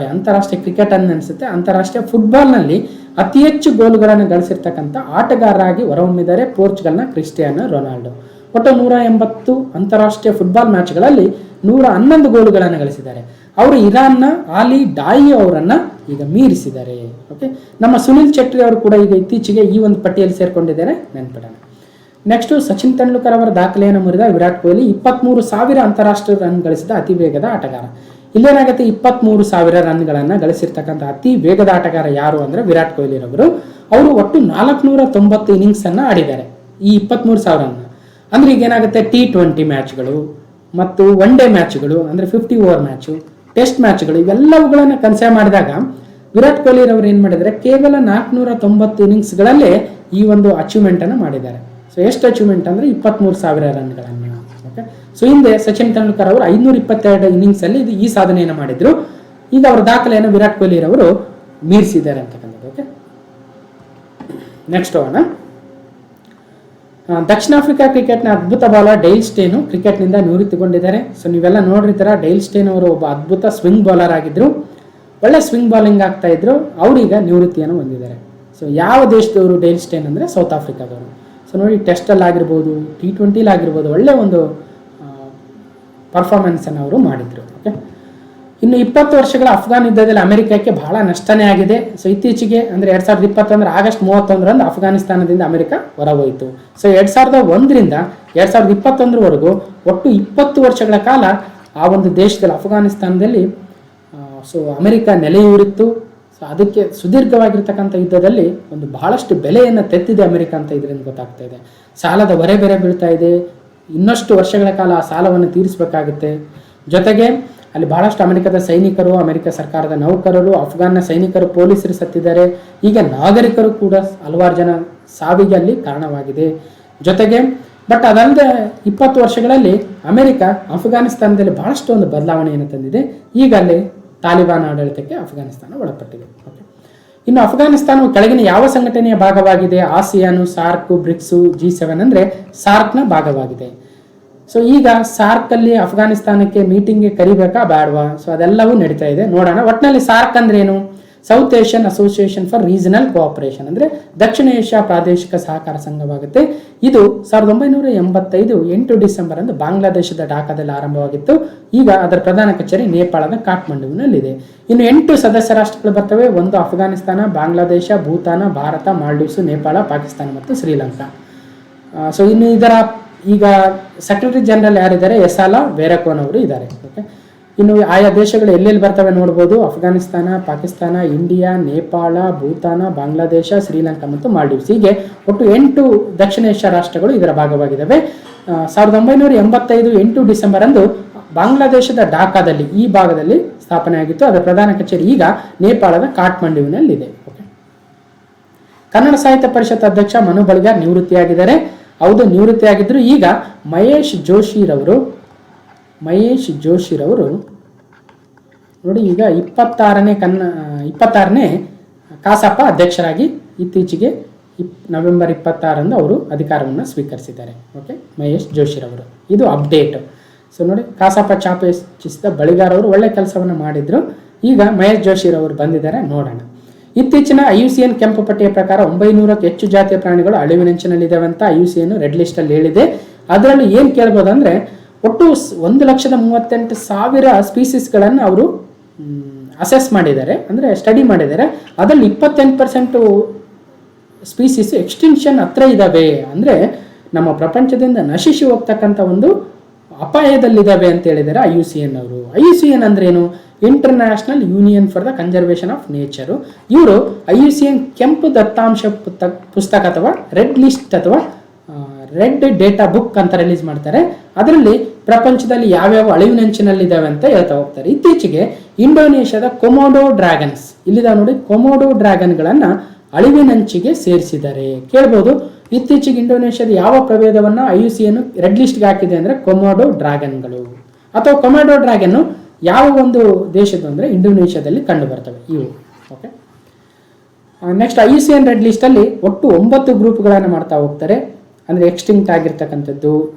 ಅಂತಾರಾಷ್ಟ್ರೀಯ ಕ್ರಿಕೆಟ್ ಅನ್ನು ಅನಿಸುತ್ತೆ, ಅಂತಾರಾಷ್ಟ್ರೀಯ ಫುಟ್ಬಾಲ್ನಲ್ಲಿ ಅತಿ ಹೆಚ್ಚು ಗೋಲುಗಳನ್ನು ಗಳಿಸಿರ್ತಕ್ಕಂಥ ಆಟಗಾರರಾಗಿ ಹೊರಹೊಮ್ಮಿದ್ದಾರೆ ಪೋರ್ಚುಗಲ್ನ ಕ್ರಿಸ್ಟಿಯಾನೋ ರೊನಾಲ್ಡೋ. ಒಟ್ಟು 180 ಅಂತಾರಾಷ್ಟ್ರೀಯ ಫುಟ್ಬಾಲ್ ಮ್ಯಾಚ್ಗಳಲ್ಲಿ 111 ಗೋಲುಗಳನ್ನು ಗಳಿಸಿದ್ದಾರೆ. ಅವರು ಇರಾನ್ನ ಆಲಿ ಡಾಯಿ ಅವರನ್ನ ಈಗ ಮೀರಿಸಿದ್ದಾರೆ. ಓಕೆ, ನಮ್ಮ ಸುನಿಲ್ ಚಟ್ರಿ ಅವರು ಕೂಡ ಈಗ ಇತ್ತೀಚೆಗೆ ಈ ಒಂದು ಪಟ್ಟಿಯಲ್ಲಿ ಸೇರ್ಕೊಂಡಿದ್ದಾರೆ, ನೆನಪಿಡೋಣ. ನೆಕ್ಸ್ಟ್, ಸಚಿನ್ ತೆಂಡೂಲ್ಕರ್ ಅವರ ದಾಖಲೆಯನ್ನು ಮುರಿದ ವಿರಾಟ್ ಕೊಹ್ಲಿ 23,000 ಅಂತಾರಾಷ್ಟ್ರೀಯ ರನ್ ಗಳಿಸಿದ ಅತಿ ವೇಗದ ಆಟಗಾರ. ಇಲ್ಲೇನಾಗುತ್ತೆ, 23,000 ರನ್ಗಳನ್ನು ಗಳಿಸಿರ್ತಕ್ಕಂಥ ಅತಿ ವೇಗದ ಆಟಗಾರ ಯಾರು ಅಂದರೆ ವಿರಾಟ್ ಕೊಹ್ಲಿ ರವರು. ಅವರು ಒಟ್ಟು 490 ಇನ್ನಿಂಗ್ಸ್ ಅನ್ನು ಆಡಿದ್ದಾರೆ ಈ 23,000 ಅನ್ನು. ಅಂದ್ರೆ ಈಗ ಏನಾಗುತ್ತೆ, T20 ಮ್ಯಾಚ್ಗಳು ಮತ್ತು ಒನ್ ಡೇ ಮ್ಯಾಚ್ಗಳು ಅಂದರೆ 50 ಓವರ್ ಮ್ಯಾಚು, ಟೆಸ್ಟ್ ಮ್ಯಾಚ್ಗಳು, ಇವೆಲ್ಲವುಗಳನ್ನು ಕನ್ಸಿಡರ್ ಮಾಡಿದಾಗ ವಿರಾಟ್ ಕೊಹ್ಲಿ ರವರು ಏನು ಮಾಡಿದ್ದಾರೆ, ಕೇವಲ 490 ಇನ್ನಿಂಗ್ಸ್ಗಳಲ್ಲೇ ಈ ಒಂದು ಅಚೀವ್ಮೆಂಟ್ ಅನ್ನು ಮಾಡಿದ್ದಾರೆ. ಸೊ ಎಷ್ಟು ಅಚೀವ್ಮೆಂಟ್ ಅಂದರೆ 23,000 ರನ್ಗಳನ್ನು. ಓಕೆ, ಸೊ ಹಿಂದೆ ಸಚಿನ್ ತೆಂಡೂಲ್ಕರ್ ಅವರು 522 ಇನ್ನಿಂಗ್ಸ್ ಅಲ್ಲಿ ಈ ಸಾಧನೆಯನ್ನು ಮಾಡಿದ್ರು. ಈಗ ಅವರ ದಾಖಲೆಯನ್ನು ವಿರಾಟ್ ಕೊಹ್ಲಿ ರವರು ಮೀರಿಸಿದ್ದಾರೆ ಅಂತಕ್ಕಂಥದ್ದು. ಓಕೆ, ನೆಕ್ಸ್ಟ್ ಹೋಗೋಣ. ದಕ್ಷಿಣ ಆಫ್ರಿಕಾ ಕ್ರಿಕೆಟ್ನ ಅದ್ಭುತ ಬಾಲರ್ ಡೈಲ್ ಸ್ಟೇನು ಕ್ರಿಕೆಟ್ನಿಂದ ನಿವೃತ್ತಿಗೊಂಡಿದ್ದಾರೆ. ಸೊ ನೀವೆಲ್ಲ ನೋಡಿರ್ತೀರ, ಡೈಲ್ ಸ್ಟೇನ್ ಅವರು ಒಬ್ಬ ಅದ್ಭುತ ಸ್ವಿಂಗ್ ಬಾಲರ್ ಆಗಿದ್ರು, ಒಳ್ಳೆ ಸ್ವಿಂಗ್ ಬಾಲಿಂಗ್ ಆಗ್ತಾ ಇದ್ರು. ಅವರೀಗ ನಿವೃತ್ತಿಯನ್ನು ಹೊಂದಿದ್ದಾರೆ. ಸೊ ಯಾವ ದೇಶದವರು ಡೈಲ್ ಸ್ಟೇನ್ ಅಂದರೆ ಸೌತ್ ಆಫ್ರಿಕಾದವರು. ಸೊ ನೋಡಿ, ಟೆಸ್ಟಲ್ಲಿ ಆಗಿರ್ಬೋದು, T20 ಆಗಿರ್ಬೋದು, ಒಳ್ಳೆ ಒಂದು ಪರ್ಫಾರ್ಮೆನ್ಸನ್ನು ಅವರು ಮಾಡಿದರು. ಓಕೆ, ಇನ್ನು 20 ವರ್ಷಗಳ ಅಫ್ಘಾನ್ ಯುದ್ಧದಲ್ಲಿ ಅಮೆರಿಕಕ್ಕೆ ಬಹಳ ನಷ್ಟನೇ ಆಗಿದೆ. ಸೊ ಇತ್ತೀಚೆಗೆ ಅಂದರೆ 2021 ಆಗಸ್ಟ್ 31 ಅಫ್ಘಾನಿಸ್ತಾನದಿಂದ ಅಮೆರಿಕ ಹೊರಹೋಯಿತು. ಸೊ 2001ರಿಂದ 2021ವರೆಗೂ ಒಟ್ಟು 20 ವರ್ಷಗಳ ಕಾಲ ಆ ಒಂದು ದೇಶದಲ್ಲಿ, ಅಫ್ಘಾನಿಸ್ತಾನದಲ್ಲಿ ಸೊ ಅಮೆರಿಕ ನೆಲೆಯೂರಿತ್ತು. ಸೊ ಅದಕ್ಕೆ ಸುದೀರ್ಘವಾಗಿರ್ತಕ್ಕಂಥ ಯುದ್ಧದಲ್ಲಿ ಒಂದು ಬಹಳಷ್ಟು ಬೆಲೆಯನ್ನು ತೆತ್ತಿದೆ ಅಮೆರಿಕ ಅಂತ ಇದರಿಂದ ಗೊತ್ತಾಗ್ತಾ ಇದೆ. ಸಾಲದ ಹೊರೆ ಬೇರೆ ಬೀಳ್ತಾ ಇದೆ. ಇನ್ನಷ್ಟು ವರ್ಷಗಳ ಕಾಲ ಆ ಸಾಲವನ್ನು ತೀರಿಸಬೇಕಾಗುತ್ತೆ. ಜೊತೆಗೆ ಅಲ್ಲಿ ಬಹಳಷ್ಟು ಅಮೆರಿಕದ ಸೈನಿಕರು, ಅಮೆರಿಕ ಸರ್ಕಾರದ ನೌಕರರು, ಅಫ್ಘಾನ್ನ ಸೈನಿಕರು, ಪೊಲೀಸರು ಸತ್ತಿದ್ದಾರೆ. ಈಗ ನಾಗರಿಕರು ಕೂಡ ಹಲವಾರು ಜನ ಸಾವಿಗೆ ಅಲ್ಲಿ ಕಾರಣವಾಗಿದೆ. ಜೊತೆಗೆ ಬಟ್ ಅದಲ್ಲದೆ 20 ವರ್ಷಗಳಲ್ಲಿ ಅಮೆರಿಕ ಅಫ್ಘಾನಿಸ್ತಾನದಲ್ಲಿ ಬಹಳಷ್ಟು ಒಂದು ಬದಲಾವಣೆಯನ್ನು ತಂದಿದೆ. ಈಗ ಅಲ್ಲಿ ತಾಲಿಬಾನ್ ಆಡಳಿತಕ್ಕೆ ಅಫ್ಘಾನಿಸ್ತಾನ ಒಳಪಟ್ಟಿದೆ. ಇನ್ನು ಅಫ್ಘಾನಿಸ್ತಾನವು ಕೆಳಗಿನ ಯಾವ ಸಂಘಟನೆಯ ಭಾಗವಾಗಿದೆ? ಆಸಿಯಾನು, ಸಾರ್ಕ್, ಬ್ರಿಕ್ಸು, G7 ಅಂದರೆ ಸಾರ್ಕ್ನ ಭಾಗವಾಗಿದೆ. ಸೊ ಈಗ ಸಾರ್ಕ್ ಅಲ್ಲಿ ಅಫ್ಘಾನಿಸ್ತಾನಕ್ಕೆ ಮೀಟಿಂಗ್ಗೆ ಕರಿಬೇಕಾ ಬೇಡವಾ? ಸೊ ಅದೆಲ್ಲವೂ ನಡೀತಾ ಇದೆ, ನೋಡೋಣ. ಒಟ್ಟಿನಲ್ಲಿ ಸಾರ್ಕ್ ಅಂದ್ರೆ ಏನು? South Asian association for regional cooperation ಅಂದರೆ ದಕ್ಷಿಣ ಏಷ್ಯಾ ಪ್ರಾದೇಶಿಕ ಸಹಕಾರ ಸಂಘವಾಗುತ್ತೆ. ಇದು 1985 8 ಡಿಸೆಂಬರ್ ಅಂದು ಬಾಂಗ್ಲಾದೇಶದ ಢಾಕಾದಲ್ಲಿ ಆರಂಭವಾಗಿತ್ತು. ಈಗ ಅದರ ಪ್ರಧಾನ ಕಚೇರಿ ನೇಪಾಳದ ಕಾಠ್ಮಂಡುವಿನಲ್ಲಿದೆ. ಇನ್ನು 8 ಸದಸ್ಯ ರಾಷ್ಟ್ರಗಳು ಬರ್ತವೆ. ಒಂದು ಅಫ್ಘಾನಿಸ್ತಾನ, ಬಾಂಗ್ಲಾದೇಶ, ಭೂತಾನ, ಭಾರತ, ಮಾಲ್ಡೀವ್ಸ್, ನೇಪಾಳ, ಪಾಕಿಸ್ತಾನ ಮತ್ತು ಶ್ರೀಲಂಕಾ. ಸೊ ಇನ್ನು ಇದರ ಈಗ ಸೆಕ್ರೆಟರಿ ಜನರಲ್ ಯಾರಿದ್ದಾರೆ, ಎಸಾಲಾ ವೆರಕೋನ್ ಅವರು ಇದ್ದಾರೆ. ಓಕೆ, ಇನ್ನು ಆಯಾ ದೇಶಗಳು ಎಲ್ಲೆಲ್ಲಿ ಬರ್ತವೆ ನೋಡ್ಬೋದು. ಅಫ್ಘಾನಿಸ್ತಾನ, ಪಾಕಿಸ್ತಾನ, ಇಂಡಿಯಾ, ನೇಪಾಳ, ಭೂತಾನ, ಬಾಂಗ್ಲಾದೇಶ, ಶ್ರೀಲಂಕಾ ಮತ್ತು ಮಾಲ್ಡೀವ್ಸ್. ಹೀಗೆ ಒಟ್ಟು 8 ದಕ್ಷಿಣ ಏಷ್ಯಾ ರಾಷ್ಟ್ರಗಳು ಇದರ ಭಾಗವಾಗಿದ್ದಾವೆ. 1985 8 ಡಿಸೆಂಬರ್ ಅಂದು ಬಾಂಗ್ಲಾದೇಶದ ಢಾಕಾದಲ್ಲಿ ಈ ಭಾಗದಲ್ಲಿ ಸ್ಥಾಪನೆ ಆಗಿತ್ತು. ಅದರ ಪ್ರಧಾನ ಕಚೇರಿ ಈಗ ನೇಪಾಳದ ಕಾಠ್ಮಂಡುವಿನಲ್ಲಿದೆ. ಓಕೆ, ಕನ್ನಡ ಸಾಹಿತ್ಯ ಪರಿಷತ್ ಅಧ್ಯಕ್ಷ ಮನು ಬಳಿಗಾರ್ ನಿವೃತ್ತಿಯಾಗಿದ್ದಾರೆ. ಹೌದು, ನಿವೃತ್ತಿಯಾಗಿದ್ದರು. ಈಗ ಮಹೇಶ್ ಜೋಶಿರವರು ನೋಡಿ ಈಗ 26ನೇ ಕಸಾಪ ಅಧ್ಯಕ್ಷರಾಗಿ ಇತ್ತೀಚೆಗೆ ನವೆಂಬರ್ 26 ಅವರು ಅಧಿಕಾರವನ್ನು ಸ್ವೀಕರಿಸಿದ್ದಾರೆ. ಓಕೆ, ಮಹೇಶ್ ಜೋಶಿರವರು. ಇದು ಅಪ್ಡೇಟ್. ಸೊ ನೋಡಿ, ಕಸಾಪ ಚಾಪಿಸಿದ ಬಳಿಗಾರ್ ಅವರು ಒಳ್ಳೆ ಕೆಲಸವನ್ನು ಮಾಡಿದ್ರು. ಈಗ ಮಹೇಶ್ ಜೋಶಿರವರು ಬಂದಿದ್ದಾರೆ, ನೋಡೋಣ. ಇತ್ತೀಚಿನ IUCN ಕೆಂಪು ಪಟ್ಟಿಯ ಪ್ರಕಾರ 900ಕ್ಕೂ ಹೆಚ್ಚು ಜಾತಿಯ ಪ್ರಾಣಿಗಳು ಅಳಿವಿನಂಚಿನಲ್ಲಿದ್ದಾವೆ ಅಂತ IUCN ರೆಡ್ ಲಿಸ್ಟ್ ಅಲ್ಲಿ ಹೇಳಿದೆ. ಅದರಲ್ಲಿ ಏನು ಕೇಳ್ಬೋದು ಅಂದರೆ, ಒಟ್ಟು 1,38,000 ಸ್ಪೀಸೀಸ್ಗಳನ್ನು ಅವರು ಅಸೆಸ್ ಮಾಡಿದ್ದಾರೆ, ಅಂದರೆ ಸ್ಟಡಿ ಮಾಡಿದ್ದಾರೆ. ಅದರಲ್ಲಿ 28% ಸ್ಪೀಸೀಸ್ ಎಕ್ಸ್ಟಿಂಕ್ಷನ್ ಹತ್ರ ಇದ್ದಾವೆ, ಅಂದರೆ ನಮ್ಮ ಪ್ರಪಂಚದಿಂದ ನಶಿಸಿ ಹೋಗ್ತಕ್ಕಂಥ ಒಂದು ಅಪಾಯದಲ್ಲಿದ್ದಾವೆ ಅಂತ ಹೇಳಿದ್ದಾರೆ IUCN ಅವರು. IUCN ಅಂದ್ರೆ ಏನು? International union for the conservation of nature. ಇವರು IUCN ಕೆಂಪು ದತ್ತಾಂಶ ಪುಸ್ತಕ ಅಥವಾ ರೆಡ್ ಲಿಸ್ಟ್ ಅಥವಾ ರೆಡ್ ಡೇಟಾ ಬುಕ್ ಅಂತ ರಿಲೀಸ್ ಮಾಡ್ತಾರೆ. ಅದರಲ್ಲಿ ಪ್ರಪಂಚದಲ್ಲಿ ಯಾವ್ಯಾವ ಅಳಿವಿನಂಚಿನಲ್ಲಿದ್ದಾವೆ ಅಂತ ಹೇಳ್ತಾ ಹೋಗ್ತಾರೆ. ಇತ್ತೀಚೆಗೆ ಇಂಡೋನೇಷ್ಯಾದ ಕೊಮೋಡೋ ಡ್ರ್ಯಾಗನ್ಸ್, ಇಲ್ಲಿದೆ ನೋಡಿ, ಕೊಮೋಡೋ ಡ್ರ್ಯಾಗನ್ಗಳನ್ನು ಅಳಿವಿನಂಚಿಗೆ ಸೇರಿಸಿದ್ದಾರೆ. ಕೇಳ್ಬೋದು, ಇತ್ತೀಚೆಗೆ ಇಂಡೋನೇಷ್ಯಾದ ಯಾವ ಪ್ರಭೇದವನ್ನ IUCN ರೆಡ್ ಲಿಸ್ಟ್ಗೆ ಹಾಕಿದೆ ಅಂದರೆ ಕೊಮೋಡೋ ಡ್ರ್ಯಾಗನ್ಗಳು. ಅಥವಾ ಕೊಮೋಡೋ ಡ್ರ್ಯಾಗನ್ ಯಾವ ಒಂದು ದೇಶದ್ದು ಅಂದರೆ ಇಂಡೋನೇಷ್ಯಾದಲ್ಲಿ ಕಂಡು ಬರ್ತವೆ ಇವು. ಓಕೆ, ನೆಕ್ಸ್ಟ್ IUCN ರೆಡ್ ಲಿಸ್ಟಲ್ಲಿ ಒಟ್ಟು 9 ಗ್ರೂಪ್ಗಳನ್ನು ಮಾಡ್ತಾ ಹೋಗ್ತಾರೆ. ಅಂದರೆ ಎಕ್ಸ್ಟಿಂಕ್ಟ್ ಆಗಿರ್ತಕ್ಕಂಥದ್ದು,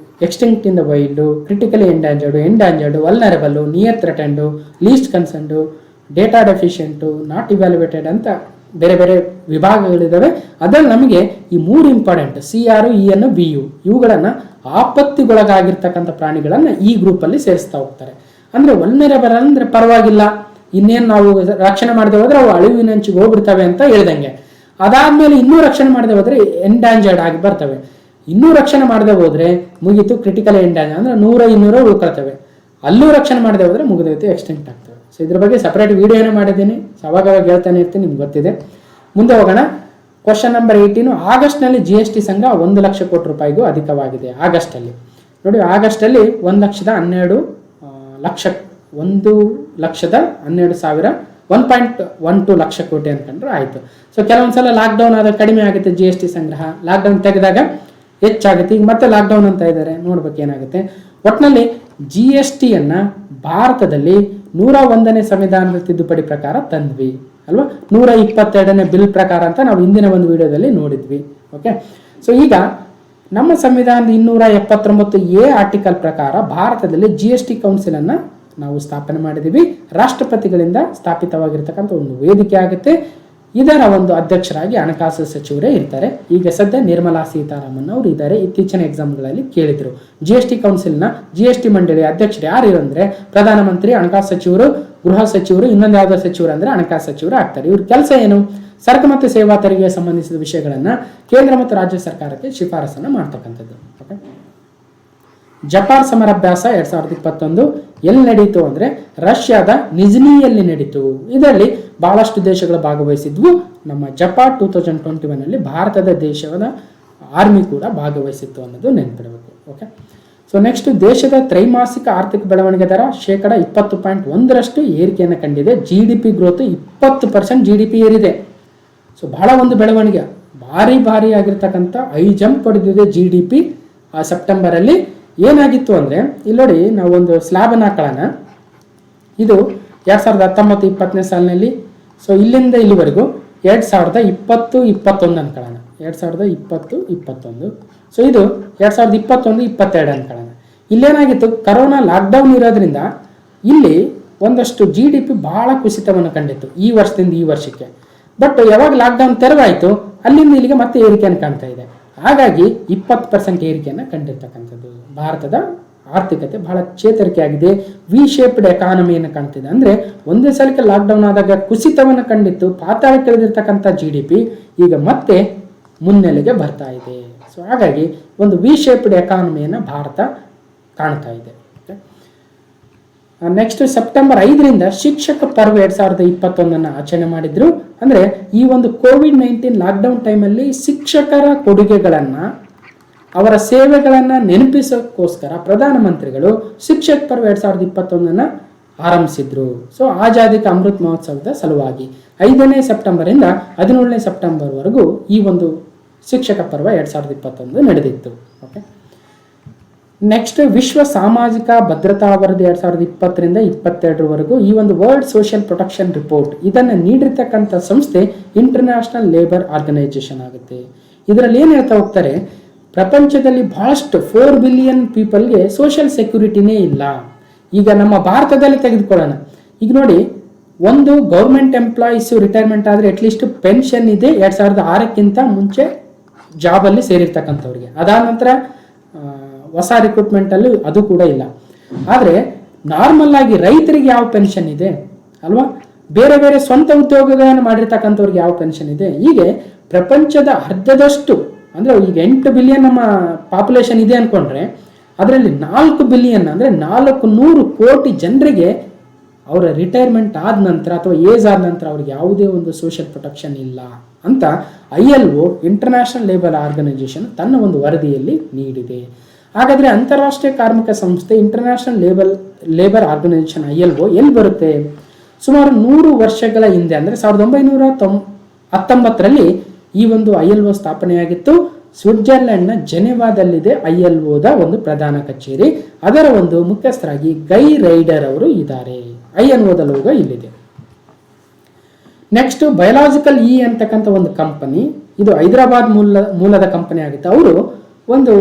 extinct in the wild, critically endangered, vulnerable, near threatened, least concerned, data deficient, not evaluated ಅಂತ ಬೇರೆ ಬೇರೆ ವಿಭಾಗಗಳಿದ್ದಾವೆ. ಅದರಲ್ಲಿ ನಮಗೆ ಈ 3 ಇಂಪಾರ್ಟೆಂಟ್ CR, EN, BU ಇವುಗಳನ್ನು ಆಪತ್ತಿಗೊಳಗಾಗಿರ್ತಕ್ಕಂಥ ಪ್ರಾಣಿಗಳನ್ನು ಈ ಗ್ರೂಪಲ್ಲಿ ಸೇರಿಸ್ತಾ ಹೋಗ್ತಾರೆ. ಅಂದರೆ ವಲ್ನರಬಲ್ ಅಂದರೆ ಪರವಾಗಿಲ್ಲ, ಇನ್ನೇನು ನಾವು ರಕ್ಷಣೆ ಮಾಡದೆ ಹೋದ್ರೆ ಅವು ಅಳಿವಿನಂಚಿಗೆ ಹೋಗ್ಬಿಡ್ತವೆ ಅಂತ ಹೇಳ್ದಂಗೆ. ಅದಾದ್ಮೇಲೆ ಇನ್ನೂ ರಕ್ಷಣೆ ಮಾಡದೆ ಹೋದ್ರೆ ಎಂಡಾಂಜರ್ಡ್ ಆಗಿ ಬರ್ತವೆ. ಇನ್ನೂ ರಕ್ಷಣೆ ಮಾಡದೆ ಹೋದ್ರೆ ಮುಗೀತು, ಕ್ರಿಟಿಕಲ್ ಎಂಡಾಂಜರ್ ಅಂದ್ರೆ 100-200 ಉಳ್ಕೊಳ್ತವೆ. ಅಲ್ಲೂ ರಕ್ಷಣೆ ಮಾಡದೆ ಹೋದ್ರೆ ಮುಗಿದೋಯ್ತು, ಎಕ್ಸ್ಟೆಂಟ್ ಆಗ್ತವೆ. ಸೊ ಇದ್ರ ಬಗ್ಗೆ ಸಪರೇಟ್ ವಿಡಿಯೋನೇ ಮಾಡಿದ್ದೀನಿ, ಅವಾಗ ಹೇಳ್ತಾನೆ ಇರ್ತೀನಿ, ನಿಮ್ಗೆ ಗೊತ್ತಿದೆ. ಮುಂದೆ ಹೋಗೋಣ. Question number 18. ಆಗಸ್ಟ್ನಲ್ಲಿ GST ಸಂಘ 1 ಲಕ್ಷ ಕೋಟಿ ರೂಪಾಯಿಗೂ ಅಧಿಕವಾಗಿದೆ. ಆಗಸ್ಟಲ್ಲಿ ನೋಡಿ, ಆಗಸ್ಟಲ್ಲಿ 1,12,000 1.12 ಲಕ್ಷ ಕೋಟಿ ಅನ್ಕೊಂಡ್ರೆ ಆಯಿತು. ಸೊ ಕೆಲವೊಂದ್ಸಲ ಲಾಕ್ಡೌನ್ ಆದಾಗ ಕಡಿಮೆ ಆಗುತ್ತೆ GST ಸಂಗ್ರಹ, ಲಾಕ್ಡೌನ್ ತೆಗೆದಾಗ ಹೆಚ್ಚಾಗುತ್ತೆ. ಈಗ ಮತ್ತೆ ಲಾಕ್ಡೌನ್ ಅಂತ ಇದ್ದಾರೆ, ನೋಡ್ಬೇಕು ಏನಾಗುತ್ತೆ. ಒಟ್ಟಿನಲ್ಲಿ GSTಯನ್ನು ಭಾರತದಲ್ಲಿ 101ನೇ ಸಂವಿಧಾನದ ತಿದ್ದುಪಡಿ ಪ್ರಕಾರ ತಂದ್ವಿ ಅಲ್ವಾ, 122ನೇ ಬಿಲ್ ಪ್ರಕಾರ ಅಂತ ನಾವು ಹಿಂದಿನ ಒಂದು ವಿಡಿಯೋದಲ್ಲಿ ನೋಡಿದ್ವಿ. ಓಕೆ, ಸೊ ಈಗ ನಮ್ಮ ಸಂವಿಧಾನದ 279A ಆರ್ಟಿಕಲ್ ಪ್ರಕಾರ ಭಾರತದಲ್ಲಿ GST ಕೌನ್ಸಿಲ್ ಅನ್ನು ನಾವು ಸ್ಥಾಪನೆ ಮಾಡಿದ್ದೀವಿ. ರಾಷ್ಟ್ರಪತಿಗಳಿಂದ ಸ್ಥಾಪಿತವಾಗಿರ್ತಕ್ಕಂಥ ಒಂದು ವೇದಿಕೆ ಆಗುತ್ತೆ. ಇದರ ಒಂದು ಅಧ್ಯಕ್ಷರಾಗಿ ಹಣಕಾಸು ಸಚಿವರೇ ಇರ್ತಾರೆ. ಈಗ ಸದ್ಯ ನಿರ್ಮಲಾ ಸೀತಾರಾಮನ್ ಅವರು ಇದ್ದಾರೆ. ಇತ್ತೀಚಿನ ಎಕ್ಸಾಮ್ಗಳಲ್ಲಿ ಕೇಳಿದ್ರು, GST ಕೌನ್ಸಿಲ್ನ GST ಮಂಡಳಿ ಅಧ್ಯಕ್ಷರು ಯಾರು ಅಂದ್ರೆ ಪ್ರಧಾನಮಂತ್ರಿ, ಹಣಕಾಸು ಸಚಿವರು, ಗೃಹ ಸಚಿವರು, ಇನ್ನೊಂದು ಯಾವುದೋ ಸಚಿವರು ಅಂದ್ರೆ ಹಣಕಾಸು ಸಚಿವರು ಆಗ್ತಾರೆ. ಇವ್ರ ಕೆಲಸ ಏನು? ಸರಕು ಮತ್ತು ಸೇವಾ ತೆರಿಗೆಗೆ ಸಂಬಂಧಿಸಿದ ವಿಷಯಗಳನ್ನ ಕೇಂದ್ರ ಮತ್ತು ರಾಜ್ಯ ಸರ್ಕಾರಕ್ಕೆ ಶಿಫಾರಸನ್ನು ಮಾಡ್ತಕ್ಕಂಥದ್ದು. ಓಕೆ, ಜಪಾನ್ ಸಮರಾಭ್ಯಾಸ 2021 ಎಲ್ಲಿ ನಡೀತು ಅಂದ್ರೆ ರಷ್ಯಾದ ನಿಜ್ನಿಯಲ್ಲಿ ನಡೀತು. ಇದರಲ್ಲಿ ಬಹಳಷ್ಟು ದೇಶಗಳು ಭಾಗವಹಿಸಿದ್ವು. ನಮ್ಮ ಜಪಾನ್ 2021 ಅಲ್ಲಿ ಭಾರತದ ದೇಶದ ಆರ್ಮಿ ಕೂಡ ಭಾಗವಹಿಸಿತ್ತು ಅನ್ನೋದು ನೆನಪಿಡಬೇಕು. ಓಕೆ, ಸೊ ನೆಕ್ಸ್ಟ್, ದೇಶದ ತ್ರೈಮಾಸಿಕ ಆರ್ಥಿಕ ಬೆಳವಣಿಗೆ ದರ 20.1% ಏರಿಕೆಯನ್ನು ಕಂಡಿದೆ. GDP ಗ್ರೋತ್ 20% GDP ಏರಿದೆ. ಸೊ ಬಹಳ ಒಂದು ಬೆಳವಣಿಗೆ, ಭಾರಿ ಆಗಿರ್ತಕ್ಕಂಥ ಹೈ ಜಂಪ್ ಹೊಡೆದಿದೆ GDP. ಸೆಪ್ಟೆಂಬರಲ್ಲಿ ಏನಾಗಿತ್ತು ಅಂದರೆ, ಇಲ್ಲಿ ನೋಡಿ, ನಾವು ಒಂದು ಸ್ಲ್ಯಾಬನ್ನು ಹಾಕೊಳ್ಳೋಣ. ಇದು 2019-20 ಸಾಲಿನಲ್ಲಿ, ಸೊ ಇಲ್ಲಿಂದ ಇಲ್ಲಿವರೆಗೂ 2020-21 ಅನ್ಕೊಳ್ಳೋಣ, 2020-21. ಸೊ ಇದು 2021-22 ಅನ್ಕೊಳ್ಳೋಣ. ಇಲ್ಲೇನಾಗಿತ್ತು, ಕರೋನಾ ಲಾಕ್ಡೌನ್ ಇರೋದ್ರಿಂದ ಇಲ್ಲಿ ಒಂದಷ್ಟು GDP ಬಹಳ ಕುಸಿತವನ್ನು ಕಂಡಿತ್ತು ಈ ವರ್ಷದಿಂದ ಈ ವರ್ಷಕ್ಕೆ. ಬಟ್ ಯಾವಾಗ ಲಾಕ್ಡೌನ್ ತೆರವಾಯಿತು ಅಲ್ಲಿಂದ ಇಲ್ಲಿಗೆ ಮತ್ತೆ ಏರಿಕೆಯನ್ನು ಕಾಣ್ತಾ ಇದೆ. ಹಾಗಾಗಿ 20% ಏರಿಕೆಯನ್ನು ಕಂಡಿರ್ತಕ್ಕಂಥದ್ದು. ಭಾರತದ ಆರ್ಥಿಕತೆ ಬಹಳ ಚೇತರಿಕೆ ಆಗಿದೆ, ವಿ ಶೇಪ್ಡ್ ಎಕಾನಮಿಯನ್ನು ಕಾಣ್ತಿದೆ. ಅಂದರೆ ಒಂದೇ ಸಲಕ್ಕೆ ಲಾಕ್ಡೌನ್ ಆದಾಗ ಕುಸಿತವನ್ನು ಕಂಡಿತ್ತು, ಪಾತಾಳಕ್ಕೆ ಇಳಿದಿರ್ತಕ್ಕಂಥ GDP ಈಗ ಮತ್ತೆ ಮುನ್ನೆಲೆಗೆ ಬರ್ತಾ ಇದೆ. ಸೊ ಹಾಗಾಗಿ ಒಂದು ವಿ ಶೇಪ್ಡ್ ಎಕಾನಮಿಯನ್ನು ಭಾರತ ಕಾಣ್ತಾ ಇದೆ. ನೆಕ್ಸ್ಟ್ ಸೆಪ್ಟೆಂಬರ್ 5ರಿಂದ ಶಿಕ್ಷಕ ಪರ್ವ 2021 ಆಚರಣೆ ಮಾಡಿದ್ರು. ಅಂದರೆ ಈ ಒಂದು COVID-19 ಲಾಕ್ಡೌನ್ ಟೈಮಲ್ಲಿ ಶಿಕ್ಷಕರ ಕೊಡುಗೆಗಳನ್ನು, ಅವರ ಸೇವೆಗಳನ್ನು ನೆನಪಿಸೋಕ್ಕೋಸ್ಕರ ಪ್ರಧಾನಮಂತ್ರಿಗಳು ಶಿಕ್ಷಕ ಪರ್ವ 2021 ಆರಂಭಿಸಿದ್ರು. ಸೊ ಆಜಾದಿ ಕಾ ಅಮೃತ್ ಮಹೋತ್ಸವದ ಸಲುವಾಗಿ 5ನೇ ಸೆಪ್ಟೆಂಬರಿಂದ 17ನೇ ಸೆಪ್ಟೆಂಬರ್ವರೆಗೂ ಈ ಒಂದು ಶಿಕ್ಷಕ ಪರ್ವ 2021 ನಡೆದಿತ್ತು. ಓಕೆ, ನೆಕ್ಸ್ಟ್ ವಿಶ್ವ ಸಾಮಾಜಿಕ ಭದ್ರತಾ ವರದಿ 2020ರಿಂದ 2022 ಈ ಒಂದು ವರ್ಲ್ಡ್ ಸೋಷಿಯಲ್ ಪ್ರೊಟೆಕ್ಷನ್ ರಿಪೋರ್ಟ್ ಇದನ್ನು ನೀಡಿರ್ತಕ್ಕಂಥ ಸಂಸ್ಥೆ ಇಂಟರ್ನ್ಯಾಷನಲ್ ಲೇಬರ್ ಆರ್ಗನೈಸೇಷನ್ ಆಗುತ್ತೆ. ಇದರಲ್ಲಿ ಏನು ಹೇಳ್ತಾ ಹೋಗ್ತಾರೆ, ಪ್ರಪಂಚದಲ್ಲಿ ಬಹಳಷ್ಟು 4 ಬಿಲಿಯನ್ ಪೀಪಲ್ಗೆ ಸೋಷಿಯಲ್ ಸೆಕ್ಯೂರಿಟಿನೇ ಇಲ್ಲ. ಈಗ ನಮ್ಮ ಭಾರತದಲ್ಲಿ ತೆಗೆದುಕೊಳ್ಳೋಣ, ಈಗ ನೋಡಿ, ಒಂದು ಗೌರ್ಮೆಂಟ್ ಎಂಪ್ಲಾಯೀಸು ರಿಟೈರ್ಮೆಂಟ್ ಆದರೆ ಅಟ್ಲೀಸ್ಟ್ ಪೆನ್ಷನ್ ಇದೆ 2006ಕ್ಕಿಂತ ಮುಂಚೆ ಜಾಬಲ್ಲಿ ಸೇರಿರ್ತಕ್ಕಂಥವ್ರಿಗೆ. ಅದಾದ ನಂತರ ಹೊಸ ರಿಕ್ರೂಟ್ಮೆಂಟಲ್ಲೂ ಅದು ಕೂಡ ಇಲ್ಲ. ಆದರೆ ನಾರ್ಮಲ್ ಆಗಿ ರೈತರಿಗೆ ಯಾವ ಪೆನ್ಷನ್ ಇದೆ ಅಲ್ವಾ, ಬೇರೆ ಬೇರೆ ಸ್ವಂತ ಉದ್ಯೋಗಗಳನ್ನು ಮಾಡಿರ್ತಕ್ಕಂಥವ್ರಿಗೆ ಯಾವ ಪೆನ್ಷನ್ ಇದೆ. ಹೀಗೆ ಪ್ರಪಂಚದ ಅರ್ಧದಷ್ಟು, ಅಂದರೆ ಈಗ 8 ಬಿಲಿಯನ್ ನಮ್ಮ ಪಾಪ್ಯುಲೇಷನ್ ಇದೆ ಅಂದ್ಕೊಂಡ್ರೆ ಅದರಲ್ಲಿ 4 ಬಿಲಿಯನ್ ಅಂದರೆ 400 ಕೋಟಿ ಜನರಿಗೆ ಅವರ ರಿಟೈರ್ಮೆಂಟ್ ಆದ ನಂತರ ಅಥವಾ ಏಜ್ ಆದ ನಂತರ ಅವ್ರಿಗೆ ಯಾವುದೇ ಒಂದು ಸೋಷಿಯಲ್ ಪ್ರೊಟೆಕ್ಷನ್ ಇಲ್ಲ ಅಂತ ILO ಇಂಟರ್ನ್ಯಾಷನಲ್ ಲೇಬರ್ ಆರ್ಗನೈಸೇಷನ್ ತನ್ನ ಒಂದು ವರದಿಯಲ್ಲಿ ನೀಡಿದೆ. ಹಾಗಾದರೆ ಅಂತಾರಾಷ್ಟ್ರೀಯ ಕಾರ್ಮಿಕ ಸಂಸ್ಥೆ ಇಂಟರ್ನ್ಯಾಷನಲ್ ಲೇಬರ್ ಆರ್ಗನೈಸೇಷನ್ ILO ಎಲ್ಲಿ ಬರುತ್ತೆ? ಸುಮಾರು 100 ವರ್ಷಗಳ ಹಿಂದೆ ಅಂದರೆ 1919ರಲ್ಲಿ ಈ ಒಂದು ILO ಸ್ಥಾಪನೆಯಾಗಿತ್ತು. ಸ್ವಿಟ್ಜರ್ಲೆಂಡ್ನ ಜೆನೆವಾದಲ್ಲಿದೆ ILOದ ಒಂದು ಪ್ರಧಾನ ಕಚೇರಿ. ಅದರ ಒಂದು ಮುಖ್ಯಸ್ಥರಾಗಿ ಗೈ ರೈಡರ್ ಅವರು ಇದ್ದಾರೆ. ILOದ ಲೋಗೋ ಇಲ್ಲಿದೆ. ನೆಕ್ಸ್ಟ್ ಬಯೋಲಾಜಿಕಲ್ ಅಂತಕ್ಕಂಥ ಒಂದು ಕಂಪನಿ, ಇದು ಹೈದರಾಬಾದ್ ಮೂಲದ ಕಂಪನಿ ಆಗುತ್ತೆ. ಅವರು ಒಂದು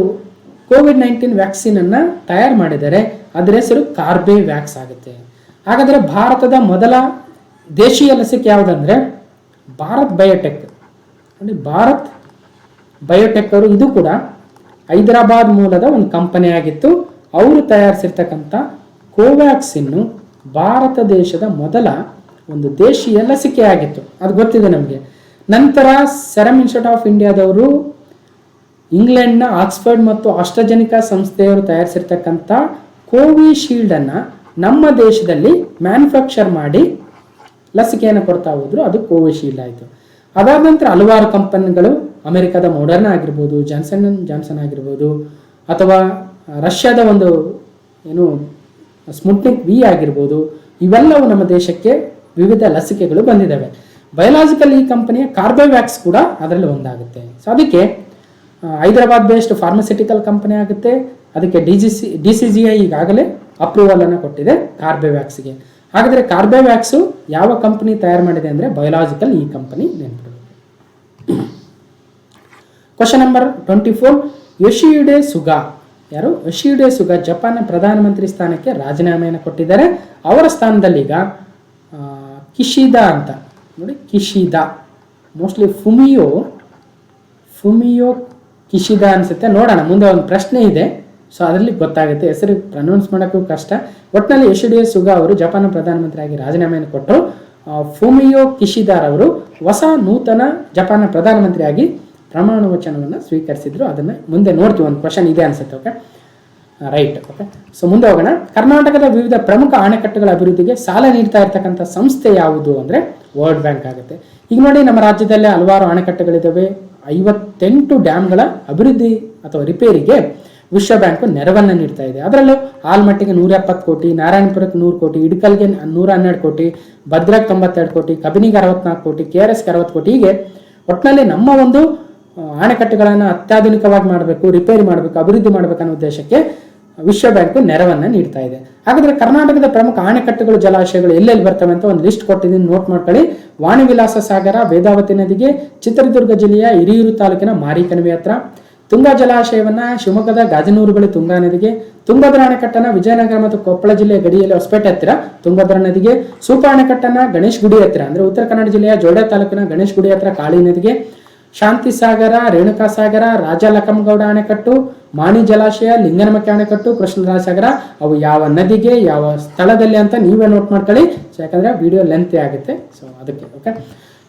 COVID-19 ವ್ಯಾಕ್ಸಿನ್ ಅನ್ನ ತಯಾರು ಮಾಡಿದ್ದಾರೆ. ಅದರ ಹೆಸರು ಕಾರ್ಬೆವ್ಯಾಕ್ಸ್ ಆಗುತ್ತೆ. ಹಾಗಾದರೆ ಭಾರತದ ಮೊದಲ ದೇಶೀಯ ಲಸಿಕೆ ಯಾವುದಂದ್ರೆ ಭಾರತ್ ಬಯೋಟೆಕ್. ನೋಡಿ, ಭಾರತ್ ಬಯೋಟೆಕ್ ಅವರು ಇದು ಕೂಡ ಹೈದರಾಬಾದ್ ಮೂಲದ ಒಂದು ಕಂಪನಿ ಆಗಿತ್ತು. ಅವರು ತಯಾರಿಸಿರ್ತಕ್ಕಂಥ ಕೋವ್ಯಾಕ್ಸಿನ್ನು ಭಾರತ ದೇಶದ ಮೊದಲ ಒಂದು ದೇಶೀಯ ಲಸಿಕೆ ಆಗಿತ್ತು, ಅದು ಗೊತ್ತಿದೆ ನಮಗೆ. ನಂತರ ಸೆರಮ್ ಇನ್ಸ್ಟಿಟ್ಯೂಟ್ ಆಫ್ ಇಂಡಿಯಾದವರು ಇಂಗ್ಲೆಂಡ್ನ ಆಕ್ಸ್ಫರ್ಡ್ ಮತ್ತು ಆಸ್ಟ್ರಾಜೆನಿಕಾ ಸಂಸ್ಥೆಯವರು ತಯಾರಿಸಿರ್ತಕ್ಕಂಥ ಕೋವಿಶೀಲ್ಡನ್ನು ನಮ್ಮ ದೇಶದಲ್ಲಿ ಮ್ಯಾನುಫ್ಯಾಕ್ಚರ್ ಮಾಡಿ ಲಸಿಕೆಯನ್ನು ಕೊಡ್ತಾ ಹೋದ್ರು, ಅದು ಕೋವಿಶೀಲ್ಡ್ ಆಯಿತು. ಅದಾದ ನಂತರ ಹಲವಾರು ಕಂಪನಿಗಳು, ಅಮೆರಿಕದ ಮೊಡರ್ನಾ ಆಗಿರ್ಬೋದು, ಜಾನ್ಸನ್ ಆಗಿರ್ಬೋದು, ಅಥವಾ ರಷ್ಯಾದ ಒಂದು ಸ್ಪುಟ್ನಿಕ್ V ಆಗಿರ್ಬೋದು, ಇವೆಲ್ಲವೂ ನಮ್ಮ ದೇಶಕ್ಕೆ ವಿವಿಧ ಲಸಿಕೆಗಳು ಬಂದಿದ್ದಾವೆ. ಬಯೋಲಾಜಿಕಲ್ ಕಂಪನಿಯ ಕಾರ್ಬೆವ್ಯಾಕ್ಸ್ ಕೂಡ ಅದರಲ್ಲಿ ಒಂದಾಗುತ್ತೆ. ಸೊ ಅದಕ್ಕೆ ಹೈದರಾಬಾದ್ ಬೇಸ್ಡ್ ಫಾರ್ಮಸ್ಯೂಟಿಕಲ್ ಕಂಪನಿ ಆಗುತ್ತೆ. ಅದಕ್ಕೆ DCGI ಈಗಾಗಲೇ ಅಪ್ರೂವಲ್ ಅನ್ನು ಕೊಟ್ಟಿದೆ ಕಾರ್ಬೆವ್ಯಾಕ್ಸ್ಗೆ. ಹಾಗಾದರೆ ಕಾರ್ಬೆವ್ಯಾಕ್ಸು ಯಾವ ಕಂಪನಿ ತಯಾರು ಮಾಡಿದೆ ಅಂದರೆ ಬಯೋಲಾಜಿಕಲ್ ಕಂಪನಿ ನೆನಪಿಡಬೇಕು. ಕ್ವಶನ್ ನಂಬರ್ 24, ಯೋಶಿಹಿಡೆ ಸುಗಾ ಯಾರು? ಯೋಶಿಹಿಡೆ ಸುಗಾ ಜಪಾನ್ನ ಪ್ರಧಾನಮಂತ್ರಿ ಸ್ಥಾನಕ್ಕೆ ರಾಜೀನಾಮೆಯನ್ನು ಕೊಟ್ಟಿದ್ದಾರೆ. ಅವರ ಸ್ಥಾನದಲ್ಲಿ ಈಗ ಕಿಶಿದಾ ಅಂತ, ನೋಡಿ ಕಿಶಿದಾ, ಮೋಸ್ಟ್ಲಿ ಫುಮಿಯೋ ಕಿಶಿದಾ ಅನ್ಸುತ್ತೆ. ನೋಡೋಣ, ಮುಂದೆ ಒಂದು ಪ್ರಶ್ನೆ ಇದೆ, ಸೊ ಅದರಲ್ಲಿ ಗೊತ್ತಾಗುತ್ತೆ. ಹೆಸರು ಪ್ರನೌನ್ಸ್ ಮಾಡೋಕ್ಕೂ ಕಷ್ಟ. ಒಟ್ಟಿನಲ್ಲಿ ಯೋಶಿಹಿಡೆ ಸುಗಾ ಅವರು ಜಪಾನ್ನ ಪ್ರಧಾನಮಂತ್ರಿಯಾಗಿ ರಾಜೀನಾಮೆಯನ್ನು ಕೊಟ್ಟರು. ಫುಮಿಯೋ ಕಿಶಿದಾ ಅವರು ಹೊಸ ನೂತನ ಜಪಾನ್ನ ಪ್ರಧಾನಮಂತ್ರಿಯಾಗಿ ಪ್ರಮಾಣ ವಚನವನ್ನು ಸ್ವೀಕರಿಸಿದ್ರು. ಅದನ್ನು ಮುಂದೆ ನೋಡ್ತೀವಿ, ಒಂದು ಕ್ವಶನ್ ಇದೆ ಅನ್ಸುತ್ತೆ. Okay, right. ಓಕೆ, ಸೊ ಮುಂದೆ ಹೋಗೋಣ. ಕರ್ನಾಟಕದ ವಿವಿಧ ಪ್ರಮುಖ ಅಣೆಕಟ್ಟುಗಳ ಅಭಿವೃದ್ಧಿಗೆ ಸಾಲ ನೀಡ್ತಾ ಇರ್ತಕ್ಕಂಥ ಸಂಸ್ಥೆ ಯಾವುದು ಅಂದರೆ ವರ್ಲ್ಡ್ ಬ್ಯಾಂಕ್ ಆಗುತ್ತೆ. ಈಗ ನೋಡಿ, ನಮ್ಮ ರಾಜ್ಯದಲ್ಲೇ ಹಲವಾರು ಅಣೆಕಟ್ಟುಗಳಿದ್ದಾವೆ. 58 ಡ್ಯಾಮ್ಗಳ ಅಭಿವೃದ್ಧಿ ಅಥವಾ ರಿಪೇರಿಗೆ ವಿಶ್ವ ಬ್ಯಾಂಕ್ ನೆರವನ್ನು ನೀಡ್ತಾ ಇದೆ. ಅದರಲ್ಲೂ ಆಲ್ಮಟ್ಟಿಗೆ 170 ಕೋಟಿ, ನಾರಾಯಣಪುರಕ್ಕೆ 100 ಕೋಟಿ, ಇಡಕಲ್ಗೆ 112 ಕೋಟಿ, ಭದ್ರಾಕ್ಕೆ 92 ಕೋಟಿ, ಕಬಿನಿಗೆ 64 ಕೋಟಿ, KRSಗೆ 60 ಕೋಟಿ. ಹೀಗೆ ಒಟ್ಟಿನಲ್ಲಿ ನಮ್ಮ ಒಂದು ಅಣೆಕಟ್ಟುಗಳನ್ನು ಅತ್ಯಾಧುನಿಕವಾಗಿ ಮಾಡಬೇಕು, ರಿಪೇರಿ ಮಾಡಬೇಕು, ಅಭಿವೃದ್ಧಿ ಮಾಡಬೇಕು ಅನ್ನೋ ಉದ್ದೇಶಕ್ಕೆ ವಿಶ್ವ ಬ್ಯಾಂಕ್ ನೆರವನ್ನು ನೀಡ್ತಾ ಇದೆ. ಹಾಗಾದರೆ ಕರ್ನಾಟಕದ ಪ್ರಮುಖ ಅಣೆಕಟ್ಟುಗಳು, ಜಲಾಶಯಗಳು ಎಲ್ಲೆಲ್ಲಿ ಬರ್ತವೆ ಅಂತ ಒಂದು ಲಿಸ್ಟ್ ಕೊಟ್ಟಿದ್ದೀನಿ, ನೋಟ್ ಮಾಡ್ಕೊಳ್ಳಿ. ವಾಣಿವಿಲಾಸ ಸಾಗರ ವೇದಾವತಿ ನದಿಗೆ, ಚಿತ್ರದುರ್ಗ ಜಿಲ್ಲೆಯ ಹಿರಿಯೂರು ತಾಲೂಕಿನ ಮಾರಿಕಣಿವೆ ಹತ್ರ, ತುಂಗಾ ಜಲಾಶಯವನ್ನ ಶಿವಮೊಗ್ಗದ ಗಾಜನೂರು ಬಳಿ ತುಂಗಾ ನದಿಗೆ, ತುಂಗಭದ್ರಾ ಅಣೆಕಟ್ಟನ್ನ ವಿಜಯನಗರ ಮತ್ತು ಕೊಪ್ಪಳ ಜಿಲ್ಲೆಯ ಗಡಿಯಲ್ಲಿ ಹೊಸಪೇಟೆ ಹತ್ತಿರ ತುಂಗಭದ್ರಾ ನದಿಗೆ, ಸೂಪಾ ಅಣೆಕಟ್ಟನ್ನ ಗಣೇಶ್ ಗುಡಿ ಹತ್ತಿರ ಅಂದ್ರೆ ಉತ್ತರ ಕನ್ನಡ ಜಿಲ್ಲೆಯ ಜೋಡ ತಾಲೂಕಿನ ಗಣೇಶ್ ಗುಡಿ ಹತ್ತಿರ ಕಾಳಿ ನದಿಗೆ, ಶಾಂತಿ ಸಾಗರ, ರೇಣುಕಾ ಸಾಗರ, ರಾಜ ಲಕಂಗೌಡ ಅಣೆಕಟ್ಟು, ಮಾಣಿ ಜಲಾಶಯ, ಲಿಂಗನಮಕ್ಕಿ ಅಣೆಕಟ್ಟು, ಕೃಷ್ಣರಾಜ ಸಾಗರ, ಅವು ಯಾವ ನದಿಗೆ ಯಾವ ಸ್ಥಳದಲ್ಲಿ ಅಂತ ನೀವೇ ನೋಟ್ ಮಾಡ್ಕೊಳ್ಳಿ. ಯಾಕಂದ್ರೆ ವಿಡಿಯೋ ಲೆಂತ್ ಆಗುತ್ತೆ, ಸೊ ಅದಕ್ಕೆ. ಓಕೆ,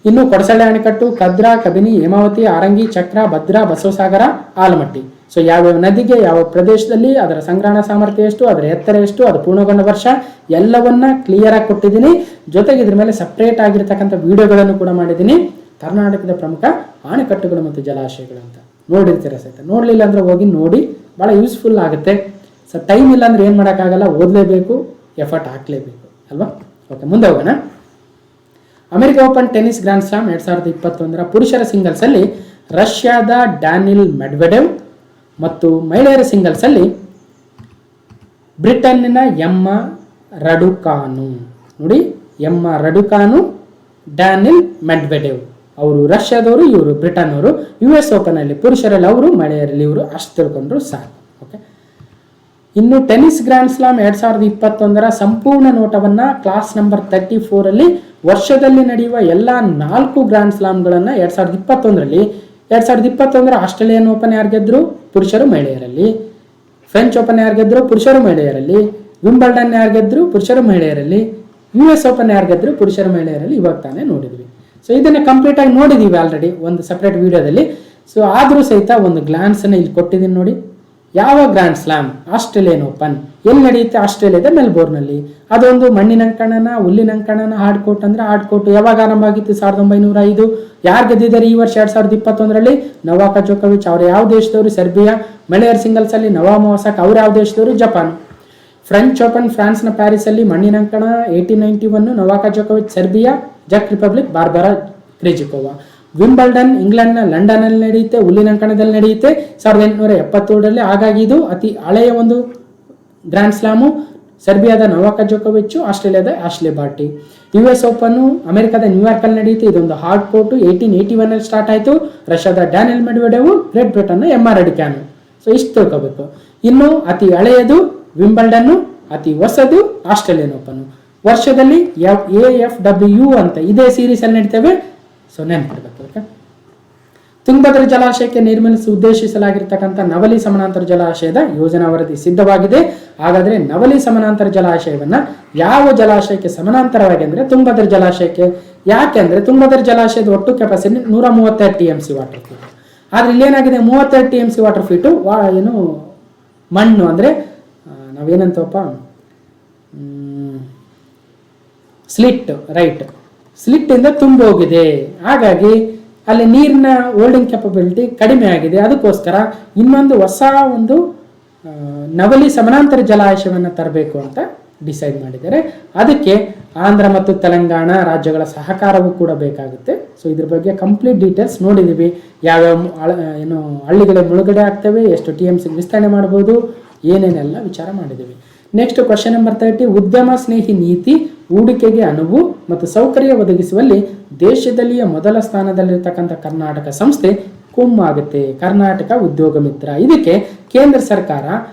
ಇನ್ನು ಕೊಡಸಳ್ಳಿ ಅಣೆಕಟ್ಟು, ಕದ್ರಾ, ಕಬಿನಿ, ಹೇಮಾವತಿ, ಆರಂಗಿ, ಚಕ್ರ, ಭದ್ರಾ, ಬಸವಸಾಗರ, ಆಲಮಟ್ಟಿ. ಸೊ ಯಾವ್ಯಾವ ನದಿಗೆ ಯಾವ ಪ್ರದೇಶದಲ್ಲಿ ಅದರ ಸಂಗ್ರಹಣಾ ಸಾಮರ್ಥ್ಯ ಎಷ್ಟು, ಅದರ ಎತ್ತರ ಎಷ್ಟು, ಅದು ಪೂರ್ಣಗೊಂಡ ವರ್ಷ ಎಲ್ಲವನ್ನ ಕ್ಲಿಯರ್ ಆಗಿ ಕೊಟ್ಟಿದ್ದೀನಿ. ಜೊತೆಗೆ ಇದ್ರ ಮೇಲೆ ಸಪ್ರೇಟ್ ಆಗಿರ್ತಕ್ಕಂಥ ವಿಡಿಯೋಗಳನ್ನು ಕೂಡ ಮಾಡಿದ್ದೀನಿ. ಕರ್ನಾಟಕದ ಪ್ರಮುಖ ಅಣೆಕಟ್ಟುಗಳು ಮತ್ತು ಜಲಾಶಯಗಳು ಅಂತ ನೋಡಿರ್ತೀರ ಸಹಿತ. ನೋಡ್ಲಿಲ್ಲ ಅಂದ್ರೆ ಹೋಗಿ ನೋಡಿ, ಬಹಳ ಯೂಸ್ಫುಲ್ ಆಗುತ್ತೆ. ಸೊ ಟೈಮ್ ಇಲ್ಲ ಅಂದ್ರೆ ಏನ್ ಮಾಡೋಕ್ಕಾಗಲ್ಲ, ಓದಲೇಬೇಕು, ಎಫರ್ಟ್ ಹಾಕ್ಲೇಬೇಕು ಅಲ್ವಾ. ಓಕೆ, ಮುಂದೆ ಹೋಗೋಣ. America open tennis grand slam 2021 ಪುರುಷರ ಸಿಂಗಲ್ಸ್ ಅಲ್ಲಿ ರಷ್ಯಾದ ಡ್ಯಾನಿಲ್ ಮೆಡ್ವೆಡೆವ್ ಮತ್ತು ಮಹಿಳೆಯರ ಸಿಂಗಲ್ಸ್ ಅಲ್ಲಿ ಬ್ರಿಟನ್ನಿನ ಎಮ್ಮಾ ರಡುಕಾನು. ನೋಡಿ, ಎಮ್ಮಾ ರಡುಕಾನು, ಡ್ಯಾನಿಲ್ ಮೆಡ್ವೆಡೆವ್. ಅವರು ರಷ್ಯಾದವರು, ಇವರು ಬ್ರಿಟನ್ ಅವರು. US ಓಪನ್ ಅಲ್ಲಿ ಪುರುಷರಲ್ಲಿ ಅವರು, ಮಹಿಳೆಯರಲ್ಲಿ ಇವರು. ಅಷ್ಟು ತಿಳ್ಕೊಂಡ್ರು ಸಾಕು. ಓಕೆ, ಇನ್ನು ಟೆನ್ನಿಸ್ ಗ್ರ್ಯಾಂಡ್ ಸ್ಲಾಮ್ 2021 ಸಂಪೂರ್ಣ ನೋಟವನ್ನ ಕ್ಲಾಸ್ ನಂಬರ್ 34 ಅಲ್ಲಿ ವರ್ಷದಲ್ಲಿ ನಡೆಯುವ ಎಲ್ಲ 4 ಗ್ರ್ಯಾಂಡ್ ಸ್ಲಾಮ್ಗಳನ್ನ 2021 ಆಸ್ಟ್ರೇಲಿಯನ್ ಓಪನ್ ಯಾರು ಗೆದ್ರು, ಪುರುಷರು ಮಹಿಳೆಯರಲ್ಲಿ. ಫ್ರೆಂಚ್ ಓಪನ್ ಯಾರು ಗೆದ್ರು, ಪುರುಷರು ಮಹಿಳೆಯರಲ್ಲಿ. ವಿಂಬಲ್ಡನ್ ಯಾರು ಗೆದ್ರು, ಪುರುಷರು ಮಹಿಳೆಯರಲ್ಲಿ. US ಓಪನ್ ಯಾರು ಗೆದ್ರು, ಪುರುಷರು ಮಹಿಳೆಯರಲ್ಲಿ. ಇವಾಗ ತಾನೇ ನೋಡಿದ್ವಿ. ಸೊ ಇದನ್ನ ಕಂಪ್ಲೀಟ್ ಆಗಿ ನೋಡಿದೀವಿ ಆಲ್ರೆಡಿ ಒಂದು ಸಪ್ರೇಟ್ ವಿಡಿಯೋದಲ್ಲಿ. ಸೊ ಆದ್ರೂ ಸಹಿತ ಒಂದು ಗ್ಲಾನ್ಸ್ ಅನ್ನ ಇಲ್ಲಿ ಕೊಟ್ಟಿದ್ದೀನಿ ನೋಡಿ. ಯಾವ ಗ್ರ್ಯಾಂಡ್ ಸ್ಲಾಮ್, ಆಸ್ಟ್ರೇಲಿಯನ್ ಓಪನ್ ಎಲ್ಲಿ ನಡೆಯುತ್ತೆ, ಆಸ್ಟ್ರೇಲಿಯಾದ ಮೆಲ್ಬೋರ್ನಲ್ಲಿ. ಅದೊಂದು ಮಣ್ಣಿನಂಕಣನ, ಹುಲ್ಲಿನಂಕಣನ, ಹಾರ್ಡ್ ಕೋರ್ಟ್ ಅಂದ್ರೆ ಹಾರ್ಡ್ ಕೋರ್ಟ್. ಯಾವಾಗ ಆರಂಭ ಆಗಿತ್ತು, 1905. ಯಾರು ಗೆದ್ದಿದ್ದಾರೆ ಈ ವರ್ಷ 2021 ನವಾಕ ಜೋಕೋವಿಚ್. ಅವ್ರು ಯಾವ ದೇಶದವರು, ಸರ್ಬಿಯಾ. ಮಹಿಳೆಯರ್ ಸಿಂಗಲ್ಸ್ ಅಲ್ಲಿ ನವಾಮಿ ಒಸಾಕ, ಅವ್ರು ಯಾವ ದೇಶದವರು, ಜಪಾನ್. ಫ್ರೆಂಚ್ ಓಪನ್ ಫ್ರಾನ್ಸ್ನ ಪ್ಯಾರಿಸ್ ಅಲ್ಲಿ ಮಣ್ಣಿನಂಕಣ 1891 ನವಾಕ ಜೋಕೋವಿಚ್, Serbia. ಜಕ್ republic, Barbara ಕ್ರಿಜಿಕೋವಾ. Wimbledon ಇಂಗ್ಲೆಂಡ್ನ London ಅಲ್ಲಿ ನಡೆಯುತ್ತೆ, ಹುಲ್ಲಿನಂಕಣದಲ್ಲಿ ನಡೆಯುತ್ತೆ 1877. ಹಾಗಾಗಿ ಇದು ಅತಿ ಹಳೆಯ ಒಂದು ಗ್ರ್ಯಾಂಡ್ ಸ್ಲಾಮು. ಸರ್ಬಿಯಾದ ನವಾಕ ಜೋಕೋವಿಚ್, ಆಸ್ಟ್ರೇಲಿಯಾದ ಆಶ್ಲೆ ಬಾರ್ಟಿ. US ಓಪನ್ ಅಮೆರಿಕದ ನ್ಯೂಯಾರ್ಕ್ ಅಲ್ಲಿ ನಡೆಯುತ್ತೆ. ಇದೊಂದು ಹಾರ್ಡ್ ಕೋರ್ಟ್. 1881 ಅಲ್ಲಿ ಸ್ಟಾರ್ಟ್ ಆಯಿತು. ರಷ್ಯಾದ ಡ್ಯಾನಿಲ್ ಮೆಡ್ವೆಡೆವ್, ಗ್ರೇಟ್ ಬ್ರಿಟನ್ನ ಎಮ್ಮಾ ರಡುಕಾನು. ಸೊ ಇಷ್ಟು ತಿಳ್ಕೋಬೇಕು. ಇನ್ನು ಅತಿ ಹಳೆಯದು ವಿಂಬಲ್ಡನ್, ಅತಿ ಹೊಸದು ಆಸ್ಟ್ರೇಲಿಯನ್ ಓಪನ್. ವರ್ಷದಲ್ಲಿ AFW ಅಂತ ಇದೇ ಸೀರೀಸ್ ಅಲ್ಲಿ ನಡೀತೇವೆ. ಸೊ ನೆನಪಿಡ್ಬೇಕು. ಓಕೆ, ತುಂಗಭದ್ರಾ ಜಲಾಶಯಕ್ಕೆ ನಿರ್ಮಿಸಲು ಉದ್ದೇಶಿಸಲಾಗಿರ್ತಕ್ಕಂಥ ನವಲಿ ಸಮಾನಾಂತರ ಜಲಾಶಯದ ಯೋಜನಾ ವರದಿ ಸಿದ್ಧವಾಗಿದೆ. ಹಾಗಾದ್ರೆ ನವಲಿ ಸಮಾನಾಂತರ ಜಲಾಶಯವನ್ನ ಯಾವ ಜಲಾಶಯಕ್ಕೆ ಸಮಾನಾಂತರವಾಗಿ ಅಂದ್ರೆ ತುಂಗಭದ್ರಾ ಜಲಾಶಯಕ್ಕೆ. ಯಾಕೆಂದ್ರೆ ತುಂಗಭದ್ರಾ ಜಲಾಶಯದ ಒಟ್ಟು ಕೆಪಾಸಿಟಿ 132 TMC ವಾಟರ್ ಫೀಟ್. ಆದ್ರೆ ಇಲ್ಲೇನಾಗಿದೆ, 32 TMC ವಾಟರ್ ಫೀಟು ಏನು ಮಣ್ಣು ಅಂದ್ರೆ ನಾವೇನಂತವಪ್ಪ, ಸ್ಲಿಟ್, ರೈಟ್, ಸ್ಲಿಟ್ ಇಂದ ತುಂಬ ಹೋಗಿದೆ. ಹಾಗಾಗಿ ಅಲ್ಲಿ ನೀರಿನ ಹೋಲ್ಡಿಂಗ್ ಕೆಪಬಿಲಿಟಿ ಕಡಿಮೆ ಆಗಿದೆ. ಅದಕ್ಕೋಸ್ಕರ ಇನ್ನೊಂದು ಹೊಸ ಒಂದು ನವಲಿ ಸಮಾನಾಂತರ ಜಲಾಶಯವನ್ನು ತರಬೇಕು ಅಂತ ಡಿಸೈಡ್ ಮಾಡಿದ್ದಾರೆ. ಅದಕ್ಕೆ ಆಂಧ್ರ ಮತ್ತು ತೆಲಂಗಾಣ ರಾಜ್ಯಗಳ ಸಹಕಾರವೂ ಕೂಡ ಬೇಕಾಗುತ್ತೆ. ಸೊ ಇದ್ರ ಬಗ್ಗೆ ಕಂಪ್ಲೀಟ್ ಡೀಟೇಲ್ಸ್ ನೋಡಿದ್ದೀವಿ. ಯಾವ್ಯಾವ ಏನು ಹಳ್ಳಿಗಳ ಮುಳುಗಡೆ ಆಗ್ತವೆ, ಎಷ್ಟು TMC ವಿಸ್ತರಣೆ ಮಾಡಬಹುದು, ಏನೇನೆಲ್ಲ ವಿಚಾರ ಮಾಡಿದ್ದೀವಿ. Next question number 30. ಉದ್ಯಮ ಸ್ನೇಹಿ ನೀತಿ ಹೂಡಿಕೆಗೆ ಅನುವು ಮತ್ತು ಸೌಕರ್ಯ ಒದಗಿಸುವಲ್ಲಿ ದೇಶದಲ್ಲಿಯೇ ಮೊದಲ ಸ್ಥಾನದಲ್ಲಿರ್ತಕ್ಕಂಥ ಕರ್ನಾಟಕ ಸಂಸ್ಥೆ ಕುಮ್ ಆಗುತ್ತೆ. ಕರ್ನಾಟಕ ಉದ್ಯೋಗ ಮಿತ್ರ. ಇದಕ್ಕೆ ಕೇಂದ್ರ ಸರ್ಕಾರ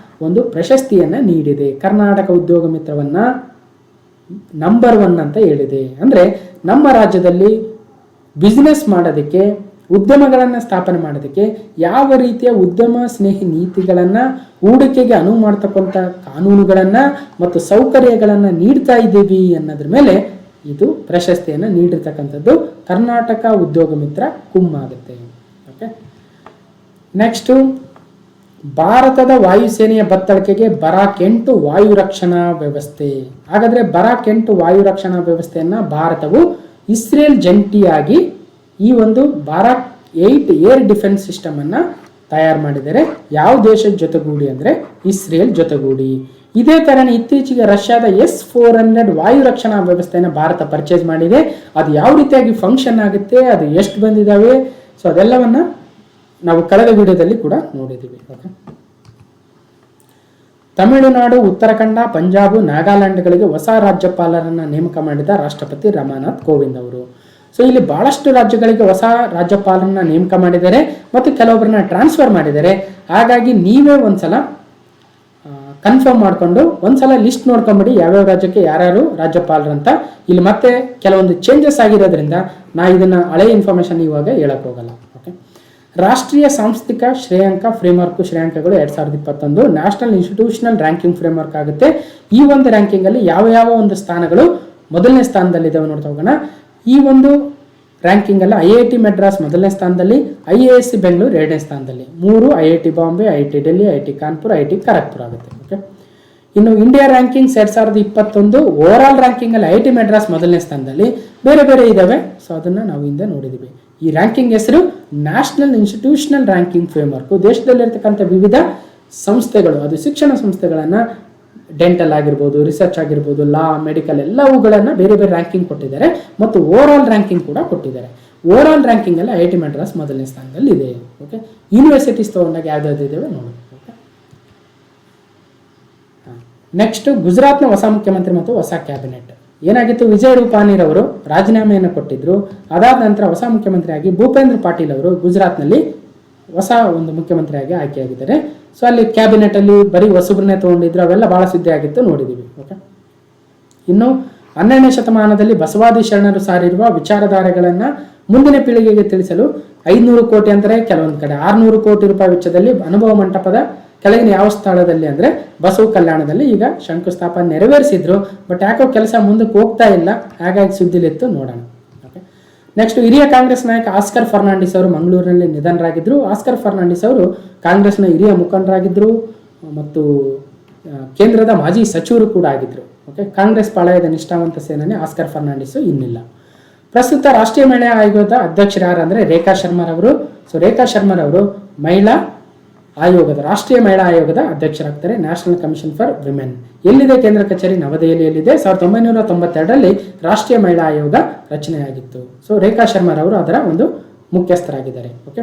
ಒಂದು ಪ್ರಶಸ್ತಿಯನ್ನ ನೀಡಿದೆ. ಕರ್ನಾಟಕ ಉದ್ಯೋಗ ಮಿತ್ರವನ್ನ ನಂಬರ್ 1 ಅಂತ ಹೇಳಿದೆ. ಅಂದ್ರೆ ನಮ್ಮ ರಾಜ್ಯದಲ್ಲಿ ಬಿಸಿನೆಸ್ ಮಾಡೋದಕ್ಕೆ, ಉದ್ಯಮಗಳನ್ನು ಸ್ಥಾಪನೆ ಮಾಡೋದಕ್ಕೆ ಯಾವ ರೀತಿಯ ಉದ್ಯಮ ಸ್ನೇಹಿ ನೀತಿಗಳನ್ನು, ಹೂಡಿಕೆಗೆ ಅನುವು ಮಾಡ್ತಕ್ಕಂಥ ಕಾನೂನುಗಳನ್ನು ಮತ್ತು ಸೌಕರ್ಯಗಳನ್ನು ನೀಡ್ತಾ ಇದ್ದೀವಿ ಅನ್ನೋದ್ರ ಮೇಲೆ ಇದು ಪ್ರಶಸ್ತಿಯನ್ನು ನೀಡಿರ್ತಕ್ಕಂಥದ್ದು. ಕರ್ನಾಟಕ ಉದ್ಯೋಗ ಮಿತ್ರ ಕುಮ್ ಆಗುತ್ತೆ. ಓಕೆ, ನೆಕ್ಸ್ಟು ಭಾರತದ ವಾಯುಸೇನೆಯ ಬತ್ತಳಿಕೆಗೆ ಬರಾಕ್ 8 ವಾಯು ರಕ್ಷಣಾ ವ್ಯವಸ್ಥೆ. ಹಾಗಾದ್ರೆ ಬರಾಕ್ 8 ವಾಯು ರಕ್ಷಣಾ ವ್ಯವಸ್ಥೆಯನ್ನ ಭಾರತವು ಇಸ್ರೇಲ್ ಜಂಟಿಯಾಗಿ ಈ ಒಂದು ಬರಾಕ್ 8 ಏರ್ ಡಿಫೆನ್ಸ್ ಸಿಸ್ಟಮ್ ಅನ್ನ ತಯಾರು ಮಾಡಿದರೆ. ಯಾವ ದೇಶದ ಜೊತೆಗೂಡಿ ಅಂದ್ರೆ ಇಸ್ರೇಲ್ ಜೊತೆಗೂಡಿ. ಇದೇ ತರನೇ ಇತ್ತೀಚೆಗೆ ರಷ್ಯಾದ S-400 ವಾಯು ರಕ್ಷಣಾ ವ್ಯವಸ್ಥೆಯನ್ನು ಭಾರತ ಪರ್ಚೇಸ್ ಮಾಡಿದೆ. ಅದು ಯಾವ ರೀತಿಯಾಗಿ ಫಂಕ್ಷನ್ ಆಗುತ್ತೆ, ಅದು ಎಷ್ಟು ಬಂದಿದ್ದಾವೆ, ಸೊ ಅದೆಲ್ಲವನ್ನ ನಾವು ಕಳೆದ ವಿಡಿಯೋದಲ್ಲಿ ಕೂಡ ನೋಡಿದ್ದೀವಿ. ಓಕೆ, ತಮಿಳುನಾಡು, ಉತ್ತರಾಖಂಡ, ಪಂಜಾಬ್, ನಾಗಾಲ್ಯಾಂಡ್ಗಳಿಗೆ ಹೊಸ ರಾಜ್ಯಪಾಲರನ್ನ ನೇಮಕ ಮಾಡಿದ ರಾಷ್ಟ್ರಪತಿ ರಾಮನಾಥ್ ಕೋವಿಂದ್ ಅವರು. ಸೊ ಇಲ್ಲಿ ಬಹಳಷ್ಟು ರಾಜ್ಯಗಳಿಗೆ ಹೊಸ ರಾಜ್ಯಪಾಲರನ್ನ ನೇಮಕ ಮಾಡಿದ್ದಾರೆ ಮತ್ತು ಕೆಲವೊಬ್ಬರನ್ನ ಟ್ರಾನ್ಸ್ಫರ್ ಮಾಡಿದ್ದಾರೆ. ಹಾಗಾಗಿ ನೀವೇ ಒಂದ್ಸಲ ಕನ್ಫರ್ಮ್ ಮಾಡಿಕೊಂಡು ಒಂದ್ಸಲ ಲಿಸ್ಟ್ ನೋಡ್ಕೊಂಬಿಡಿ ಯಾವ್ಯಾವ ರಾಜ್ಯಕ್ಕೆ ಯಾರ್ಯಾರು ರಾಜ್ಯಪಾಲರಂತ. ಇಲ್ಲಿ ಮತ್ತೆ ಕೆಲವೊಂದು ಚೇಂಜಸ್ ಆಗಿರೋದ್ರಿಂದ ನಾ ಇದನ್ನ ಹಳೆ ಇನ್ಫಾರ್ಮೇಶನ್ ಇವಾಗ ಹೇಳಕ್ ಹೋಗಲ್ಲ. ಓಕೆ, ರಾಷ್ಟ್ರೀಯ ಸಾಂಸ್ಥಿಕ ಶ್ರೇಯಾಂಕ ಫ್ರೇಮ್ವರ್ಕ್ ಶ್ರೇಯಾಂಕಗಳು 2021 ನ್ಯಾಷನಲ್ ಇನ್ಸ್ಟಿಟ್ಯೂಷನಲ್ ರ್ಯಾಂಕಿಂಗ್ ಫ್ರೇಮ್ವರ್ಕ್ ಆಗುತ್ತೆ. ಈ ಒಂದು ರ್ಯಾಂಕಿಂಗ್ ಅಲ್ಲಿ ಯಾವ ಒಂದು ಸ್ಥಾನಗಳು ಮೊದಲನೇ ಸ್ಥಾನದಲ್ಲಿದ್ದಾವೆ ನೋಡ್ತಾ ಹೋಗೋಣ. ಈ ಒಂದು ರ್ಯಾಂಕಿಂಗ್ ಅಲ್ಲಿ IIT ಮದ್ರಾಸ್ ಮೊದಲನೇ ಸ್ಥಾನದಲ್ಲಿ, IISc ಬೆಂಗಳೂರು 2ನೇ ಸ್ಥಾನದಲ್ಲಿ, 3 IIT Bombay, IIT Delhi, IIT Kanpur, IIT Kharagpur ಆಗುತ್ತೆ. ಓಕೆ, ಇನ್ನು India rankings 2021 over all ranking ಅಲ್ಲಿ IIT ಮದ್ರಾಸ್ ಮೊದಲನೇ ಸ್ಥಾನದಲ್ಲಿ, ಬೇರೆ ಇದಾವೆ. ಸೊ ಅದನ್ನ ನಾವು ಹಿಂದೆ ನೋಡಿದೀವಿ. ಈ ರ್ಯಾಂಕಿಂಗ್ ಹೆಸರು ನ್ಯಾಷನಲ್ ಇನ್ಸ್ಟಿಟ್ಯೂಷನಲ್ ರ್ಯಾಂಕಿಂಗ್ ಫ್ರೇಮ್ವರ್ಕ್. ದೇಶದಲ್ಲಿರ್ತಕ್ಕಂಥ ವಿವಿಧ ಸಂಸ್ಥೆಗಳು, ಅದು ಶಿಕ್ಷಣ ಸಂಸ್ಥೆಗಳನ್ನ, ಡೆಂಟಲ್ ಆಗಿರ್ಬೋದು, ರಿಸರ್ಚ್ ಆಗಿರ್ಬೋದು, ಲಾ, ಮೆಡಿಕಲ್ ಎಲ್ಲವುಗಳನ್ನ ಬೇರೆ ರ್ಯಾಂಕಿಂಗ್ ಕೊಟ್ಟಿದ್ದಾರೆ ಮತ್ತು ಓವರ್ ಆಲ್ ರ್ಯಾಂಕಿಂಗ್ ಕೂಡ ಕೊಟ್ಟಿದ್ದಾರೆ. ಓವರ್ ಆಲ್ ರ್ಯಾಂಕಿಂಗ್ ಅಲ್ಲಿ IIT ಮದ್ರಾಸ್ ಮೊದಲನೇ ಸ್ಥಾನದಲ್ಲಿ ಇದೆ. ಓಕೆ, ಯೂನಿವರ್ಸಿಟೀಸ್ ತಗೊಂಡಾಗ ಯಾವ್ದಾವ್ದು ಇದಾವೆ ನೋಡಿ. ನೆಕ್ಸ್ಟ್ ಗುಜರಾತ್ನ ಹೊಸ ಮುಖ್ಯಮಂತ್ರಿ ಮತ್ತು ಹೊಸ ಕ್ಯಾಬಿನೆಟ್ ಏನಾಗಿತ್ತು. ವಿಜಯ್ ರೂಪಾನಿರವರು ರಾಜೀನಾಮೆಯನ್ನು ಕೊಟ್ಟಿದ್ರು. ಅದಾದ ನಂತರ ಹೊಸ ಮುಖ್ಯಮಂತ್ರಿಯಾಗಿ ಭೂಪೇಂದ್ರ ಪಾಟೀಲ್ ಅವರು ಗುಜರಾತ್ನಲ್ಲಿ ಹೊಸ ಒಂದು ಮುಖ್ಯಮಂತ್ರಿಯಾಗಿ ಆಯ್ಕೆಯಾಗಿದ್ದಾರೆ. ಸೊ ಅಲ್ಲಿ ಕ್ಯಾಬಿನೆಟ್ ಅಲ್ಲಿ ಬರೀ ಹೊಸಬ್ರನ್ನೇ ತಗೊಂಡಿದ್ರು, ಅವೆಲ್ಲ ಬಹಳ ಸುದ್ದಿ ಆಗಿತ್ತು, ನೋಡಿದೀವಿ. ಓಕೆ, ಇನ್ನು 12ನೇ ಶತಮಾನದಲ್ಲಿ ಬಸವಾದಿ ಶರಣರು ಸಾರಿರುವ ವಿಚಾರಧಾರೆಗಳನ್ನ ಮುಂದಿನ ಪೀಳಿಗೆಗೆ ತಿಳಿಸಲು 500 ಕೋಟಿ ಅಂದರೆ ಕೆಲವೊಂದು ಕಡೆ 600 ಕೋಟಿ ರೂಪಾಯಿ ವೆಚ್ಚದಲ್ಲಿ ಅನುಭವ ಮಂಟಪದ ಕೆಳಗಿನ ಯಾವ ಸ್ಥಳದಲ್ಲಿ ಅಂದ್ರೆ ಬಸವ ಕಲ್ಯಾಣದಲ್ಲಿ ಈಗ ಶಂಕುಸ್ಥಾಪನೆ ನೆರವೇರಿಸಿದ್ರು. ಬಟ್ ಯಾಕೋ ಕೆಲಸ ಮುಂದಕ್ಕೆ ಹೋಗ್ತಾ ಇಲ್ಲ, ಹಾಗಾಗಿ ಸುದ್ದಿಲಿತ್ತು, ನೋಡೋಣ. ಓಕೆ, ನೆಕ್ಸ್ಟ್ ಹಿರಿಯ ಕಾಂಗ್ರೆಸ್ ನಾಯಕ ಆಸ್ಕರ್ ಫರ್ನಾಂಡಿಸ್ ಅವರು ಮಂಗಳೂರಿನಲ್ಲಿ ನಿಧನರಾಗಿದ್ರು. ಆಸ್ಕರ್ ಫರ್ನಾಂಡಿಸ್ ಅವರು ಕಾಂಗ್ರೆಸ್ನ ಹಿರಿಯ ಮುಖಂಡರಾಗಿದ್ರು ಮತ್ತು ಕೇಂದ್ರದ ಮಾಜಿ ಸಚಿವರು ಕೂಡ ಆಗಿದ್ರು. ಓಕೆ, ಕಾಂಗ್ರೆಸ್ ಪಾಳಯದ ನಿಷ್ಠಾವಂತ ಸೇನಾನಿ ಆಸ್ಕರ್ ಫರ್ನಾಂಡಿಸ್ ಇನ್ನಿಲ್ಲ. ಪ್ರಸ್ತುತ ರಾಷ್ಟ್ರೀಯ ಮಹಿಳಾ ಆಯೋಗದ ಅಧ್ಯಕ್ಷರು ಯಾರು ಅಂದ್ರೆ ರೇಖಾ ಶರ್ಮರ್ ಅವರು. ಸೊ ರೇಖಾ ಶರ್ಮರ್ ಅವರು ಮಹಿಳಾ ಆಯೋಗದ, ರಾಷ್ಟ್ರೀಯ ಮಹಿಳಾ ಆಯೋಗದ ಅಧ್ಯಕ್ಷರಾಗ್ತಾರೆ. ನ್ಯಾಷನಲ್ ಕಮಿಷನ್ ಫಾರ್ ವಿಮೆನ್ ಎಲ್ಲಿದೆ? ಕೇಂದ್ರ ಕಚೇರಿ ನವದೆಹಲಿಯಲ್ಲಿದೆ. 1992ರಲ್ಲಿ ರಾಷ್ಟ್ರೀಯ ಮಹಿಳಾ ಆಯೋಗ ರಚನೆಯಾಗಿತ್ತು. ಸೊ ರೇಖಾ ಶರ್ಮರ್ ಅವರು ಅದರ ಒಂದು ಮುಖ್ಯಸ್ಥರಾಗಿದ್ದಾರೆ. ಓಕೆ,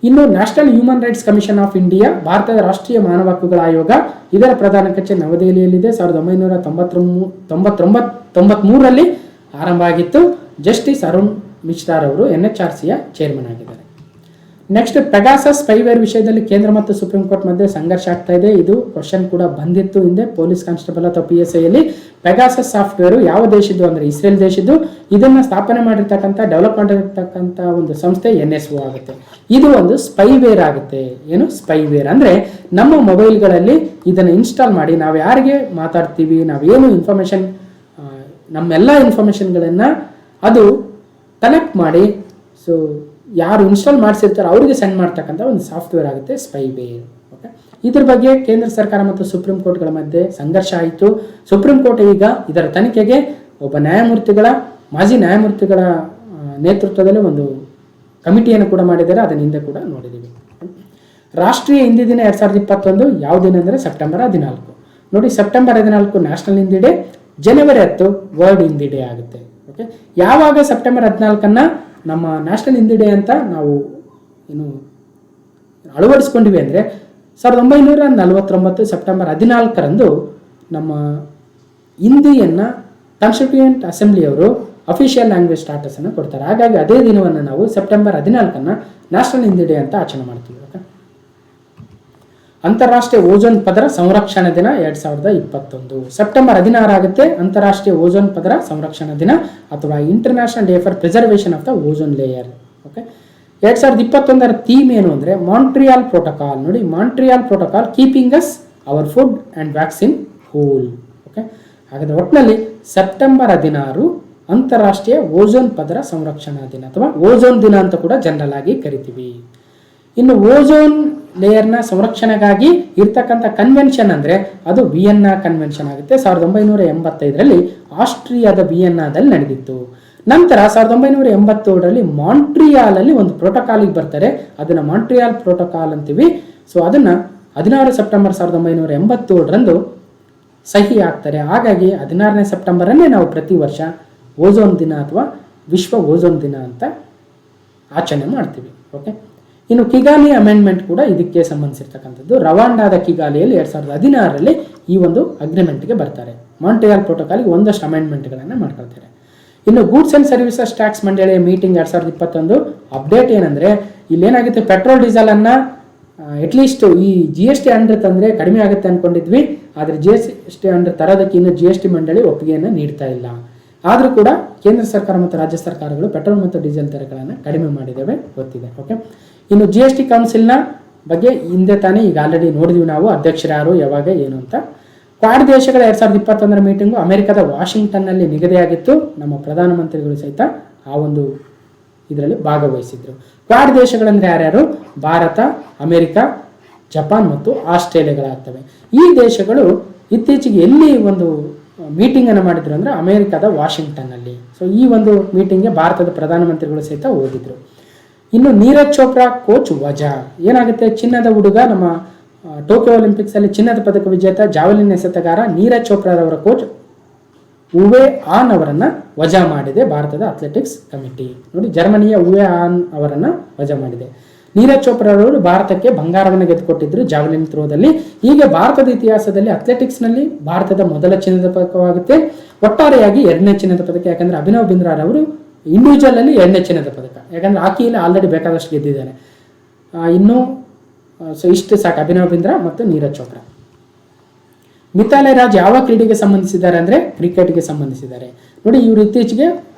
ಇನ್ನು national human rights commission of India, ಭಾರತದ ರಾಷ್ಟ್ರೀಯ ಮಾನವ ಹಕ್ಕುಗಳ ಆಯೋಗ, ಇದರ ಪ್ರಧಾನ ಕಚೇರಿ ನವದೆಹಲಿಯಲ್ಲಿದೆ. 1993ರಲ್ಲಿ ಆರಂಭ ಆಗಿತ್ತು. ಜಸ್ಟಿಸ್ ಅರುಣ್ ಮಿಶ್ರಾ ಅವರು NHRCಯ ಚೇರ್ಮನ್ ಆಗಿದ್ದಾರೆ. ನೆಕ್ಸ್ಟ್ ಪೆಗಾಸಸ್ ಸ್ಪೈವೇರ್ ವಿಷಯದಲ್ಲಿ ಕೇಂದ್ರ ಮತ್ತು ಸುಪ್ರೀಂ ಕೋರ್ಟ್ ಮಧ್ಯೆ ಸಂಘರ್ಷ ಆಗ್ತಾ ಇದೆ. ಇದು ಕ್ವಶನ್ ಕೂಡ ಬಂದಿತ್ತು ಹಿಂದೆ ಪೊಲೀಸ್ ಕಾನ್ಸ್ಟೇಬಲ್ ಅಥವಾ PSI ಯಲ್ಲಿ. ಪೆಗಾಸಸ್ ಸಾಫ್ಟ್ವೇರ್ ಯಾವ ದೇಶದ್ದು ಅಂದ್ರೆ ಇಸ್ರೇಲ್ ದೇಶದ್ದು. ಇದನ್ನ ಸ್ಥಾಪನೆ ಮಾಡಿರ್ತಕ್ಕಂಥ, ಡೆವಲಪ್ ಮಾಡಿರ್ತಕ್ಕಂಥ ಒಂದು ಸಂಸ್ಥೆ NSO ಆಗುತ್ತೆ. ಇದು ಒಂದು ಸ್ಪೈವೇರ್ ಆಗುತ್ತೆ. ಏನು ಸ್ಪೈವೇರ್ ಅಂದ್ರೆ ನಮ್ಮ ಮೊಬೈಲ್ಗಳಲ್ಲಿ ಇದನ್ನ ಇನ್ಸ್ಟಾಲ್ ಮಾಡಿ ನಾವು ಯಾರಿಗೆ ಮಾತಾಡ್ತೀವಿ, ನಾವೇನು ಇನ್ಫಾರ್ಮೇಶನ್, ನಮ್ಮೆಲ್ಲ ಇನ್ಫಾರ್ಮೇಶನ್ಗಳನ್ನ ಅದು ಕಲೆಕ್ಟ್ ಮಾಡಿ, ಸೊ ಯಾರು ಇನ್ಸ್ಟಾಲ್ ಮಾಡಿಸಿರ್ತಾರೆ ಅವರಿಗೆ ಸೆಂಡ್ ಮಾಡ್ತಕ್ಕಂಥ ಒಂದು ಸಾಫ್ಟ್ವೇರ್ ಆಗುತ್ತೆ ಸ್ಪೈವೇರ್. ಓಕೆ, ಇದ್ರ ಬಗ್ಗೆ ಕೇಂದ್ರ ಸರ್ಕಾರ ಮತ್ತು ಸುಪ್ರೀಂ ಕೋರ್ಟ್ಗಳ ಮಧ್ಯೆ ಸಂಘರ್ಷ ಆಯಿತು. ಸುಪ್ರೀಂ ಕೋರ್ಟ್ ಈಗ ಇದರ ತನಿಖೆಗೆ ಒಬ್ಬ ಮಾಜಿ ನ್ಯಾಯಮೂರ್ತಿಗಳ ನೇತೃತ್ವದಲ್ಲಿ ಒಂದು ಕಮಿಟಿಯನ್ನು ಕೂಡ ಮಾಡಿದ್ದಾರೆ. ಅದನ್ನ ಹಿಂದೆ ಕೂಡ ನೋಡಿದ್ದೀವಿ. ರಾಷ್ಟ್ರೀಯ ಹಿಂದಿ ದಿನ 2021 ಯಾವ ದಿನ ಅಂದರೆ ಸೆಪ್ಟೆಂಬರ್ 14. ನೋಡಿ, ಸೆಪ್ಟೆಂಬರ್ 14 ನ್ಯಾಷನಲ್ ಹಿಂದಿ ಡೇ, ಜನವರಿ 10 ವರ್ಲ್ಡ್ ಹಿಂದಿ ಡೇ ಆಗುತ್ತೆ. ಓಕೆ, ಯಾವಾಗ ಸೆಪ್ಟೆಂಬರ್ 14 ನಮ್ಮ ನ್ಯಾಷನಲ್ ಹಿಂದಿ ಡೇ ಅಂತ ನಾವು ಏನು ಅಳವಡಿಸ್ಕೊಂಡಿವಿ ಅಂದರೆ 1949 ಸೆಪ್ಟೆಂಬರ್ 14 ನಮ್ಮ ಹಿಂದಿಯನ್ನು ಕಾನ್ಸ್ಟಿಟ್ಯೂಯೆಂಟ್ ಅಸೆಂಬ್ಲಿಯವರು ಅಫಿಷಿಯಲ್ ಲ್ಯಾಂಗ್ವೇಜ್ ಸ್ಟಾಟಸ್ ಅನ್ನು ಕೊಡ್ತಾರೆ. ಹಾಗಾಗಿ ಅದೇ ದಿನವನ್ನು ನಾವು ಸೆಪ್ಟೆಂಬರ್ 14 ನ್ಯಾಷನಲ್ ಹಿಂದಿ ಡೇ ಅಂತ ಆಚರಣೆ ಮಾಡ್ತೀವಿ. ಓಕೆ, ಅಂತಾರಾಷ್ಟ್ರೀಯ ಓಜೋನ್ ಪದರ ಸಂರಕ್ಷಣಾ ದಿನ 2021 ಸೆಪ್ಟೆಂಬರ್ 16 ಆಗುತ್ತೆ. ಅಂತಾರಾಷ್ಟ್ರೀಯ ಓಜೋನ್ ಪದರ ಸಂರಕ್ಷಣಾ ದಿನ ಅಥವಾ international day for preservation of the ozone layer. Okay, 2021 theme ಏನು ಅಂದರೆ ಮಾಂಟ್ರಿಯಾಲ್ ಪ್ರೋಟೋಕಾಲ್. ನೋಡಿ, Montreal protocol keeping us our food and vaccine hole. Okay, ಹಾಗಾದರೆ ಒಟ್ಟಿನಲ್ಲಿ ಸೆಪ್ಟೆಂಬರ್ 16 ಅಂತಾರಾಷ್ಟ್ರೀಯ ಓಜೋನ್ ಪದರ ಸಂರಕ್ಷಣಾ ದಿನ ಅಥವಾ ಓಜೋನ್ ದಿನ ಅಂತ ಕೂಡ ಜನರಲ್ ಆಗಿ ಕರಿತೀವಿ. ಇನ್ನು ಓಜೋನ್ ಲೇಯರ್ನ ಸಂರಕ್ಷಣೆಗಾಗಿ ಇರ್ತಕ್ಕಂಥ ಕನ್ವೆನ್ಷನ್ ಅಂದರೆ ಅದು ವಿಯೆನ್ನಾ ಕನ್ವೆನ್ಷನ್ ಆಗುತ್ತೆ. 1985ರಲ್ಲಿ ಆಸ್ಟ್ರಿಯಾದ ವಿಯೆನ್ನಾದಲ್ಲಿ ನಡೆದಿತ್ತು. ನಂತರ 1987ರಲ್ಲಿ ಮಾಂಟ್ರಿಯಾಲಲ್ಲಿ ಒಂದು ಪ್ರೋಟೋಕಾಲಿಗೆ ಬರ್ತಾರೆ. ಅದನ್ನು ಮಾಂಟ್ರಿಯಾಲ್ ಪ್ರೋಟೋಕಾಲ್ ಅಂತೀವಿ. ಸೊ ಅದನ್ನು 16 ಸೆಪ್ಟೆಂಬರ್ 1987 ಸಹಿ ಆಗ್ತಾರೆ. ಹಾಗಾಗಿ 16ನೇ ಸೆಪ್ಟೆಂಬರನ್ನೇ ನಾವು ಪ್ರತಿ ವರ್ಷ ಓಜೋನ್ ದಿನ ಅಥವಾ ವಿಶ್ವ ಓಜೋನ್ ದಿನ ಅಂತ ಆಚರಣೆ ಮಾಡ್ತೀವಿ. ಓಕೆ, ಇನ್ನು ಕಿಗಾಲಿ ಅಮೆಂಡ್ಮೆಂಟ್ ಕೂಡ ಇದಕ್ಕೆ ಸಂಬಂಧಿಸಿರ್ತಕ್ಕಂಥದ್ದು. ರವಾಂಡಾದ ಕಿಗಾಲಿಯಲ್ಲಿ 2016ರಲ್ಲಿ ಈ ಒಂದು ಅಗ್ರಿಮೆಂಟ್ಗೆ ಬರ್ತಾರೆ. ಮಾಂಟ್ರಿಯಾಲ್ ಪ್ರೋಟೋಕಾಲ್ಗೆ ಒಂದಷ್ಟು ಅಮೆಂಡ್ಮೆಂಟ್ಗಳನ್ನು ಮಾಡ್ಕೊಳ್ತಾರೆ. ಇನ್ನು ಗೂಡ್ಸ್ ಅಂಡ್ ಸರ್ವಿಸಸ್ ಟ್ಯಾಕ್ಸ್ ಮಂಡಳಿಯ ಮೀಟಿಂಗ್ 2021 ಅಪ್ಡೇಟ್ ಏನಂದ್ರೆ ಇಲ್ಲೇನಾಗುತ್ತೆ, ಪೆಟ್ರೋಲ್ ಡೀಸೆಲ್ ಅನ್ನ ಅಟ್ಲೀಸ್ಟ್ ಈ GST ಅಂಡರ್ ತಂದ್ರೆ ಕಡಿಮೆ ಆಗುತ್ತೆ ಅನ್ಕೊಂಡಿದ್ವಿ. ಆದರೆ GST ಅಂಡರ್ ತರೋದಕ್ಕೆ ಇನ್ನು GST ಮಂಡಳಿ ಒಪ್ಪಿಗೆಯನ್ನು ನೀಡ್ತಾ ಇಲ್ಲ. ಆದರೂ ಕೂಡ ಕೇಂದ್ರ ಸರ್ಕಾರ ಮತ್ತು ರಾಜ್ಯ ಸರ್ಕಾರಗಳು ಪೆಟ್ರೋಲ್ ಮತ್ತು ಡೀಸೆಲ್ ದರಗಳನ್ನು ಕಡಿಮೆ ಮಾಡಿದ್ದೇವೆ ಗೊತ್ತಿದೆ. ಓಕೆ, ಇನ್ನು GST ಕೌನ್ಸಿಲ್ನ ಬಗ್ಗೆ ಹಿಂದೆ ತಾನೇ ಈಗ ಆಲ್ರೆಡಿ ನೋಡಿದ್ವಿ ನಾವು, ಅಧ್ಯಕ್ಷರಾರು ಯಾವಾಗ ಏನು ಅಂತ. ಕ್ವಾಡ್ ದೇಶಗಳ 2021 ಮೀಟಿಂಗು ಅಮೆರಿಕದ ವಾಷಿಂಗ್ಟನ್ನಲ್ಲಿ ನಿಗದಿಯಾಗಿತ್ತು. ನಮ್ಮ ಪ್ರಧಾನಮಂತ್ರಿಗಳು ಸಹಿತ ಆ ಒಂದು ಇದರಲ್ಲಿ ಭಾಗವಹಿಸಿದ್ರು. ಕ್ವಾಡ್ ದೇಶಗಳಂದ್ರೆ ಯಾರ್ಯಾರು? ಭಾರತ, ಅಮೆರಿಕ, ಜಪಾನ್ ಮತ್ತು ಆಸ್ಟ್ರೇಲಿಯಾಗಳಾಗ್ತವೆ. ಈ ದೇಶಗಳು ಇತ್ತೀಚೆಗೆ ಎಲ್ಲಿ ಒಂದು ಮೀಟಿಂಗ್ ಅನ್ನು ಮಾಡಿದ್ರು ಅಂದ್ರೆ ಅಮೆರಿಕದ ವಾಷಿಂಗ್ಟನ್ನಲ್ಲಿ. ಸೊ ಈ ಒಂದು ಮೀಟಿಂಗ್ಗೆ ಭಾರತದ ಪ್ರಧಾನಮಂತ್ರಿಗಳು ಸಹಿತ ಹೋಗಿದ್ರು. ಇನ್ನು ನೀರಜ್ ಚೋಪ್ರಾ ಕೋಚ್ ವಜಾ. ಏನಾಗುತ್ತೆ, ಚಿನ್ನದ ಹುಡುಗ, ನಮ್ಮ ಟೋಕಿಯೋ ಒಲಿಂಪಿಕ್ಸ್ ಅಲ್ಲಿ ಚಿನ್ನದ ಪದಕ ವಿಜೇತ ಜಾವೆಲಿನ್ ಎಸೆತಗಾರ ನೀರಜ್ ಚೋಪ್ರಾರವರ ಕೋಚ್ ಉವೆ ಆನ್ ಅವರನ್ನ ವಜಾ ಮಾಡಿದೆ ಭಾರತದ ಅಥ್ಲೆಟಿಕ್ಸ್ ಕಮಿಟಿ. ನೋಡಿ, ಜರ್ಮನಿಯ ಉವೆ ಆನ್ ಅವರನ್ನ ವಜಾ ಮಾಡಿದೆ. ನೀರಜ್ ಚೋಪ್ರಾರವರು ಭಾರತಕ್ಕೆ ಬಂಗಾರವನ್ನು ಗೆದ್ದುಕೊಟ್ಟಿದ್ರು ಜಾವೆಲಿನ್ ಥ್ರೋದಲ್ಲಿ. ಹೀಗೆ ಭಾರತದ ಇತಿಹಾಸದಲ್ಲಿ ಅಥ್ಲೆಟಿಕ್ಸ್ ನಲ್ಲಿ ಭಾರತದ ಮೊದಲ ಚಿನ್ನದ ಪದಕವಾಗುತ್ತೆ. ಒಟ್ಟಾರೆಯಾಗಿ 2ನೇ ಚಿನ್ನದ ಪದಕ, ಯಾಕಂದ್ರೆ ಅಭಿನವ್ ಬಿಂದ್ರಾರ್ ಅವರು ಇಂಡಿವಿಜುವಲ್ ಅಲ್ಲಿ 2ನೇ ಚಿನ್ನದ ಪದಕ, ಯಾಕಂದ್ರೆ ಹಾಕಿಯಲ್ಲಿ ಆಲ್ರೆಡಿ ಬೇಕಾದಷ್ಟು ಗೆದ್ದಿದ್ದಾರೆ. ಇನ್ನು ಸೊ ಇಷ್ಟು ಸಾಕು, ಅಭಿನವ್ ಬಿಂದ್ರಾ ಮತ್ತು ನೀರಜ್ ಚೋಪ್ರಾ. ಮಿಥಾಲಿ ರಾಜ್ ಯಾವ ಕ್ರೀಡೆಗೆ ಸಂಬಂಧಿಸಿದ್ದಾರೆ ಅಂದ್ರೆ ಕ್ರಿಕೆಟ್ಗೆ ಸಂಬಂಧಿಸಿದ್ದಾರೆ. ನೋಡಿ, ಇವರು ಇತ್ತೀಚೆಗೆ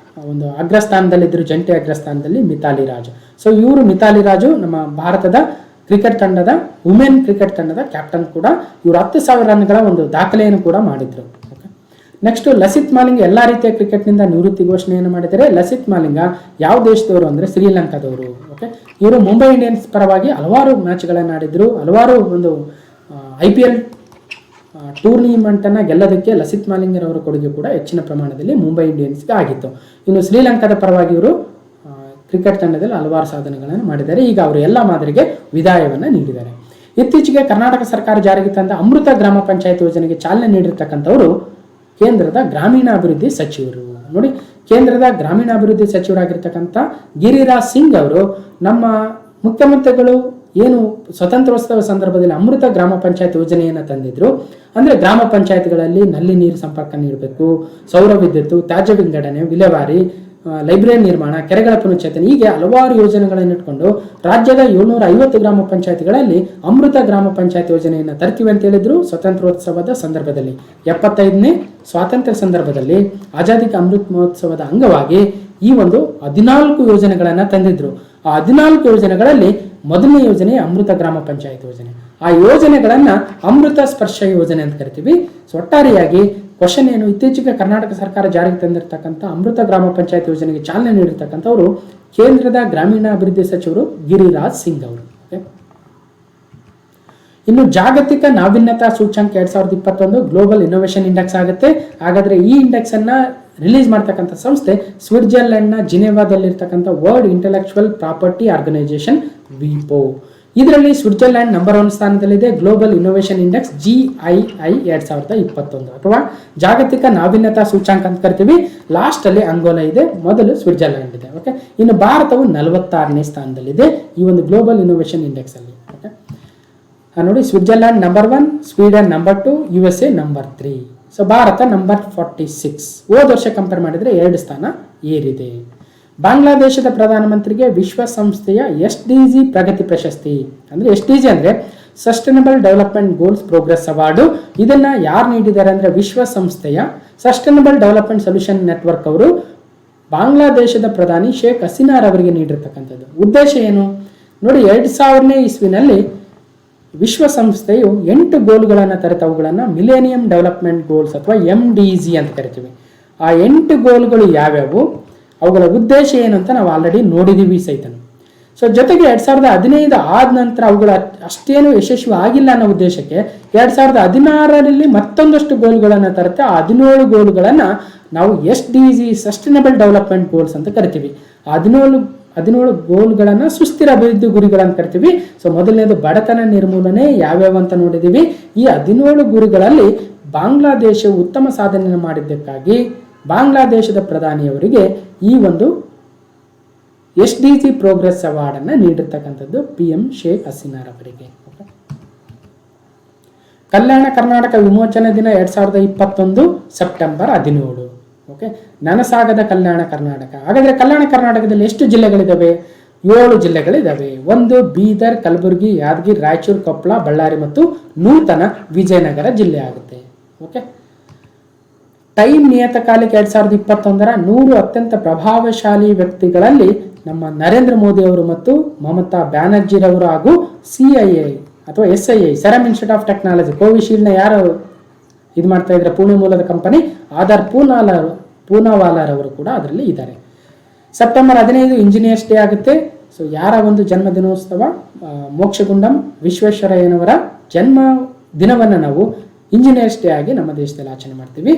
ಒಂದು ಅಗ್ರಸ್ಥಾನದಲ್ಲಿದ್ದರು, ಜಂಟಿ ಅಗ್ರಸ್ಥಾನದಲ್ಲಿ ಮಿಥಾಲಿ ರಾಜ್. ಸೊ ಇವರು ಮಿಥಾಲಿ ರಾಜು ನಮ್ಮ ಭಾರತದ ಕ್ರಿಕೆಟ್ ತಂಡದ ವುಮೆನ್ ಕ್ರಿಕೆಟ್ ತಂಡದ ಕ್ಯಾಪ್ಟನ್ ಕೂಡ. ಇವರು 10,000 ರನ್ಗಳ ಒಂದು ದಾಖಲೆಯನ್ನು ಕೂಡ ಮಾಡಿದ್ರು. ನೆಕ್ಸ್ಟ್, ಲಸಿತ್ ಮಾಲಿಂಗ ಎಲ್ಲಾ ರೀತಿಯ ಕ್ರಿಕೆಟ್ನಿಂದ ನಿವೃತ್ತಿ ಘೋಷಣೆಯನ್ನು ಮಾಡಿದ್ದಾರೆ. ಲಸಿತ್ ಮಾಲಿಂಗ ಯಾವ ದೇಶದವರು ಅಂದ್ರೆ ಶ್ರೀಲಂಕಾದವರು. ಓಕೆ, ಇವರು ಮುಂಬೈ ಇಂಡಿಯನ್ಸ್ ಪರವಾಗಿ ಹಲವಾರು ಮ್ಯಾಚ್ಗಳನ್ನು ಆಡಿದ್ರು. ಹಲವಾರು ಒಂದು IPL ಟೂರ್ನಿಮೆಂಟ್ ಅನ್ನ ಗೆಲ್ಲೋದಕ್ಕೆ ಲಸಿತ್ ಮಾಲಿಂಗರವರ ಕೊಡುಗೆ ಕೂಡ ಹೆಚ್ಚಿನ ಪ್ರಮಾಣದಲ್ಲಿ ಮುಂಬೈ ಇಂಡಿಯನ್ಸ್ಗೆ ಆಗಿತ್ತು. ಇನ್ನು ಶ್ರೀಲಂಕಾದ ಪರವಾಗಿ ಇವರು ಕ್ರಿಕೆಟ್ ತಂಡದಲ್ಲಿ ಹಲವಾರು ಸಾಧನೆಗಳನ್ನು ಮಾಡಿದ್ದಾರೆ. ಈಗ ಅವರು ಎಲ್ಲ ಮಾದರಿಗೆ ವಿದಾಯವನ್ನು ನೀಡಿದ್ದಾರೆ. ಇತ್ತೀಚೆಗೆ ಕರ್ನಾಟಕ ಸರ್ಕಾರ ಜಾರಿಗೆ ತಂದ ಅಮೃತ ಗ್ರಾಮ ಪಂಚಾಯತ್ ಯೋಜನೆಗೆ ಚಾಲನೆ ನೀಡಿರ್ತಕ್ಕಂಥವರು ಕೇಂದ್ರದ ಗ್ರಾಮೀಣಾಭಿವೃದ್ಧಿ ಸಚಿವರು. ನೋಡಿ, ಕೇಂದ್ರದ ಗ್ರಾಮೀಣಾಭಿವೃದ್ಧಿ ಸಚಿವರಾಗಿರ್ತಕ್ಕಂಥ ಗಿರಿರಾಜ್ ಸಿಂಗ್ ಅವರು ನಮ್ಮ ಮುಖ್ಯಮಂತ್ರಿಗಳು ಏನು ಸ್ವತಂತ್ರೋತ್ಸವ ಸಂದರ್ಭದಲ್ಲಿ ಅಮೃತ ಗ್ರಾಮ ಪಂಚಾಯತ್ ಯೋಜನೆಯನ್ನು ತಂದಿದ್ರು. ಅಂದ್ರೆ ಗ್ರಾಮ ಪಂಚಾಯತ್ಗಳಲ್ಲಿ ನಲ್ಲಿ ನೀರು ಸಂಪರ್ಕ ನೀಡಬೇಕು, ಸೌರ ವಿದ್ಯುತ್, ತ್ಯಾಜ್ಯ ವಿಂಗಡಣೆ, ವಿಲೇವಾರಿ, ಲೈಬ್ರರಿ ನಿರ್ಮಾಣ, ಕೆರೆಗಳ ಪುನಶ್ಚೇತನ, ಹೀಗೆ ಹಲವಾರು ಯೋಜನೆಗಳನ್ನು ಇಟ್ಕೊಂಡು ರಾಜ್ಯದ 750 ಗ್ರಾಮ ಪಂಚಾಯತ್ಗಳಲ್ಲಿ ಅಮೃತ ಗ್ರಾಮ ಪಂಚಾಯತ್ ಯೋಜನೆಯನ್ನು ತರ್ತೀವಿ ಅಂತ ಹೇಳಿದ್ರು. ಸ್ವತಂತ್ರೋತ್ಸವದ ಸಂದರ್ಭದಲ್ಲಿ 75ನೇ ಸ್ವಾತಂತ್ರ್ಯ ಸಂದರ್ಭದಲ್ಲಿ ಆಜಾದಿ ಕಾ ಅಮೃತ್ ಮಹೋತ್ಸವದ ಅಂಗವಾಗಿ ಈ ಒಂದು 14 ಯೋಜನೆಗಳನ್ನು ತಂದಿದ್ರು. ಆ 14 ಯೋಜನೆಗಳಲ್ಲಿ ಮೊದಲನೇ ಯೋಜನೆ ಅಮೃತ ಗ್ರಾಮ ಪಂಚಾಯತ್ ಯೋಜನೆ. ಆ ಯೋಜನೆಗಳನ್ನ ಅಮೃತ ಸ್ಪರ್ಶ ಯೋಜನೆ ಅಂತ ಕರಿತೀವಿ. ಸೊ ಒಟ್ಟಾರೆಯಾಗಿ ಕ್ವಶನ್ ಏನು, ಇತ್ತೀಚೆಗೆ ಕರ್ನಾಟಕ ಸರ್ಕಾರ ಜಾರಿಗೆ ತಂದಿರತಕ್ಕಂಥ ಅಮೃತ ಗ್ರಾಮ ಪಂಚಾಯತ್ ಯೋಜನೆಗೆ ಚಾಲನೆ ನೀಡಿರ್ತಕ್ಕಂಥವರು ಕೇಂದ್ರದ ಗ್ರಾಮೀಣಾಭಿವೃದ್ಧಿ ಸಚಿವರು ಗಿರಿರಾಜ್ ಸಿಂಗ್ ಅವರು. ಇನ್ನು ಜಾಗತಿಕ ನಾವೀನ್ಯತಾ ಸೂಚ್ಯಂಕ 2021 ಗ್ಲೋಬಲ್ ಇನ್ನೋವೇಷನ್ ಇಂಡೆಕ್ಸ್ ಆಗುತ್ತೆ. ಹಾಗಾದ್ರೆ ಈ ಇಂಡೆಕ್ಸ್ ಅನ್ನ ರಿಲೀಸ್ ಮಾಡ್ತಕ್ಕಂಥ ಸಂಸ್ಥೆ ಸ್ವಿಟ್ಜರ್ಲೆಂಡ್ನ ಜಿನೆವಾದಲ್ಲಿರ್ತಕ್ಕಂಥ ವರ್ಲ್ಡ್ ಇಂಟೆಲೆಕ್ಚುವಲ್ ಪ್ರಾಪರ್ಟಿ ಆರ್ಗನೈಸೇಷನ್ ವಿಪೋ. ಇದರಲ್ಲಿ ಸ್ವಿಟ್ಜರ್ಲೆಂಡ್ ನಂಬರ್ 1 ಸ್ಥಾನದಲ್ಲಿದೆ. ಗ್ಲೋಬಲ್ ಇನ್ನೋವೇಷನ್ ಇಂಡೆಕ್ಸ್ GII 2021 ಅಥವಾ ಜಾಗತಿಕ ನಾವೀನ್ಯತಾ ಸೂಚ್ಯಂಕ ಅಂತ ಕರಿತೀವಿ. ಲಾಸ್ಟ್ ಅಲ್ಲಿ ಅಂಗೋಲಾ ಇದೆ, ಮೊದಲು ಸ್ವಿಟ್ಜರ್ಲೆಂಡ್ ಇದೆ. ಓಕೆ, ಇನ್ನು ಭಾರತವು 46ನೇ ಸ್ಥಾನದಲ್ಲಿದೆ ಈ ಒಂದು ಗ್ಲೋಬಲ್ ಇನ್ನೋವೇಷನ್ ಇಂಡೆಕ್ಸ್ ಅಲ್ಲಿ. ಓಕೆ, ನೋಡಿ, Switzerland number 1, Sweden number 2, USA number 3. So Bharat number 46. ಹೋದ ವರ್ಷ ಕಂಪೇರ್ ಮಾಡಿದ್ರೆ 2 ಸ್ಥಾನ ಏರಿದೆ. ಬಾಂಗ್ಲಾದೇಶದ ಪ್ರಧಾನಮಂತ್ರಿಗೆ ವಿಶ್ವಸಂಸ್ಥೆಯ SDG ಪ್ರಗತಿ ಪ್ರಶಸ್ತಿ, ಅಂದ್ರೆ SDG ಅಂದ್ರೆ sustainable development goals progress award. ಇದನ್ನ ಯಾರು ನೀಡಿದ್ದಾರೆ ಅಂದ್ರೆ ವಿಶ್ವಸಂಸ್ಥೆಯ ಸಸ್ಟೈನಬಲ್ ಡೆವಲಪ್ಮೆಂಟ್ ಸೊಲ್ಯೂಷನ್ ನೆಟ್ವರ್ಕ್ ಅವರು ಬಾಂಗ್ಲಾದೇಶದ ಪ್ರಧಾನಿ ಶೇಖ್ ಹಸೀನಾರ್ ಅವರಿಗೆ ನೀಡಿರ್ತಕ್ಕಂಥದ್ದು. ಉದ್ದೇಶ ಏನು ನೋಡಿ, 2000ನೇ ಇಸ್ವಿನಲ್ಲಿ ವಿಶ್ವಸಂಸ್ಥೆಯು 8 ಗೋಲ್ಗಳನ್ನು ತರೆತ ಅವುಗಳನ್ನು ಮಿಲೇನಿಯಂ ಡೆವಲಪ್ಮೆಂಟ್ ಗೋಲ್ಸ್ ಅಥವಾ MDG ಅಂತ ಕರಿತೀವಿ. ಆ 8 ಗೋಲ್ಗಳು ಯಾವ್ಯಾವು, ಅವುಗಳ ಉದ್ದೇಶ ಏನು ಅಂತ ನಾವು ಆಲ್ರೆಡಿ ನೋಡಿದೀವಿ ಸಹಿತ. ಸೊ ಜೊತೆಗೆ 2015 ಆದ ನಂತರ ಅವುಗಳ ಅಷ್ಟೇನು ಯಶಸ್ವಿ ಆಗಿಲ್ಲ ಅನ್ನೋ ಉದ್ದೇಶಕ್ಕೆ 2016ರಲ್ಲಿ ಮತ್ತೊಂದಷ್ಟು ಗೋಲ್ಗಳನ್ನು ತರುತ್ತೆ. ಆ 17 ಗೋಲ್ಗಳನ್ನು ನಾವು SDG ಸಸ್ಟೈನಬಲ್ ಡೆವಲಪ್ಮೆಂಟ್ ಗೋಲ್ಸ್ ಅಂತ ಕರಿತೀವಿ. ಆ 17 ಗೋಲ್ಗಳನ್ನು ಸುಸ್ಥಿರ ಅಭಿವೃದ್ಧಿ ಗುರಿಗಳಂತ ಕರಿತೀವಿ. ಸೊ ಮೊದಲನೇದು ಬಡತನ ನಿರ್ಮೂಲನೆ ಯಾವ್ಯಾವ ಅಂತ ನೋಡಿದೀವಿ. ಈ 17 ಗುರಿಗಳಲ್ಲಿ ಬಾಂಗ್ಲಾದೇಶವು ಉತ್ತಮ ಸಾಧನೆಯನ್ನು ಮಾಡಿದ್ದಕ್ಕಾಗಿ ಬಾಂಗ್ಲಾದೇಶದ ಪ್ರಧಾನಿಯವರಿಗೆ ಈ ಒಂದು SDG ಪ್ರೋಗ್ರೆಸ್ ಅವಾರ್ಡ್ ಅನ್ನು ನೀಡಿರ್ತಕ್ಕಂಥದ್ದು PM ಶೇಖ್ ಹಸೀನಾರ್ ಅವರಿಗೆ. ಕಲ್ಯಾಣ ಕರ್ನಾಟಕ ವಿಮೋಚನೆ ದಿನ 2021 ಸೆಪ್ಟೆಂಬರ್ 17. ಓಕೆ, ನನಸಾಗದ ಕಲ್ಯಾಣ ಕರ್ನಾಟಕ. ಹಾಗಾದರೆ ಕಲ್ಯಾಣ ಕರ್ನಾಟಕದಲ್ಲಿ ಎಷ್ಟು ಜಿಲ್ಲೆಗಳಿದ್ದಾವೆ? 7 ಜಿಲ್ಲೆಗಳಿದ್ದಾವೆ. ಒಂದು ಬೀದರ್, ಕಲಬುರಗಿ, ಯಾದಗಿರಿ, ರಾಯಚೂರು, ಕೊಪ್ಪಳ, ಬಳ್ಳಾರಿ ಮತ್ತು ನೂತನ ವಿಜಯನಗರ ಜಿಲ್ಲೆ ಆಗುತ್ತೆ. ಓಕೆ, ಟೈಮ್ ನಿಯತಕಾಲಿಕ 2021ರ 100 ಅತ್ಯಂತ ಪ್ರಭಾವಶಾಲಿ ವ್ಯಕ್ತಿಗಳಲ್ಲಿ ನಮ್ಮ ನರೇಂದ್ರ ಮೋದಿ ಅವರು ಮತ್ತು ಮಮತಾ ಬ್ಯಾನರ್ಜಿರವರು ಹಾಗೂ CII ಅಥವಾ SII serum institute of technology ಕೋವಿಶೀಲ್ಡ್ನ ಯಾರು ಇದು ಮಾಡ್ತಾ ಇದ್ದಾರೆ, ಪುಣೆ ಮೂಲದ ಕಂಪನಿ ಆಧಾರ್ ಪೂನಾವಾಲಾರವರು ಕೂಡ ಅದರಲ್ಲಿ ಇದ್ದಾರೆ. ಸೆಪ್ಟೆಂಬರ್ 15 ಇಂಜಿನಿಯರ್ಸ್ ಡೇ ಆಗುತ್ತೆ. ಸೊ ಯಾರ ಒಂದು ಜನ್ಮ ದಿನೋತ್ಸವ? ಮೋಕ್ಷಗುಂಡಂ ವಿಶ್ವೇಶ್ವರಯ್ಯನವರ ಜನ್ಮ ದಿನವನ್ನು ನಾವು ಇಂಜಿನಿಯರ್ಸ್ ಡೇ ಆಗಿ ನಮ್ಮ ದೇಶದಲ್ಲಿ ಆಚರಣೆ ಮಾಡ್ತೀವಿ.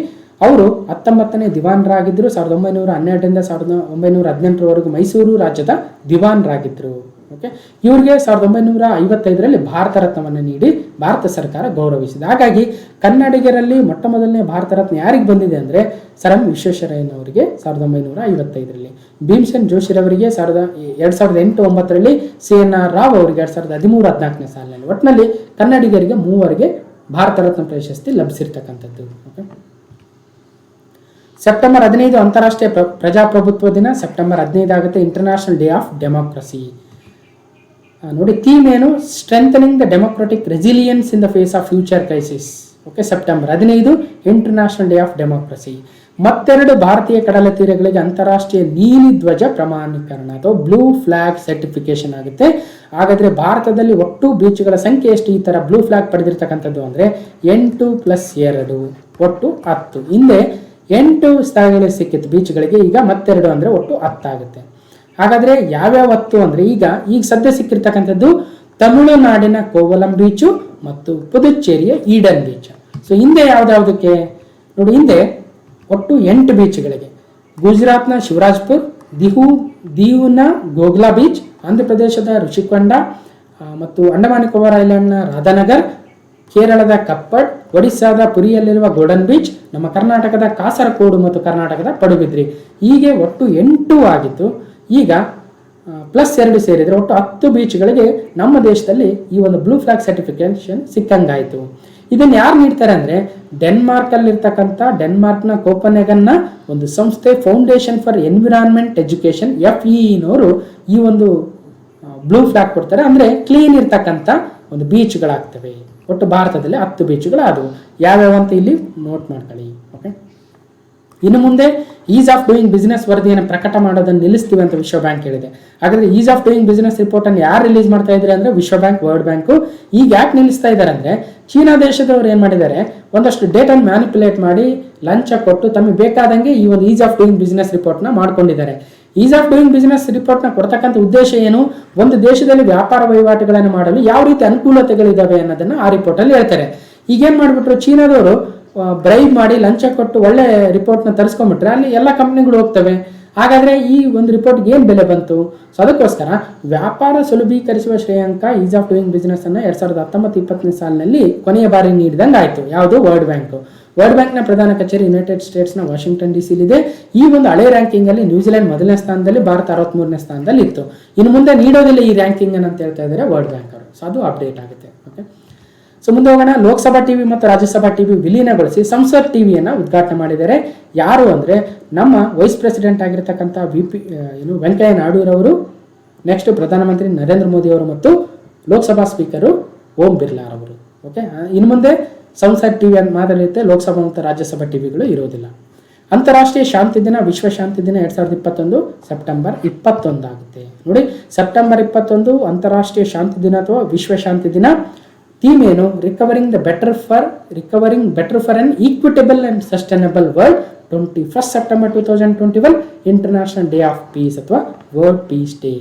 ಅವರು 19ನೇ ದಿವಾನರಾಗಿದ್ದರು. 1912ರಿಂದ 1918ರವರೆಗೂ ಮೈಸೂರು ರಾಜ್ಯದ ದಿವಾನರಾಗಿದ್ದರು. ಓಕೆ, ಇವರಿಗೆ 1955ರಲ್ಲಿ ಭಾರತ ರತ್ನವನ್ನು ನೀಡಿ ಭಾರತ ಸರ್ಕಾರ ಗೌರವಿಸಿದೆ. ಹಾಗಾಗಿ ಕನ್ನಡಿಗರಲ್ಲಿ ಮೊಟ್ಟ ಮೊದಲನೇ ಭಾರತ ರತ್ನ ಯಾರಿಗೆ ಬಂದಿದೆ ಅಂದರೆ ಸರ್ ಎಂ ವಿಶ್ವೇಶ್ವರಯ್ಯನವರಿಗೆ 1955ರಲ್ಲಿ, ಭೀಮಸೇನ್ ಜೋಶಿರವರಿಗೆ 2008-9ರಲ್ಲಿ, CNR ರಾವ್ ಅವರಿಗೆ 2013-14ನೇ ಸಾಲಿನಲ್ಲಿ. ಒಟ್ಟಿನಲ್ಲಿ ಕನ್ನಡಿಗರಿಗೆ 3 ಭಾರತ ರತ್ನ ಪ್ರಶಸ್ತಿ ಲಭಿಸಿರ್ತಕ್ಕಂಥದ್ದು. ಓಕೆ, ಸೆಪ್ಟೆಂಬರ್ 15 ಅಂತಾರಾಷ್ಟ್ರೀಯ ಪ್ರಜಾಪ್ರಭುತ್ವ ದಿನ. ಸೆಪ್ಟೆಂಬರ್ 15 ಆಗುತ್ತೆ ಇಂಟರ್ನ್ಯಾಷನಲ್ ಡೇ ಆಫ್ ಡೆಮೋಕ್ರಸಿ. ನೋಡಿ, ಥೀಮ್ ಏನು? Strengthening the democratic resilience in the face of future crisis. Okay, September 15 international day of democracy. ಮತ್ತೆರಡು ಭಾರತೀಯ ಕಡಲ ತೀರಗಳಿಗೆ ಅಂತಾರಾಷ್ಟ್ರೀಯ ನೀಲಿ ಧ್ವಜ ಪ್ರಮಾಣೀಕರಣ ಅಥವಾ ಬ್ಲೂ ಫ್ಲಾಗ್ ಸರ್ಟಿಫಿಕೇಶನ್ ಆಗುತ್ತೆ. ಹಾಗಾದರೆ ಭಾರತದಲ್ಲಿ ಒಟ್ಟು ಬೀಚ್ಗಳ ಸಂಖ್ಯೆ ಎಷ್ಟು ಈ ಥರ ಬ್ಲೂ ಫ್ಲಾಗ್ ಪಡೆದಿರ್ತಕ್ಕಂಥದ್ದು ಅಂದರೆ 8+2 ಒಟ್ಟು 10. ಹಿಂದೆ 8 ಸ್ಥಳಗಳಿಗೆ ಸಿಕ್ಕಿತ್ತು ಬೀಚ್ಗಳಿಗೆ, ಈಗ ಮತ್ತೆರಡು ಅಂದರೆ ಒಟ್ಟು 10 ಆಗುತ್ತೆ. ಹಾಗಾದರೆ ಯಾವ್ಯಾವ 10 ಅಂದರೆ ಈಗ ಸದ್ಯ ಸಿಕ್ಕಿರ್ತಕ್ಕಂಥದ್ದು ತಮಿಳುನಾಡಿನ ಕೋವಲಂ ಬೀಚು ಮತ್ತು ಪುದುಚೇರಿಯ ಈಡನ್ ಬೀಚ್. ಸೊ ಹಿಂದೆ ಯಾವುದಕ್ಕೆ ನೋಡಿ, ಹಿಂದೆ ಒಟ್ಟು 8 ಬೀಚ್ಗಳಿಗೆ: ಗುಜರಾತ್ನ ಶಿವರಾಜ್ಪುರ್, ದೀವ್ನ ಗೋಗ್ಲಾ ಬೀಚ್, ಆಂಧ್ರ ಪ್ರದೇಶದ ಋಷಿಕೊಂಡ ಮತ್ತು ಅಂಡಮಾನ್ ನಿಕೋಬಾರ್ ಐಲ್ಯಾಂಡ್ನ ರಾಧಾನಗರ್, ಕೇರಳದ ಕಪ್ಪಡ್, ಒಡಿಸ್ಸಾದ ಪುರಿಯಲ್ಲಿರುವ ಗೋಲ್ಡನ್ ಬೀಚ್, ನಮ್ಮ ಕರ್ನಾಟಕದ ಕಾಸರಕೋಡು ಮತ್ತು ಕರ್ನಾಟಕದ ಪಡುಬಿದ್ರಿ. ಹೀಗೆ ಒಟ್ಟು 8 ಆಗಿತ್ತು. ಈಗ +2 ಸೇರಿದರೆ ಒಟ್ಟು 10 ಬೀಚ್ಗಳಿಗೆ ನಮ್ಮ ದೇಶದಲ್ಲಿ ಈ ಒಂದು ಬ್ಲೂ ಫ್ಲಾಗ್ ಸರ್ಟಿಫಿಕೇಶನ್ ಸಿಕ್ಕಂಗಾಯಿತು. ಇದನ್ನು ಯಾರು ನೀಡ್ತಾರೆ ಅಂದರೆ ಡೆನ್ಮಾರ್ಕಲ್ಲಿರ್ತಕ್ಕಂಥ ಡೆನ್ಮಾರ್ಕ್ನ ಕೋಪನ್ಹೇಗನ್ನ ಒಂದು ಸಂಸ್ಥೆ ಫೌಂಡೇಶನ್ ಫಾರ್ ಎನ್ವಿರಾನ್ಮೆಂಟ್ ಎಜುಕೇಷನ್ FEEನವರು ಈ ಒಂದು ಬ್ಲೂ ಫ್ಲಾಗ್ ಕೊಡ್ತಾರೆ. ಅಂದರೆ ಕ್ಲೀನ್ ಇರ್ತಕ್ಕಂಥ ಒಂದು ಬೀಚ್ಗಳಾಗ್ತವೆ. ಒಟ್ಟು ಭಾರತದಲ್ಲಿ 10 ಬೀಚ್ಗಳು ಆದವು. ಯಾವ್ಯಾವ ಅಂತ ಇಲ್ಲಿ ನೋಟ್ ಮಾಡ್ಕೊಳ್ಳಿ. ಓಕೆ, ಇನ್ನು ಮುಂದೆ ಈಸ್ ಆಫ್ ಡೂಯಿಂಗ್ ಬಿಸ್ನೆಸ್ ವರದಿಯನ್ನು ಪ್ರಕಟ ಮಾಡೋದನ್ನು ನಿಲ್ಲಿಸ್ತೀವಿ ಅಂತ ವಿಶ್ವ ಬ್ಯಾಂಕ್ ಹೇಳಿದೆ. ಹಾಗಾದರೆ ಈಸ್ ಆಫ್ ಡೂಯಿಂಗ್ ಬಿಸ್ನೆಸ್ ರಿಪೋರ್ಟನ್ನು ಯಾರು ರಿಲೀಸ್ ಮಾಡ್ತಾ ಇದ್ದಾರೆ ಅಂದರೆ ವಿಶ್ವ ಬ್ಯಾಂಕ್, ವರ್ಲ್ಡ್ ಬ್ಯಾಂಕು. ಈಗ ಯಾಕೆ ನಿಲ್ಲಿಸ್ತಾ ಇದ್ದಾರೆ ಅಂದರೆ ಚೀನಾ ದೇಶದವರು ಏನು ಮಾಡಿದ್ದಾರೆ, ಒಂದಷ್ಟು ಡೇಟನ್ನು ಮ್ಯಾನಿಪುಲೇಟ್ ಮಾಡಿ ಲಂಚ ಕೊಟ್ಟು ತಮಗೆ ಬೇಕಾದಂಗೆ ಈ ಒಂದು ಈಸ್ ಆಫ್ ಡೂಯಿಂಗ್ ಬಿಸ್ನೆಸ್ ರಿಪೋರ್ಟ್ನ ಮಾಡ್ಕೊಂಡಿದ್ದಾರೆ. ಈಸ್ ಆಫ್ ಡೂಯಿಂಗ್ ಬಿಸ್ನೆಸ್ ರಿಪೋರ್ಟ್ನ ಕೊಡ್ತಕ್ಕಂಥ ಉದ್ದೇಶ ಏನು? ಒಂದು ದೇಶದಲ್ಲಿ ವ್ಯಾಪಾರ ವಹಿವಾಟುಗಳನ್ನು ಮಾಡಲು ಯಾವ ರೀತಿ ಅನುಕೂಲತೆಗಳಿದ್ದಾವೆ ಅನ್ನೋದನ್ನು ಆ ರಿಪೋರ್ಟಲ್ಲಿ ಹೇಳ್ತಾರೆ. ಈಗೇನು ಮಾಡಿಬಿಟ್ರು, ಚೀನಾದವರು ಬ್ರೈಬ್ ಮಾಡಿ ಲಂಚ ಕೊಟ್ಟು ಒಳ್ಳೆ ರಿಪೋರ್ಟ್ನ ತರಿಸ್ಕೊಂಡ್ಬಿಟ್ರೆ ಅಲ್ಲಿ ಎಲ್ಲ ಕಂಪ್ನಿಗಳು ಹೋಗ್ತವೆ. ಹಾಗಾದರೆ ಈ ಒಂದು ರಿಪೋರ್ಟ್ಗೆ ಏನು ಬೆಲೆ ಬಂತು? ಸೊ ಅದಕ್ಕೋಸ್ಕರ ವ್ಯಾಪಾರ ಸುಲಭೀಕರಿಸುವ ಶ್ರೇಯಾಂಕ ಈಸ್ ಆಫ್ ಡೂಯಿಂಗ್ ಬಿಸ್ನೆಸ್ ಅನ್ನು 2019-20 ಸಾಲಿನಲ್ಲಿ ಕೊನೆಯ ಬಾರಿ ನೀಡಿದಂಗೆ ಆಯಿತು. ಯಾವುದು? World bank. ವರ್ಲ್ಡ್ ಬ್ಯಾಂಕ್ನ ಪ್ರಧಾನ ಕಚೇರಿ ಯುನೈಟೆಡ್ ಸ್ಟೇಟ್ಸ್ನ ವಾಷಿಂಗ್ಟನ್ DC ಈ ಒಂದು ಹಳೆ ರ್ಯಾಂಕಿಂಗಲ್ಲಿ ನ್ಯೂಜಿಲೆಂಡ್ 1ನೇ ಸ್ಥಾನದಲ್ಲಿ, ಭಾರತ 63ನೇ ಸ್ಥಾನದಲ್ಲಿ ಇತ್ತು. ಇನ್ನು ಮುಂದೆ ನೀಡೋದಿಲ್ಲ ಈ ರ್ಯಾಂಕಿಂಗ್ ಅಂತ ಹೇಳ್ತಾ ಇದ್ದಾರೆ ವರ್ಲ್ಡ್ ಬ್ಯಾಂಕ್ ಅವರು. ಸೊ ಅದು ಅಪ್ಡೇಟ್ ಆಗುತ್ತೆ. ಓಕೆ, ಸೊ ಮುಂದೆ ಹೋಗೋಣ. ಲೋಕಸಭಾ ಟಿವಿ ಮತ್ತು ರಾಜ್ಯಸಭಾ ಟಿವಿ ವಿಲೀನಗೊಳಿಸಿ ಸಂಸತ್ ಟಿವಿಯನ್ನು ಉದ್ಘಾಟನೆ ಮಾಡಿದ್ದಾರೆ. ಯಾರು ಅಂದರೆ ನಮ್ಮ ವೈಸ್ ಪ್ರೆಸಿಡೆಂಟ್ ಆಗಿರ್ತಕ್ಕಂಥ ವೆಂಕಯ್ಯ ನಾಯ್ಡುರವರು, ನೆಕ್ಸ್ಟ್ ಪ್ರಧಾನಮಂತ್ರಿ ನರೇಂದ್ರ ಮೋದಿ ಅವರು ಮತ್ತು ಲೋಕಸಭಾ ಸ್ಪೀಕರು ಓಂ ಬಿರ್ಲಾರವರು. ಓಕೆ, ಇನ್ನು ಮುಂದೆ ಸಂಸತ್ ಟಿವಿ ಅಂತ ಮಾತಾಡಿರುತ್ತೆ, ಲೋಕಸಭಾ ಮತ್ತು ರಾಜ್ಯಸಭಾ ಟಿವಿಗಳು ಇರೋದಿಲ್ಲ. ಅಂತಾರಾಷ್ಟ್ರೀಯ ಶಾಂತಿ ದಿನ, ವಿಶ್ವ ಶಾಂತಿ ದಿನ 2021 ಸೆಪ್ಟೆಂಬರ್ 21 ಆಗುತ್ತೆ. ನೋಡಿ, ಸೆಪ್ಟೆಂಬರ್ 21 ಅಂತಾರಾಷ್ಟ್ರೀಯ ಶಾಂತಿ ದಿನ ಅಥವಾ ವಿಶ್ವ ಶಾಂತಿ ದಿನ. ಥೀಮ್ ಏನು? Recovering better for an equitable and sustainable world. 21 September 2021 international day of piece ಅಥವಾ ವರ್ಲ್ಡ್ ಪೀಸ್ ಡೇ.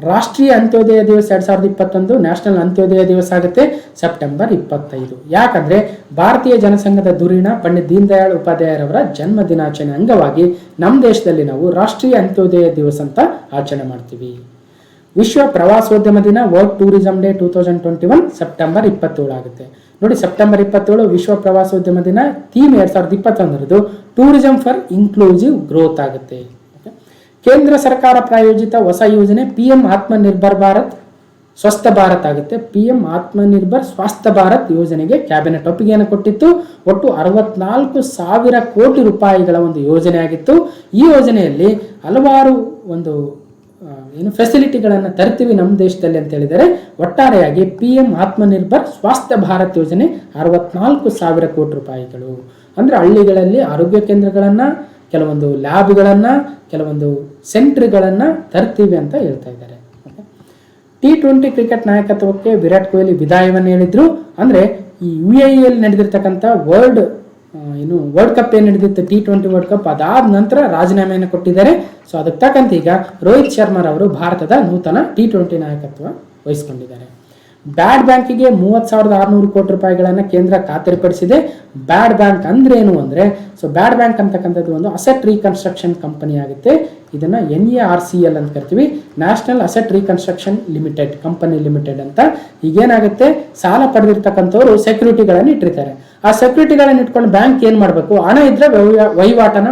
ರಾಷ್ಟ್ರೀಯ ಅಂತ್ಯೋದಯ ದಿವಸ 2021 ನ್ಯಾಷನಲ್ ಅಂತ್ಯೋದಯ ದಿವಸ ಆಗುತ್ತೆ ಸೆಪ್ಟೆಂಬರ್ 25. ಯಾಕಂದರೆ ಭಾರತೀಯ ಜನಸಂಘದ ಧುರೀಣ ಪಂಡಿತ್ ದೀನ್ ದಯಾಳ್ ಉಪಾಧ್ಯಾಯರವರ ಜನ್ಮ ದಿನಾಚರಣೆ ಅಂಗವಾಗಿ ನಮ್ಮ ದೇಶದಲ್ಲಿ ನಾವು ರಾಷ್ಟ್ರೀಯ ಅಂತ್ಯೋದಯ ದಿವಸ ಅಂತ ಆಚರಣೆ ಮಾಡ್ತೀವಿ. ವಿಶ್ವ ಪ್ರವಾಸೋದ್ಯಮ ದಿನ, ವರ್ಲ್ಡ್ ಟೂರಿಸಂ ಡೇ 2021 ಸೆಪ್ಟೆಂಬರ್ 27 ಆಗುತ್ತೆ. ನೋಡಿ, ಸೆಪ್ಟೆಂಬರ್ 27 ವಿಶ್ವ ಪ್ರವಾಸೋದ್ಯಮ ದಿನ. Theme 2021 tourism for inclusive growth ಆಗುತ್ತೆ. ಕೇಂದ್ರ ಸರ್ಕಾರ ಪ್ರಾಯೋಜಿತ ಹೊಸ ಯೋಜನೆ PM ಆತ್ಮನಿರ್ಭರ್ ಭಾರತ್ ಸ್ವಸ್ಥ ಭಾರತ್ ಆಗುತ್ತೆ. PM ಆತ್ಮನಿರ್ಭರ್ ಸ್ವಾಸ್ಥ್ಯ ಭಾರತ್ ಯೋಜನೆಗೆ ಕ್ಯಾಬಿನೆಟ್ ಒಪ್ಪಿಗೆಯನ್ನು ಕೊಟ್ಟಿತ್ತು. ಒಟ್ಟು 64,000 ಕೋಟಿ ರೂಪಾಯಿಗಳ ಒಂದು ಯೋಜನೆ ಆಗಿತ್ತು. ಈ ಯೋಜನೆಯಲ್ಲಿ ಹಲವಾರು ಒಂದು ಫೆಸಿಲಿಟಿಗಳನ್ನು ತರ್ತೀವಿ ನಮ್ಮ ದೇಶದಲ್ಲಿ ಅಂತ ಹೇಳಿದರೆ ಒಟ್ಟಾರೆಯಾಗಿ PM ಆತ್ಮನಿರ್ಭರ್ ಸ್ವಾಸ್ಥ್ಯ ಭಾರತ್ ಯೋಜನೆ 64,000 ಕೋಟಿ ರೂಪಾಯಿಗಳು. ಅಂದರೆ ಹಳ್ಳಿಗಳಲ್ಲಿ ಆರೋಗ್ಯ ಕೇಂದ್ರಗಳನ್ನು, ಕೆಲವೊಂದು ಲ್ಯಾಬ್ಗಳನ್ನು, ಕೆಲವೊಂದು ಸೆಂಟ್ರ್ಗಳನ್ನು ತರ್ತೀವಿ ಅಂತ ಹೇಳ್ತಾ ಇದ್ದಾರೆ. T20 ಕ್ರಿಕೆಟ್ ನಾಯಕತ್ವಕ್ಕೆ ವಿರಾಟ್ ಕೊಹ್ಲಿ ವಿದಾಯವನ್ನು ಹೇಳಿದ್ರು. ಅಂದರೆ ಈ UAE ನಡೆದಿರ್ತಕ್ಕಂಥ ವರ್ಲ್ಡ್ ಕಪ್ ಏನು ನಡೆದಿತ್ತು, T20 ವರ್ಲ್ಡ್ ಕಪ್, ಅದಾದ ನಂತರ ರಾಜೀನಾಮೆಯನ್ನು ಕೊಟ್ಟಿದ್ದಾರೆ. ಸೊ ಅದಕ್ಕೆ ತಕ್ಕಂತೆ ಈಗ ರೋಹಿತ್ ಶರ್ಮಾರವರು ಭಾರತದ ನೂತನ T20 ನಾಯಕತ್ವ ವಹಿಸಿಕೊಂಡಿದ್ದಾರೆ. ಬ್ಯಾಡ್ ಬ್ಯಾಂಕಿಗೆ 30,600 ಕೋಟಿ ರೂಪಾಯಿಗಳನ್ನು ಕೇಂದ್ರ ಖಾತರಿಪಡಿಸಿದೆ. ಬ್ಯಾಡ್ ಬ್ಯಾಂಕ್ ಅಂದ್ರೆ ಏನು ಅಂದರೆ, ಸೊ ಬ್ಯಾಡ್ ಬ್ಯಾಂಕ್ ಅಂತಕ್ಕಂಥದ್ದು ಒಂದು ಅಸೆಟ್ ರೀಕನ್ಸ್ಟ್ರಕ್ಷನ್ ಕಂಪನಿ ಆಗುತ್ತೆ. ಇದನ್ನು NARCL ಅಂತ ಕರಿತೀವಿ, national asset reconstruction company limited ಅಂತ. ಈಗೇನಾಗುತ್ತೆ, ಸಾಲ ಪಡೆದಿರ್ತಕ್ಕಂಥವ್ರು ಸೆಕ್ಯೂರಿಟಿಗಳನ್ನು ಇಟ್ಟಿರ್ತಾರೆ. ಆ ಸೆಕ್ಯೂರಿಟಿಗಳನ್ನು ಇಟ್ಕೊಂಡು ಬ್ಯಾಂಕ್ ಏನು ಮಾಡಬೇಕು, ಹಣ ಇದ್ರೆ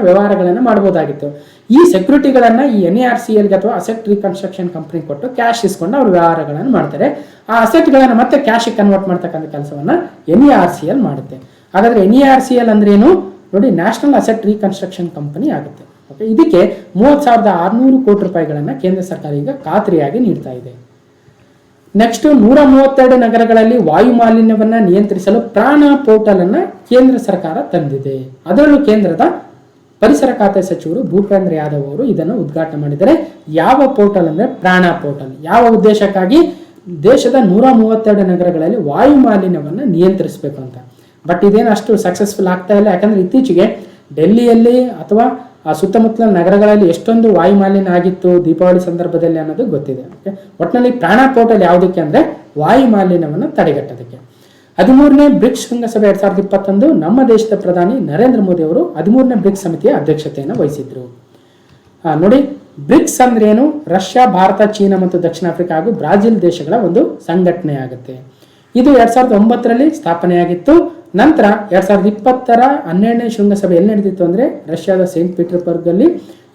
ವ್ಯವಹಾರಗಳನ್ನು ಮಾಡ್ಬೋದಾಗಿತ್ತು. ಈ ಸೆಕ್ಯೂರಿಟಿಗಳನ್ನು ಈ NARCLಗೆ ಅಥವಾ ಅಸೆಟ್ ರೀಕನ್ಸ್ಟ್ರಕ್ಷನ್ ಕಂಪನಿ ಕೊಟ್ಟು ಕ್ಯಾಶ್ ಇಸ್ಕೊಂಡು ಅವ್ರು ವ್ಯವಹಾರಗಳನ್ನು ಮಾಡ್ತಾರೆ. ಆ ಅಸೆಟ್ಗಳನ್ನು ಮತ್ತೆ ಕ್ಯಾಶಿಗೆ ಕನ್ವರ್ಟ್ ಮಾಡ್ತಕ್ಕಂಥ ಕೆಲಸವನ್ನು NARCL ಮಾಡುತ್ತೆ. ಹಾಗಾದ್ರೆ NARCL ಅಂದ್ರೆ ಏನು ನೋಡಿ, ನ್ಯಾಷನಲ್ ಅಸೆಟ್ ರೀಕನ್ಸ್ಟ್ರಕ್ಷನ್ ಕಂಪನಿ ಆಗುತ್ತೆ. ಓಕೆ, ಇದಕ್ಕೆ 30,600 ಕೋಟಿ ರೂಪಾಯಿಗಳನ್ನು ಕೇಂದ್ರ ಸರ್ಕಾರ ಈಗ ಖಾತ್ರಿಯಾಗಿ ನೀಡ್ತಾ ಇದೆ. ನೆಕ್ಸ್ಟ್ 132 ನಗರಗಳಲ್ಲಿ ವಾಯು ಮಾಲಿನ್ಯವನ್ನು ನಿಯಂತ್ರಿಸಲು ಪ್ರಾಣ ಪೋರ್ಟಲ್ ಅನ್ನ ಕೇಂದ್ರ ಸರ್ಕಾರ ತಂದಿದೆ. ಅದರಲ್ಲೂ ಕೇಂದ್ರದ ಪರಿಸರ ಖಾತೆ ಸಚಿವರು ಭೂಪೇಂದ್ರ ಯಾದವ್ ಅವರು ಇದನ್ನು ಉದ್ಘಾಟನೆ ಮಾಡಿದ್ದಾರೆ. ಯಾವ ಪೋರ್ಟಲ್ ಅಂದ್ರೆ ಪ್ರಾಣ ಪೋರ್ಟಲ್. ಯಾವ ಉದ್ದೇಶಕ್ಕಾಗಿ? ದೇಶದ 132 ನಗರಗಳಲ್ಲಿ ವಾಯು ಮಾಲಿನ್ಯವನ್ನು ನಿಯಂತ್ರಿಸಬೇಕು ಅಂತ. ಬಟ್ ಇದೇನು ಅಷ್ಟು ಸಕ್ಸಸ್ಫುಲ್ ಆಗ್ತಾ ಇಲ್ಲ. ಯಾಕಂದ್ರೆ ಇತ್ತೀಚೆಗೆ ಡೆಲ್ಲಿಯಲ್ಲಿ ಅಥವಾ ಆ ಸುತ್ತಮುತ್ತಲ ನಗರಗಳಲ್ಲಿ ಎಷ್ಟೊಂದು ವಾಯು ಮಾಲಿನ್ಯ ಆಗಿತ್ತು ದೀಪಾವಳಿ ಸಂದರ್ಭದಲ್ಲಿ ಅನ್ನೋದು ಗೊತ್ತಿದೆ. ಓಕೆ, ಒಟ್ಟಿನಲ್ಲಿ ಪ್ರಾಣ ಪೋರ್ಟಲ್ ಯಾವುದಕ್ಕೆ ಅಂದ್ರೆ ವಾಯು ಮಾಲಿನ್ಯವನ್ನು ತಡೆಗಟ್ಟೋದಕ್ಕೆ. 13ನೇ ಬ್ರಿಕ್ಸ್ ಶೃಂಗಸಭೆ 2021 ನಮ್ಮ ದೇಶದ ಪ್ರಧಾನಿ ನರೇಂದ್ರ ಮೋದಿ ಅವರು 13ನೇ ಬ್ರಿಕ್ಸ್ ಸಮಿತಿಯ ಅಧ್ಯಕ್ಷತೆಯನ್ನು ವಹಿಸಿದ್ರು. ನೋಡಿ, ಬ್ರಿಕ್ಸ್ ಅಂದ್ರೆ ಏನು? ರಷ್ಯಾ, ಭಾರತ, ಚೀನಾ ಮತ್ತು ದಕ್ಷಿಣ ಆಫ್ರಿಕಾ ಹಾಗೂ ಬ್ರಾಜಿಲ್ ದೇಶಗಳ ಒಂದು ಸಂಘಟನೆ ಆಗುತ್ತೆ. ಇದು 2009ರಲ್ಲಿ ಸ್ಥಾಪನೆಯಾಗಿತ್ತು. ನಂತರ 2020ರ 12ನೇ ಶೃಂಗಸಭೆ ಎಲ್ಲಿ ನಡೆದಿತ್ತು ಅಂದ್ರೆ ರಷ್ಯಾದ ಸೇಂಟ್ ಪೀಟರ್ಬರ್ಗ್ ಅಲ್ಲಿ.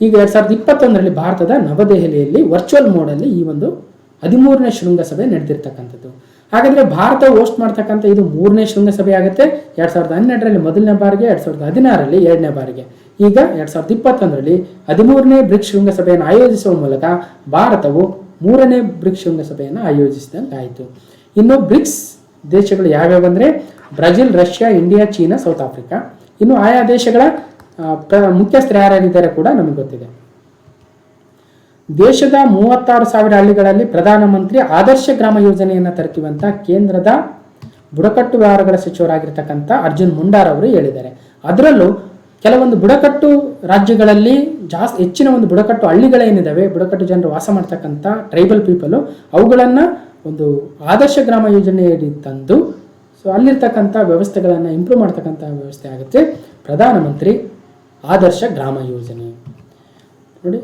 ಈಗ 2021ರಲ್ಲಿ ಭಾರತದ ನವದೆಹಲಿಯಲ್ಲಿ ವರ್ಚುವಲ್ ಮೋಡ್ ಅಲ್ಲಿ ಈ ಒಂದು 13ನೇ ಶೃಂಗಸಭೆ ನಡೆದಿರ್ತಕ್ಕಂಥದ್ದು. ಹಾಗಾದ್ರೆ ಭಾರತ ಹೋಸ್ಟ್ ಮಾಡ್ತಕ್ಕಂಥ ಇದು 3ನೇ ಶೃಂಗಸಭೆ ಆಗುತ್ತೆ. 2012ರಲ್ಲಿ ಮೊದಲನೇ ಬಾರಿಗೆ, 2016ರಲ್ಲಿ 2ನೇ ಬಾರಿಗೆ, ಈಗ 2021ರಲ್ಲಿ 13ನೇ ಬ್ರಿಕ್ಸ್ ಶೃಂಗಸಭೆಯನ್ನು ಆಯೋಜಿಸುವ ಮೂಲಕ ಭಾರತವು 3ನೇ ಬ್ರಿಕ್ಸ್ ಶೃಂಗಸಭೆಯನ್ನು ಆಯೋಜಿಸಿದಂತಾಯಿತು. ಇನ್ನು ಬ್ರಿಕ್ಸ್ ದೇಶಗಳು ಯಾವ್ಯಾವ ಅಂದ್ರೆ Brazil, Russia, India, China, south Africa. ಇನ್ನು ಆಯಾ ದೇಶಗಳ ಮುಖ್ಯಸ್ಥರು ಯಾರ್ಯಾರಿದ್ದಾರೆ ಕೂಡ ನಮಗೆ ಗೊತ್ತಿದೆ. ದೇಶದ 36,000 ಹಳ್ಳಿಗಳಲ್ಲಿ ಪ್ರಧಾನಮಂತ್ರಿ ಆದರ್ಶ ಗ್ರಾಮ ಯೋಜನೆಯನ್ನು ತರ್ತೀವಂತ ಕೇಂದ್ರದ ಬುಡಕಟ್ಟು ವ್ಯವಹಾರಗಳ ಸಚಿವರಾಗಿರ್ತಕ್ಕಂಥ ಅರ್ಜುನ್ ಮುಂಡಾರ್ ಅವರು ಹೇಳಿದ್ದಾರೆ. ಅದರಲ್ಲೂ ಕೆಲವೊಂದು ಬುಡಕಟ್ಟು ರಾಜ್ಯಗಳಲ್ಲಿ ಹೆಚ್ಚಿನ ಒಂದು ಬುಡಕಟ್ಟು ಹಳ್ಳಿಗಳೇನಿದ್ದಾವೆ, ಬುಡಕಟ್ಟು ಜನರು ವಾಸ ಮಾಡ್ತಕ್ಕಂಥ ಟ್ರೈಬಲ್ ಪೀಪಲ್, ಅವುಗಳನ್ನು ಒಂದು ಆದರ್ಶ ಗ್ರಾಮ ಯೋಜನೆಯಡಿ ತಂದು ಸೊ ಅಲ್ಲಿರ್ತಕ್ಕಂಥ ವ್ಯವಸ್ಥೆಗಳನ್ನು ಇಂಪ್ರೂವ್ ಮಾಡ್ತಕ್ಕಂಥ ವ್ಯವಸ್ಥೆ ಆಗುತ್ತೆ ಪ್ರಧಾನಮಂತ್ರಿ ಆದರ್ಶ ಗ್ರಾಮ ಯೋಜನೆ. ನೋಡಿ,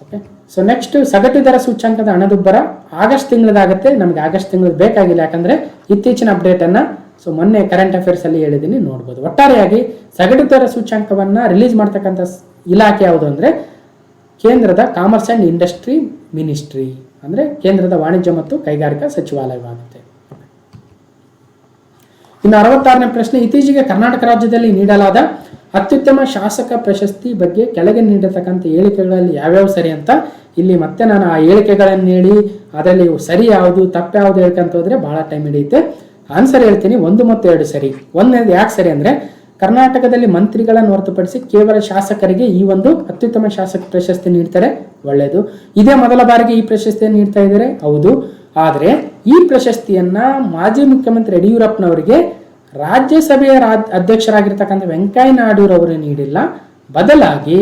ಓಕೆ. ಸೊ ನೆಕ್ಸ್ಟ್ ಸಗಟು ದರ ಸೂಚ್ಯಂಕದ ಹಣದುಬ್ಬರ ಆಗಸ್ಟ್ ತಿಂಗಳದಾಗುತ್ತೆ. ನಮಗೆ ಆಗಸ್ಟ್ ತಿಂಗಳು ಬೇಕಾಗಿಲ್ಲ, ಯಾಕಂದ್ರೆ ಇತ್ತೀಚಿನ ಅಪ್ಡೇಟನ್ನು ಸೊ ಮೊನ್ನೆ ಕರೆಂಟ್ ಅಫೇರ್ಸ್ ಅಲ್ಲಿ ಹೇಳಿದ್ದೀನಿ, ನೋಡ್ಬೋದು. ಒಟ್ಟಾರೆಯಾಗಿ ಸಗಟು ದರ ಸೂಚ್ಯಂಕವನ್ನ ರಿಲೀಸ್ ಮಾಡ್ತಕ್ಕಂಥ ಇಲಾಖೆ ಯಾವುದು ಅಂದ್ರೆ ಕೇಂದ್ರದ ಕಾಮರ್ಸ್ ಅಂಡ್ ಇಂಡಸ್ಟ್ರಿ ಮಿನಿಸ್ಟ್ರಿ, ಅಂದ್ರೆ ಕೇಂದ್ರದ ವಾಣಿಜ್ಯ ಮತ್ತು ಕೈಗಾರಿಕಾ ಸಚಿವಾಲಯವಾಗುತ್ತೆ. ಇನ್ನು 66ನೇ ಪ್ರಶ್ನೆ, ಇತ್ತೀಚೆಗೆ ಕರ್ನಾಟಕ ರಾಜ್ಯದಲ್ಲಿ ನೀಡಲಾದ ಅತ್ಯುತ್ತಮ ಶಾಸಕ ಪ್ರಶಸ್ತಿ ಬಗ್ಗೆ ಕೆಳಗೆ ನೀಡತಕ್ಕಂಥ ಹೇಳಿಕೆಗಳಲ್ಲಿ ಯಾವ್ಯಾವ ಸರಿ ಅಂತ. ಇಲ್ಲಿ ಮತ್ತೆ ನಾನು ಆ ಹೇಳಿಕೆಗಳನ್ನು ಹೇಳಿ ಅದರಲ್ಲಿ ಸರಿ ಯಾವುದು ತಪ್ಪು ಯಾವುದು ಹೇಳ್ಕೊಂತ ಹೋದ್ರೆ ಬಹಳ ಟೈಮ್ ಹಿಡಿಯುತ್ತೆ. ಆನ್ಸರ್ ಹೇಳ್ತೀನಿ, 1 ಮತ್ತು 2 ಸರಿ. ಒಂದನೇದು ಯಾಕೆ ಸರಿ ಅಂದ್ರೆ ಕರ್ನಾಟಕದಲ್ಲಿ ಮಂತ್ರಿಗಳನ್ನು ಹೊರತುಪಡಿಸಿ ಕೇವಲ ಶಾಸಕರಿಗೆ ಈ ಒಂದು ಅತ್ಯುತ್ತಮ ಶಾಸಕ ಪ್ರಶಸ್ತಿ ನೀಡ್ತಾರೆ, ಒಳ್ಳೆಯದು. ಇದೇ ಮೊದಲ ಬಾರಿಗೆ ಈ ಪ್ರಶಸ್ತಿಯನ್ನು ನೀಡ್ತಾ ಇದ್ದಾರೆ, ಹೌದು. ಆದರೆ ಈ ಪ್ರಶಸ್ತಿಯನ್ನ ಮಾಜಿ ಮುಖ್ಯಮಂತ್ರಿ ಯಡಿಯೂರಪ್ಪನವರಿಗೆ ರಾಜ್ಯಸಭೆಯ ಅಧ್ಯಕ್ಷರಾಗಿರ್ತಕ್ಕಂಥ ವೆಂಕಯ್ಯ ನಾಯ್ಡು ಅವರು ನೀಡಿಲ್ಲ, ಬದಲಾಗಿ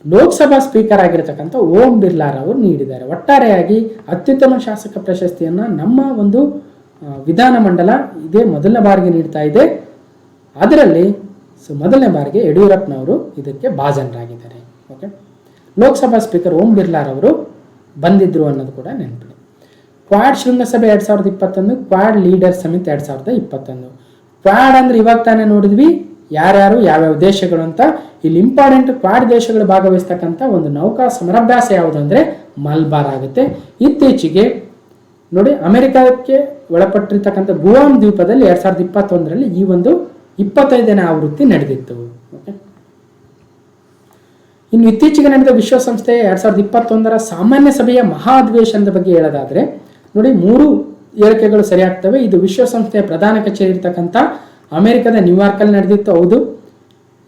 ಲೋಕಸಭಾ ಸ್ಪೀಕರ್ ಆಗಿರ್ತಕ್ಕಂಥ ಓಂ ಬಿರ್ಲಾರವರು ನೀಡಿದ್ದಾರೆ. ಒಟ್ಟಾರೆಯಾಗಿ ಅತ್ಯುತ್ತಮ ಶಾಸಕ ಪ್ರಶಸ್ತಿಯನ್ನ ನಮ್ಮ ಒಂದು ವಿಧಾನಮಂಡಲ ಇದೇ ಮೊದಲನೇ ಬಾರಿಗೆ ನೀಡ್ತಾ ಇದೆ. ಅದರಲ್ಲಿ ಮೊದಲನೇ ಬಾರಿಗೆ ಯಡಿಯೂರಪ್ಪನವರು ಇದಕ್ಕೆ ಭಾಜನರಾಗಿದ್ದಾರೆ. ಓಕೆ, ಲೋಕಸಭಾ ಸ್ಪೀಕರ್ ಓಂ ಬಿರ್ಲಾರವರು ಬಂದಿದ್ರು ಅನ್ನೋದು ಕೂಡ ನೆನಪಿದೆ. ಕ್ವಾಡ್ ಶೃಂಗಸಭೆ 2021, ಕ್ವಾಡ್ ಲೀಡರ್ ಸಮಿಟ್ 2021. ಕ್ವಾಡ್ ಅಂದ್ರೆ ಇವಾಗ ತಾನೇ ನೋಡಿದ್ವಿ ಯಾರ್ಯಾರು ಯಾವ್ಯಾವ ದೇಶಗಳು ಅಂತ. ಇಲ್ಲಿ ಇಂಪಾರ್ಟೆಂಟ್ ಕ್ವಾಡ್ ದೇಶಗಳು ಭಾಗವಹಿಸ್ತಕ್ಕಂಥ ಒಂದು ನೌಕಾ ಸಮರಾಭ್ಯಾಸ ಯಾವುದು ಅಂದ್ರೆ ಮಲ್ಬಾರ್ ಆಗುತ್ತೆ. ಇತ್ತೀಚೆಗೆ ನೋಡಿ ಅಮೆರಿಕಕ್ಕೆ ಒಳಪಟ್ಟಿರ್ತಕ್ಕಂಥ ಗುವಾಮ್ ದ್ವೀಪದಲ್ಲಿ 2021ರಲ್ಲಿ ಈ ಒಂದು 25ನೇ ಆವೃತ್ತಿ ನಡೆದಿತ್ತು. ಓಕೆ, ಇನ್ನು ಇತ್ತೀಚೆಗೆ ನಡೆದ ವಿಶ್ವಸಂಸ್ಥೆಯ 2021ರ ಸಾಮಾನ್ಯ ಸಭೆಯ ಮಹಾ ಅಧಿವೇಶನದ ಬಗ್ಗೆ ಹೇಳೋದಾದ್ರೆ ನೋಡಿ 3 ಹೇಳಿಕೆಗಳು ಸರಿಯಾಗ್ತವೆ. ಇದು ವಿಶ್ವಸಂಸ್ಥೆಯ ಪ್ರಧಾನ ಕಚೇರಿ ಇರ್ತಕ್ಕಂಥ ಅಮೆರಿಕದ ನ್ಯೂಯಾರ್ಕಲ್ಲಿ ನಡೆದಿತ್ತು. ಹೌದು,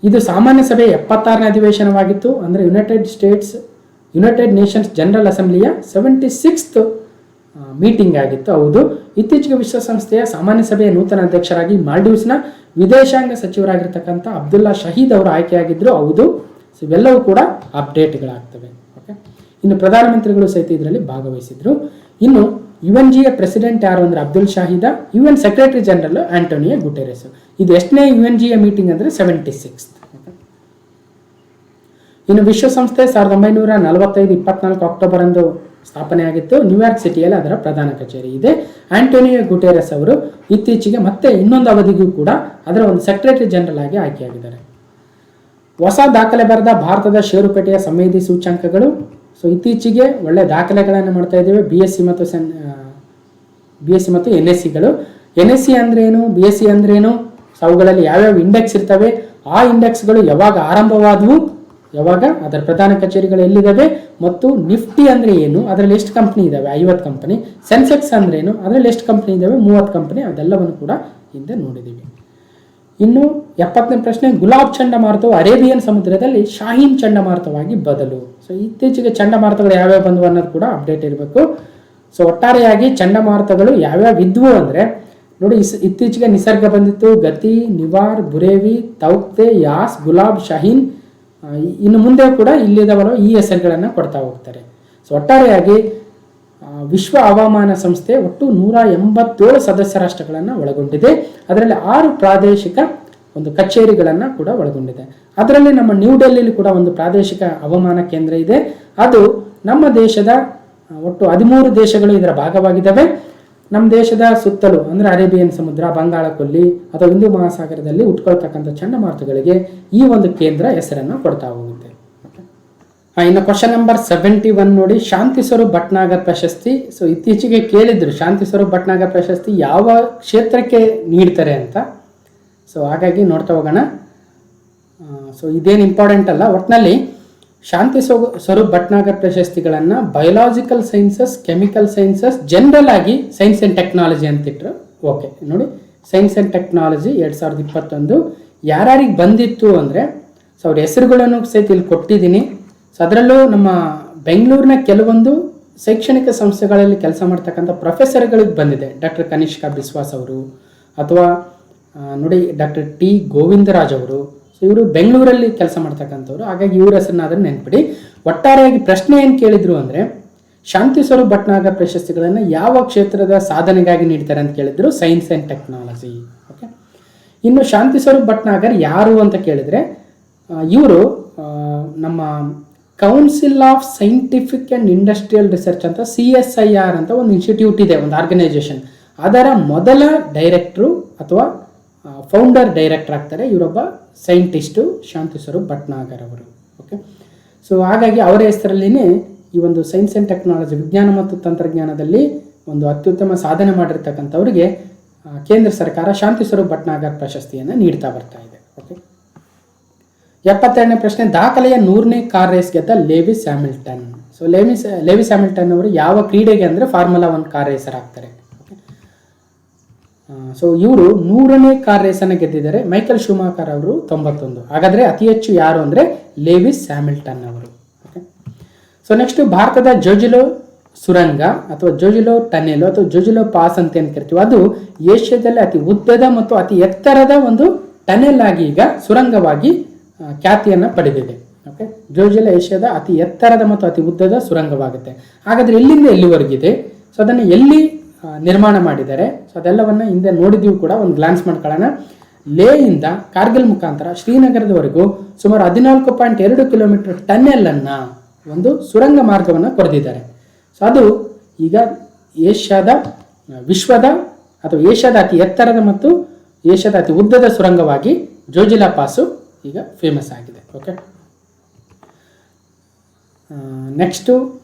ಇದು ಸಾಮಾನ್ಯ ಸಭೆಯ 76ನೇ ಅಧಿವೇಶನವಾಗಿತ್ತು. ಅಂದರೆ ಯುನೈಟೆಡ್ ನೇಷನ್ಸ್ ಜನರಲ್ ಅಸೆಂಬ್ಲಿಯ 76th ಮೀಟಿಂಗ್ ಆಗಿತ್ತು. ಹೌದು, ಇತ್ತೀಚೆಗೆ ವಿಶ್ವಸಂಸ್ಥೆಯ ಸಾಮಾನ್ಯ ಸಭೆಯ ನೂತನ ಅಧ್ಯಕ್ಷರಾಗಿ ಮಾಲ್ಡೀವ್ಸ್ನ ವಿದೇಶಾಂಗ ಸಚಿವರಾಗಿರ್ತಕ್ಕಂಥ ಅಬ್ದುಲ್ಲಾ ಶಹೀದ್ ಅವರು ಆಯ್ಕೆಯಾಗಿದ್ದರು. ಹೌದು, ಇವೆಲ್ಲವೂ ಕೂಡ ಅಪ್ಡೇಟ್ಗಳಾಗ್ತವೆ. ಓಕೆ, ಇನ್ನು ಪ್ರಧಾನಮಂತ್ರಿಗಳು ಸಹಿತ ಇದರಲ್ಲಿ ಭಾಗವಹಿಸಿದ್ರು. ಇನ್ನು UNGA ಪ್ರೆಸಿಡೆಂಟ್ ಯಾರು ಅಂದರೆ Abdul Shahid, UN secretary general Antonio Guterres. ಇದು ಎಷ್ಟನೇ UNGA ಮೀಟಿಂಗ್ ಅಂದರೆ 76th. ಇನ್ನು ವಿಶ್ವಸಂಸ್ಥೆ 1945 24 ಅಕ್ಟೋಬರ್ ಅಂದು ಸ್ಥಾಪನೆಯಾಗಿತ್ತು. ನ್ಯೂಯಾರ್ಕ್ ಸಿಟಿಯಲ್ಲಿ ಅದರ ಪ್ರಧಾನ ಕಚೇರಿ ಇದೆ. ಆಂಟೋನಿಯೋ ಗುಟೆರೆಸ್ ಅವರು ಇತ್ತೀಚೆಗೆ ಮತ್ತೆ ಇನ್ನೊಂದು ಅವಧಿಗೂ ಕೂಡ ಅದರ ಒಂದು ಸೆಕ್ರೆಟರಿ ಜನರಲ್ ಆಗಿ ಆಯ್ಕೆಯಾಗಿದ್ದಾರೆ. ಹೊಸ ದಾಖಲೆ ಬರೆದ ಭಾರತದ ಷೇರುಪೇಟೆಯ ಸಂವೇದಿ ಸೂಚ್ಯಂಕಗಳು. ಸೊ ಇತ್ತೀಚೆಗೆ ಒಳ್ಳೆ ದಾಖಲೆಗಳನ್ನು ಮಾಡ್ತಾ ಇದ್ದೇವೆ. BSc ಮತ್ತು NSCಗಳು. NSC ಅಂದ್ರೇನು, BSc ಅಂದ್ರೇನು, ಸೊ ಅವುಗಳಲ್ಲಿ ಯಾವ್ಯಾವ ಇಂಡೆಕ್ಸ್ ಇರ್ತವೆ, ಆ ಇಂಡೆಕ್ಸ್ಗಳು ಯಾವಾಗ ಆರಂಭವಾದವು, ಯಾವಾಗ ಅದರ ಪ್ರಧಾನ ಕಚೇರಿಗಳು ಎಲ್ಲಿದ್ದಾವೆ, ಮತ್ತು ನಿಫ್ಟಿ ಅಂದರೆ ಏನು, ಅದರಲ್ಲಿ ಎಷ್ಟು ಕಂಪ್ನಿ ಇದ್ದಾವೆ, 50 ಕಂಪನಿ. ಸೆನ್ಸೆಕ್ಸ್ ಅಂದ್ರೇನು, ಅದರಲ್ಲಿ ಎಷ್ಟು ಕಂಪ್ನಿ ಇದ್ದಾವೆ, 30 ಕಂಪನಿ. ಅದೆಲ್ಲವನ್ನು ಕೂಡ ಹಿಂದೆ ನೋಡಿದ್ದೀವಿ. ಇನ್ನು 70ನೇ ಪ್ರಶ್ನೆ, ಗುಲಾಬ್ ಚಂಡಮಾರುತವು ಅರೇಬಿಯನ್ ಸಮುದ್ರದಲ್ಲಿ ಶಾಹೀನ್ ಚಂಡಮಾರುತವಾಗಿ ಬದಲು. ಸೊ ಇತ್ತೀಚೆಗೆ ಚಂಡಮಾರುತಗಳು ಯಾವ್ಯಾವ ಬಂದವು ಅನ್ನೋದು ಕೂಡ ಅಪ್ಡೇಟ್ ಇರಬೇಕು. ಸೊ ಒಟ್ಟಾರೆಯಾಗಿ ಚಂಡಮಾರುತಗಳು ಯಾವ್ಯಾವ ಇದ್ವು ಅಂದರೆ ನೋಡಿ, ಇತ್ತೀಚೆಗೆ ನಿಸರ್ಗ ಬಂದಿತ್ತು, ಗತಿ, ನಿವಾರ್, ಬುರೇವಿ, ತೌಕ್ತೆ, ಯಾಸ್, ಗುಲಾಬ್, ಶಾಹೀನ್. ಇನ್ನು ಮುಂದೆ ಕೂಡ ಇಲ್ಲಿದವರು ಈ ಹೆಸರುಗಳನ್ನು ಕೊಡ್ತಾ ಹೋಗ್ತಾರೆ. ಸೊ ಒಟ್ಟಾರೆಯಾಗಿ ವಿಶ್ವ ಹವಾಮಾನ ಸಂಸ್ಥೆ ಒಟ್ಟು 187 ಸದಸ್ಯ ರಾಷ್ಟ್ರಗಳನ್ನು ಒಳಗೊಂಡಿದೆ. ಅದರಲ್ಲಿ 6 ಪ್ರಾದೇಶಿಕ ಒಂದು ಕಚೇರಿಗಳನ್ನು ಕೂಡ ಒಳಗೊಂಡಿದೆ. ಅದರಲ್ಲಿ ನಮ್ಮ ನ್ಯೂ ಡೆಲ್ಲಿಲಿ ಕೂಡ ಒಂದು ಪ್ರಾದೇಶಿಕ ಹವಾಮಾನ ಕೇಂದ್ರ ಇದೆ. ಅದು ನಮ್ಮ ದೇಶದ ಒಟ್ಟು 13 ದೇಶಗಳು ಇದರ ಭಾಗವಾಗಿದ್ದಾವೆ. ನಮ್ಮ ದೇಶದ ಸುತ್ತಲೂ ಅಂದರೆ ಅರೇಬಿಯನ್ ಸಮುದ್ರ, ಬಂಗಾಳ ಕೊಲ್ಲಿ ಅಥವಾ ಹಿಂದೂ ಮಹಾಸಾಗರದಲ್ಲಿ ಹುಟ್ಕೊಳ್ತಕ್ಕಂಥ ಚಂಡಮಾರುತಗಳಿಗೆ ಈ ಒಂದು ಕೇಂದ್ರ ಹೆಸರನ್ನು ಕೊಡ್ತಾ ಹೋಗುತ್ತೆ. ಇನ್ನು ಕ್ವಶನ್ ನಂಬರ್ 71 ನೋಡಿ, ಶಾಂತಿ ಸ್ವರೂಪ್ ಭಟ್ನಾಗರ್ ಪ್ರಶಸ್ತಿ. ಸೊ ಇತ್ತೀಚೆಗೆ ಕೇಳಿದ್ರು ಶಾಂತಿ ಸ್ವರೂಪ್ ಭಟ್ನಾಗರ್ ಪ್ರಶಸ್ತಿ ಯಾವ ಕ್ಷೇತ್ರಕ್ಕೆ ನೀಡ್ತಾರೆ ಅಂತ. ಸೊ ಹಾಗಾಗಿ ನೋಡ್ತಾ ಹೋಗೋಣ. ಸೊ ಇದೇನು ಇಂಪಾರ್ಟೆಂಟ್ ಅಲ್ಲ, ಒಟ್ಟಿನಲ್ಲಿ ಶಾಂತಿ ಸ್ವರೂಪ್ ಭಟ್ನಾಗರ್ ಪ್ರಶಸ್ತಿಗಳನ್ನು biological sciences, chemical sciences, general ಆಗಿ ಸೈನ್ಸ್ ಆ್ಯಂಡ್ ಟೆಕ್ನಾಲಜಿ ಅಂತಿಟ್ರು. ಓಕೆ ನೋಡಿ, ಸೈನ್ಸ್ ಆ್ಯಂಡ್ ಟೆಕ್ನಾಲಜಿ 2021 ಯಾರ್ಯಾರಿಗೆ ಬಂದಿತ್ತು ಅಂದರೆ, ಸೊ ಅವ್ರ ಹೆಸರುಗಳನ್ನು ಸಹಿತ ಇಲ್ಲಿ ಕೊಟ್ಟಿದ್ದೀನಿ. ಸೊ ಅದರಲ್ಲೂ ನಮ್ಮ ಬೆಂಗಳೂರಿನ ಕೆಲವೊಂದು ಶೈಕ್ಷಣಿಕ ಸಂಸ್ಥೆಗಳಲ್ಲಿ ಕೆಲಸ ಮಾಡ್ತಕ್ಕಂಥ ಪ್ರೊಫೆಸರ್ಗಳಿಗೆ ಬಂದಿದೆ. ಡಾಕ್ಟರ್ ಕನಿಷ್ಕಾ ಬಿಸ್ವಾಸ್ ಅವರು, ಅಥವಾ ನೋಡಿ ಡಾಕ್ಟರ್ T ಗೋವಿಂದರಾಜ್ ಅವರು. ಸೊ ಇವರು ಬೆಂಗಳೂರಲ್ಲಿ ಕೆಲಸ ಮಾಡ್ತಕ್ಕಂಥವ್ರು, ಹಾಗಾಗಿ ಇವ್ರ ಹೆಸರನ್ನಾದ್ರೆ ನೆನ್ಪಿಡಿ. ಒಟ್ಟಾರೆಯಾಗಿ ಪ್ರಶ್ನೆ ಏನು ಕೇಳಿದ್ರು ಅಂದರೆ, ಶಾಂತಿ ಸ್ವರೂಪ್ ಭಟ್ನಾಗರ್ ಪ್ರಶಸ್ತಿಗಳನ್ನು ಯಾವ ಕ್ಷೇತ್ರದ ಸಾಧನೆಗಾಗಿ ನೀಡ್ತಾರೆ ಅಂತ ಕೇಳಿದ್ರು, ಸೈನ್ಸ್ ಆ್ಯಂಡ್ ಟೆಕ್ನಾಲಜಿ. ಓಕೆ, ಇನ್ನು ಶಾಂತಿ ಸ್ವರೂಪ್ ಭಟ್ನಾಗರ್ ಯಾರು ಅಂತ ಕೇಳಿದರೆ, ಇವರು ನಮ್ಮ council of scientific and industrial research ಅಂತ CSIR ಅಂತ ಒಂದು ಇನ್ಸ್ಟಿಟ್ಯೂಟ್ ಇದೆ, ಒಂದು ಆರ್ಗನೈಸೇಷನ್. ಅದರ ಮೊದಲ ಡೈರೆಕ್ಟ್ರು ಅಥವಾ ಫೌಂಡರ್ ಡೈರೆಕ್ಟರ್ ಆಗ್ತಾರೆ ಇವರೊಬ್ಬ ಸೈಂಟಿಸ್ಟು, ಶಾಂತಿ ಸ್ವರೂಪ್ ಭಟ್ನಾಗರ್ ಅವರು. ಓಕೆ, ಸೊ ಹಾಗಾಗಿ ಅವರ ಹೆಸರಲ್ಲಿನೇ ಈ ಒಂದು ಸೈನ್ಸ್ ಆ್ಯಂಡ್ ಟೆಕ್ನಾಲಜಿ, ವಿಜ್ಞಾನ ಮತ್ತು ತಂತ್ರಜ್ಞಾನದಲ್ಲಿ ಒಂದು ಅತ್ಯುತ್ತಮ ಸಾಧನೆ ಮಾಡಿರ್ತಕ್ಕಂಥವ್ರಿಗೆ ಕೇಂದ್ರ ಸರ್ಕಾರ ಶಾಂತಿ ಸ್ವರೂಪ್ ಭಟ್ನಾಗರ್ ಪ್ರಶಸ್ತಿಯನ್ನು ನೀಡ್ತಾ ಬರ್ತಾ ಇದೆ. ಓಕೆ, 72ನೇ ಪ್ರಶ್ನೆ, ದಾಖಲೆಯ 100ನೇ ಕಾರ್ ರೇಸ್ ಗೆದ್ದ ಲೇವಿಸ್ ಹ್ಯಾಮಿಲ್ಟನ್. ಸೊ ಲೇವಿಸ್ ಹ್ಯಾಮಿಲ್ಟನ್ ಅವರು ಯಾವ ಕ್ರೀಡೆಗೆ ಅಂದರೆ ಫಾರ್ಮುಲಾ 1 ಕಾರ್ ರೇಸರ್ ಆಗ್ತಾರೆ. ಸೊ ಇವರು 100ನೇ ಕಾರ್ ರೇಸನ್ನು ಗೆದ್ದಿದ್ದಾರೆ. ಮೈಕಲ್ ಶೂಮಾಕರ್ ಅವರು 91. ಹಾಗಾದರೆ ಅತಿ ಹೆಚ್ಚು ಯಾರು ಅಂದರೆ ಲೇವಿಸ್ ಹ್ಯಾಮಿಲ್ಟನ್ ಅವರು. ಓಕೆ, ಸೊ ನೆಕ್ಸ್ಟ್, ಭಾರತದ ಜೋಜಿಲೋ ಸುರಂಗ ಅಥವಾ ಜೋಜಿಲೋ ಟನೆಲ್ ಅಥವಾ ಜೋಜಿಲೋ ಪಾಸ್ ಅಂತ ಏನು ಕರಿತೀವಿ, ಅದು ಏಷ್ಯಾದಲ್ಲಿ ಅತಿ ಉದ್ದದ ಮತ್ತು ಅತಿ ಎತ್ತರದ ಒಂದು ಟನೆಲ್ ಆಗಿ ಈಗ ಸುರಂಗವಾಗಿ ಖ್ಯಾತಿಯನ್ನು ಪಡೆದಿದೆ. ಓಕೆ, ಜೋಜಿಲೋ ಏಷ್ಯಾದ ಅತಿ ಎತ್ತರದ ಮತ್ತು ಅತಿ ಉದ್ದದ ಸುರಂಗವಾಗುತ್ತೆ. ಹಾಗಾದರೆ ಎಲ್ಲಿಂದ ಎಲ್ಲಿವರೆಗಿದೆ, ಸೊ ಅದನ್ನು ಎಲ್ಲಿ ನಿರ್ಮಾಣ ಮಾಡಿದ್ದಾರೆ, ಸೊ ಅದೆಲ್ಲವನ್ನು ಹಿಂದೆ ನೋಡಿದ್ದೀವಿ ಕೂಡ. ಒಂದು ಗ್ಲಾನ್ಸ್ ಮಾಡ್ಕೊಳ್ಳೋಣ. ಲೇಯಿಂದ ಕಾರ್ಗಿಲ್ ಮುಖಾಂತರ ಶ್ರೀನಗರದವರೆಗೂ ಸುಮಾರು 14.2 ಕಿಲೋಮೀಟರ್ ಟನೆಲನ್ನು, ಒಂದು ಸುರಂಗ ಮಾರ್ಗವನ್ನು ಕೊರೆದಿದ್ದಾರೆ. ಸೊ ಅದು ಈಗ ವಿಶ್ವದ ಅಥವಾ ಏಷ್ಯಾದ ಅತಿ ಎತ್ತರದ ಮತ್ತು ಏಷ್ಯಾದ ಅತಿ ಉದ್ದದ ಸುರಂಗವಾಗಿ ಜೋಜಿಲಾ ಪಾಸು ಈಗ ಫೇಮಸ್ ಆಗಿದೆ. ಓಕೆ, ನೆಕ್ಸ್ಟು,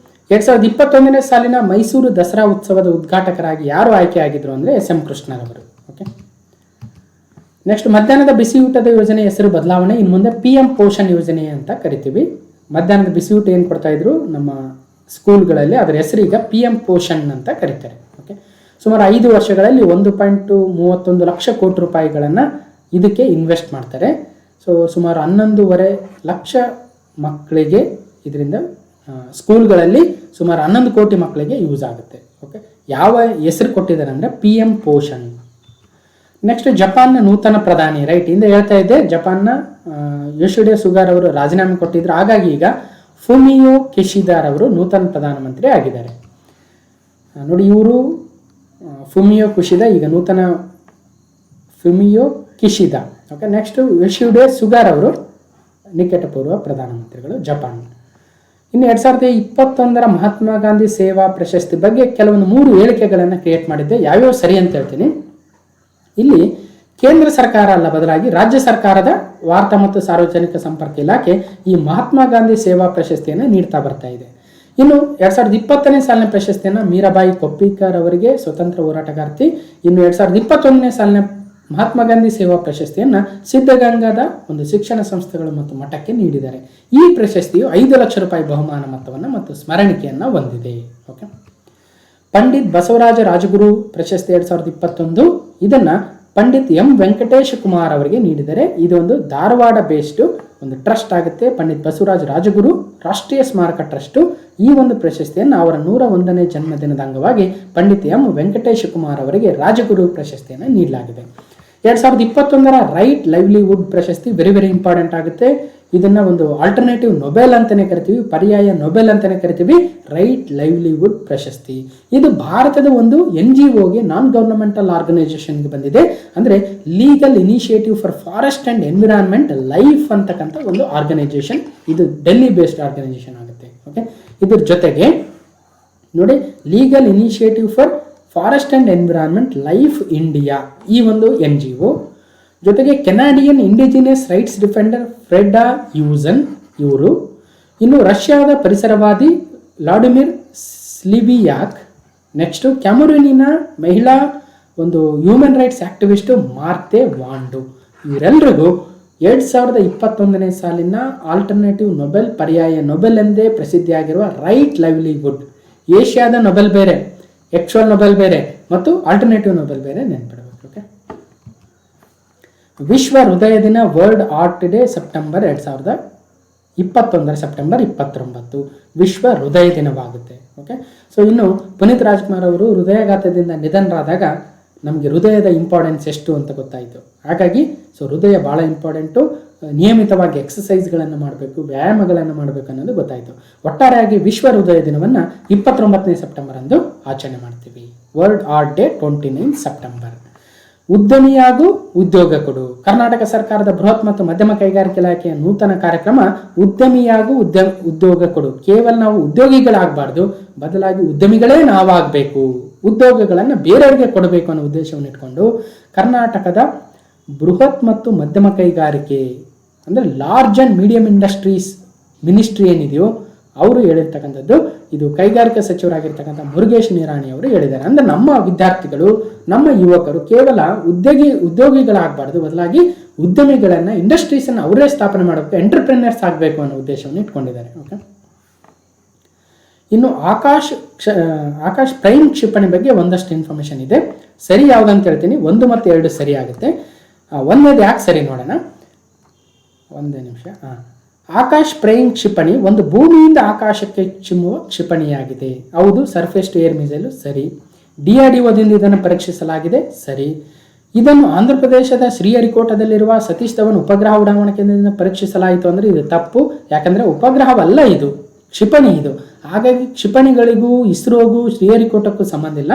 2021ನೇ ಸಾಲಿನ ಮೈಸೂರು ದಸರಾ ಉತ್ಸವದ ಉದ್ಘಾಟಕರಾಗಿ ಯಾರು ಆಯ್ಕೆ ಆಗಿದ್ರು ಅಂದರೆ SM ಕೃಷ್ಣರವರು. ಓಕೆ, ನೆಕ್ಸ್ಟ್ ಮಧ್ಯಾಹ್ನದ ಬಿಸಿಯೂಟದ ಯೋಜನೆ ಹೆಸರು ಬದಲಾವಣೆ, ಇನ್ನು ಮುಂದೆ PM ಪೋಷಣ್ ಯೋಜನೆ ಅಂತ ಕರಿತೀವಿ. ಮಧ್ಯಾಹ್ನದ ಬಿಸಿಯೂಟ ಏನು ಕೊಡ್ತಾ ಇದ್ರು ನಮ್ಮ ಸ್ಕೂಲ್ಗಳಲ್ಲಿ, ಅದರ ಹೆಸರು ಈಗ PM ಪೋಷಣ್ ಅಂತ ಕರೀತಾರೆ. ಓಕೆ, ಸುಮಾರು 5 ವರ್ಷಗಳಲ್ಲಿ 1.31 ಲಕ್ಷ ಕೋಟಿ ರೂಪಾಯಿಗಳನ್ನು ಇದಕ್ಕೆ ಇನ್ವೆಸ್ಟ್ ಮಾಡ್ತಾರೆ. ಸೊ ಸುಮಾರು 11.5 ಲಕ್ಷ ಮಕ್ಕಳಿಗೆ ಇದರಿಂದ ಸ್ಕೂಲ್ಗಳಲ್ಲಿ ಸುಮಾರು 11 ಕೋಟಿ ಮಕ್ಕಳಿಗೆ ಯೂಸ್ ಆಗುತ್ತೆ. ಓಕೆ, ಯಾವ ಹೆಸರು ಕೊಟ್ಟಿದ್ದಾರೆ ಅಂದರೆ PM ಪೋಷಣ್. ನೆಕ್ಸ್ಟ್ ಜಪಾನ್ನ ನೂತನ ಪ್ರಧಾನಿ, ರೈಟ್, ಹಿಂದೆ ಹೇಳ್ತಾ ಇದ್ದೆ ಜಪಾನ್ನ ಯೋಶಿಡೆ ಸುಗಾರ್ ಅವರು ರಾಜೀನಾಮೆ ಕೊಟ್ಟಿದ್ರು, ಹಾಗಾಗಿ ಈಗ ಫುಮಿಯೋ ಕಿಶಿದಾ ಅವರು ನೂತನ ಪ್ರಧಾನಮಂತ್ರಿ ಆಗಿದ್ದಾರೆ. ನೋಡಿ, ಇವರು ಫುಮಿಯೋ ಕಿಶಿದಾ ಈಗ ನೂತನ ಫುಮಿಯೋ ಕಿಶಿದಾ. ಓಕೆ, ನೆಕ್ಸ್ಟ್ ಯೋಶಿಡೆ ಸುಗಾರ್ ಅವರು ನಿಕಟಪೂರ್ವ ಪ್ರಧಾನಮಂತ್ರಿಗಳು ಜಪಾನ್. ಇನ್ನು 2021ರ ಮಹಾತ್ಮ ಗಾಂಧಿ ಸೇವಾ ಪ್ರಶಸ್ತಿ ಬಗ್ಗೆ ಕೆಲವೊಂದು 3 ಹೇಳಿಕೆಗಳನ್ನು ಕ್ರಿಯೇಟ್ ಮಾಡಿದ್ದೆ. ಯಾವ್ಯಾವ ಸರಿ ಅಂತ ಹೇಳ್ತೀನಿ. ಇಲ್ಲಿ ಕೇಂದ್ರ ಸರ್ಕಾರ ಅಲ್ಲ, ಬದಲಾಗಿ ರಾಜ್ಯ ಸರ್ಕಾರದ ವಾರ್ತಾ ಮತ್ತು ಸಾರ್ವಜನಿಕ ಸಂಪರ್ಕ ಇಲಾಖೆ ಈ ಮಹಾತ್ಮ ಗಾಂಧಿ ಸೇವಾ ಪ್ರಶಸ್ತಿಯನ್ನು ನೀಡ್ತಾ ಬರ್ತಾ ಇದೆ. ಇನ್ನು 2020ನೇ ಸಾಲಿನ ಪ್ರಶಸ್ತಿಯನ್ನು ಮೀರಾಬಾಯಿ ಕೊಪ್ಪಿಕರ್ ಅವರಿಗೆ, ಸ್ವತಂತ್ರ ಹೋರಾಟಗಾರ್ತಿ. ಇನ್ನು 2021ನೇ ಸಾಲಿನ ಮಹಾತ್ಮ ಗಾಂಧಿ ಸೇವಾ ಪ್ರಶಸ್ತಿಯನ್ನು ಸಿದ್ಧಗಂಗಾದ ಒಂದು ಶಿಕ್ಷಣ ಸಂಸ್ಥೆಗಳು ಮತ್ತು ಮಠಕ್ಕೆ ನೀಡಿದ್ದಾರೆ. ಈ ಪ್ರಶಸ್ತಿಯು 5 ಲಕ್ಷ ರೂಪಾಯಿ ಬಹುಮಾನ ಮೊತ್ತವನ್ನು ಮತ್ತು ಸ್ಮರಣಿಕೆಯನ್ನು ಹೊಂದಿದೆ. ಓಕೆ, ಪಂಡಿತ್ ಬಸವರಾಜ ರಾಜಗುರು ಪ್ರಶಸ್ತಿ 2021, ಇದನ್ನು ಪಂಡಿತ್ M ವೆಂಕಟೇಶ್ ಕುಮಾರ್ ಅವರಿಗೆ ನೀಡಿದರೆ. ಇದೊಂದು ಧಾರವಾಡ ಬೇಸ್ಡ್ ಒಂದು ಟ್ರಸ್ಟ್ ಆಗುತ್ತೆ, ಪಂಡಿತ್ ಬಸವರಾಜ ರಾಜಗುರು ರಾಷ್ಟ್ರೀಯ ಸ್ಮಾರಕ ಟ್ರಸ್ಟು. ಈ ಒಂದು ಪ್ರಶಸ್ತಿಯನ್ನು ಅವರ 101ನೇ ಜನ್ಮದಿನದ ಅಂಗವಾಗಿ ಪಂಡಿತ್ M ವೆಂಕಟೇಶ್ ಕುಮಾರ್ ಅವರಿಗೆ ರಾಜಗುರು ಪ್ರಶಸ್ತಿಯನ್ನು ನೀಡಲಾಗಿದೆ. 2021ರ ರೈಟ್ ಲೈವ್ಲಿಹುಡ್ ಪ್ರಶಸ್ತಿ ವೆರಿ ವೆರಿ ಇಂಪಾರ್ಟೆಂಟ್ ಆಗುತ್ತೆ. ಇದನ್ನ ಒಂದು ಆಲ್ಟರ್ನೇಟಿವ್ ನೊಬೆಲ್ ಅಂತಾನೆ ಕರಿತೀವಿ, ಪರ್ಯಾಯ ನೊಬೆಲ್ ಅಂತಾನೆ ಕರಿತೀವಿ, ರೈಟ್ ಲೈವ್ಲಿಹುಡ್ ಪ್ರಶಸ್ತಿ. ಇದು ಭಾರತದ ಒಂದು NGOಗೆ, ನಾನ್ ಗವರ್ನಮೆಂಟಲ್ ಆರ್ಗನೈಸೇಷನ್ಗೆ ಬಂದಿದೆ. ಅಂದರೆ legal initiative for forest and environment life ಅಂತಕ್ಕಂಥ ಒಂದು ಆರ್ಗನೈಸೇಷನ್. ಇದು ಡೆಲ್ಲಿ ಬೇಸ್ಡ್ ಆರ್ಗನೈಸೇಷನ್ ಆಗುತ್ತೆ. ಓಕೆ, ಇದ್ರ ಜೊತೆಗೆ ನೋಡಿ, legal initiative for forest and environment life India ಈ ಒಂದು NGO ಜೊತೆಗೆ ಕೆನಾಡಿಯನ್ ಇಂಡಿಜಿನಿಯಸ್ ರೈಟ್ಸ್ ಡಿಫೆಂಡರ್ ಫ್ರೆಡಾ ಯೂಸನ್ ಇವರು. ಇನ್ನು ರಷ್ಯಾದ ಪರಿಸರವಾದಿ ವ್ಲಾಡಿಮಿರ್ ಸ್ಲಿವಿಯಾಕ್. ನೆಕ್ಸ್ಟ್ ಕ್ಯಾಮರೂನಿನ ಮಹಿಳಾ ಒಂದು ಹ್ಯೂಮನ್ ರೈಟ್ಸ್ ಆಕ್ಟಿವಿಸ್ಟು ಮಾರ್ತೆ ವಾಂಡು. ಇವರೆಲ್ಲರಿಗೂ 2021ನೇ ಸಾಲಿನ ಆಲ್ಟರ್ನೇಟಿವ್ ನೊಬೆಲ್, ಪರ್ಯಾಯ ನೊಬೆಲ್ ಎಂದೇ ಪ್ರಸಿದ್ಧಿಯಾಗಿರುವ ರೈಟ್ ಲೈವ್ಲಿಹುಡ್. ಏಷ್ಯಾದ ನೊಬೆಲ್ ಬೇರೆ, ಆಕ್ಚುಯಲ್ ನೊಬೆಲ್ ಬೇರೆ ಮತ್ತು ಆಲ್ಟರ್ನೇಟಿವ್ ನೊಬೆಲ್ ಬೇರೆ ನೆನ್ಪಿಡಬೇಕು. ಓಕೆ, ವಿಶ್ವ ಹೃದಯ ದಿನ, world art day September 2021 September 29 ವಿಶ್ವ ಹೃದಯ ದಿನವಾಗುತ್ತೆ. ಓಕೆ, ಸೊ ಇನ್ನು ಪುನೀತ್ ರಾಜ್ಕುಮಾರ್ ಅವರು ಹೃದಯಾಘಾತದಿಂದ ನಿಧನರಾದಾಗ ನಮಗೆ ಹೃದಯದ ಇಂಪಾರ್ಟೆನ್ಸ್ ಎಷ್ಟು ಅಂತ ಗೊತ್ತಾಯಿತು. ಹಾಗಾಗಿ ಸೊ ಹೃದಯ ಭಾಳ ಇಂಪಾರ್ಟೆಂಟು, ನಿಯಮಿತವಾಗಿ ಎಕ್ಸಸೈಸ್ಗಳನ್ನು ಮಾಡಬೇಕು, ವ್ಯಾಯಾಮಗಳನ್ನು ಮಾಡಬೇಕು ಅನ್ನೋದು ಗೊತ್ತಾಯಿತು. ಒಟ್ಟಾರೆಯಾಗಿ ವಿಶ್ವ ಹೃದಯ ದಿನವನ್ನು 29ನೇ ಸೆಪ್ಟೆಂಬರ್ ಅಂದು ಆಚರಣೆ ಮಾಡ್ತೀವಿ. World art day 29 September. ಉದ್ಯಮಿಯಾಗು ಉದ್ಯೋಗ ಕೊಡು. ಕರ್ನಾಟಕ ಸರ್ಕಾರದ ಬೃಹತ್ ಮತ್ತು ಮಧ್ಯಮ ಕೈಗಾರಿಕೆ ಇಲಾಖೆಯ ನೂತನ ಕಾರ್ಯಕ್ರಮ ಉದ್ಯಮಿಯಾಗು ಉದ್ಯೋಗ ಕೊಡು. ಕೇವಲ ನಾವು ಉದ್ಯೋಗಿಗಳಾಗಬಾರ್ದು, ಬದಲಾಗಿ ಉದ್ಯಮಿಗಳೇ ನಾವಾಗಬೇಕು, ಉದ್ಯೋಗಗಳನ್ನು ಬೇರೆಯವರಿಗೆ ಕೊಡಬೇಕು ಅನ್ನೋ ಉದ್ದೇಶವನ್ನು ಇಟ್ಕೊಂಡು ಕರ್ನಾಟಕದ ಬೃಹತ್ ಮತ್ತು ಮಧ್ಯಮ ಕೈಗಾರಿಕೆ ಅಂದರೆ large and medium industries ministry ಏನಿದೆಯೋ ಅವರು ಹೇಳಿರ್ತಕ್ಕಂಥದ್ದು. ಇದು ಕೈಗಾರಿಕಾ ಸಚಿವರಾಗಿರ್ತಕ್ಕಂಥ ಮುರುಗೇಶ್ ನಿರಾಣಿ ಅವರು ಹೇಳಿದ್ದಾರೆ. ಅಂದರೆ ನಮ್ಮ ವಿದ್ಯಾರ್ಥಿಗಳು, ನಮ್ಮ ಯುವಕರು ಕೇವಲ ಉದ್ಯೋಗಿಗಳಾಗಬಾರ್ದು, ಬದಲಾಗಿ ಉದ್ಯಮಿಗಳನ್ನು, ಇಂಡಸ್ಟ್ರೀಸನ್ನು ಅವರೇ ಸ್ಥಾಪನೆ ಮಾಡಬೇಕು, ಎಂಟರ್ಪ್ರೆನರ್ಸ್ ಆಗಬೇಕು ಅನ್ನೋ ಉದ್ದೇಶವನ್ನು ಇಟ್ಕೊಂಡಿದ್ದಾರೆ. ಓಕೆ, ಇನ್ನು ಆಕಾಶ್ ಪ್ರೈಮ್ ಕ್ಷಿಪಣಿ ಬಗ್ಗೆ ಒಂದಷ್ಟು ಇನ್ಫಾರ್ಮೇಷನ್ ಇದೆ. ಸರಿ ಯಾವುದಂತ ಹೇಳ್ತೀನಿ, 1 ಮತ್ತು 2 ಸರಿ ಆಗುತ್ತೆ. ಒಂದನೇದು ಯಾಕೆ ಸರಿ ನೋಡೋಣ, ಒಂದೇ ನಿಮಿಷ. ಆಕಾಶ್ ಪ್ರೈಮ್ ಕ್ಷಿಪಣಿ ಒಂದು ಭೂಮಿಯಿಂದ ಆಕಾಶಕ್ಕೆ ಚಿಮ್ಮುವ ಕ್ಷಿಪಣಿಯಾಗಿದೆ. ಹೌದು, ಸರ್ಫೇಸ್ ಟು ಏರ್ ಮಿಸೈಲು ಸರಿ. DRDOದಿಂದ ಇದನ್ನು ಪರೀಕ್ಷಿಸಲಾಗಿದೆ ಸರಿ. ಇದನ್ನು ಆಂಧ್ರ ಪ್ರದೇಶದ ಶ್ರೀಹರಿಕೋಟದಲ್ಲಿರುವ ಸತೀಶ್ ಧವನ್ ಉಪಗ್ರಹ ಉಡಾವಣಾ ಕೇಂದ್ರದಿಂದ ಪರೀಕ್ಷಿಸಲಾಯಿತು ಅಂದರೆ ಇದು ತಪ್ಪು. ಯಾಕಂದರೆ ಉಪಗ್ರಹವಲ್ಲ ಇದು, ಕ್ಷಿಪಣಿ ಇದು. ಹಾಗಾಗಿ ಕ್ಷಿಪಣಿಗಳಿಗೂ ಇಸ್ರೋಗೂ ಶ್ರೀಹರಿಕೋಟಕ್ಕೂ ಸಂಬಂಧ ಇಲ್ಲ.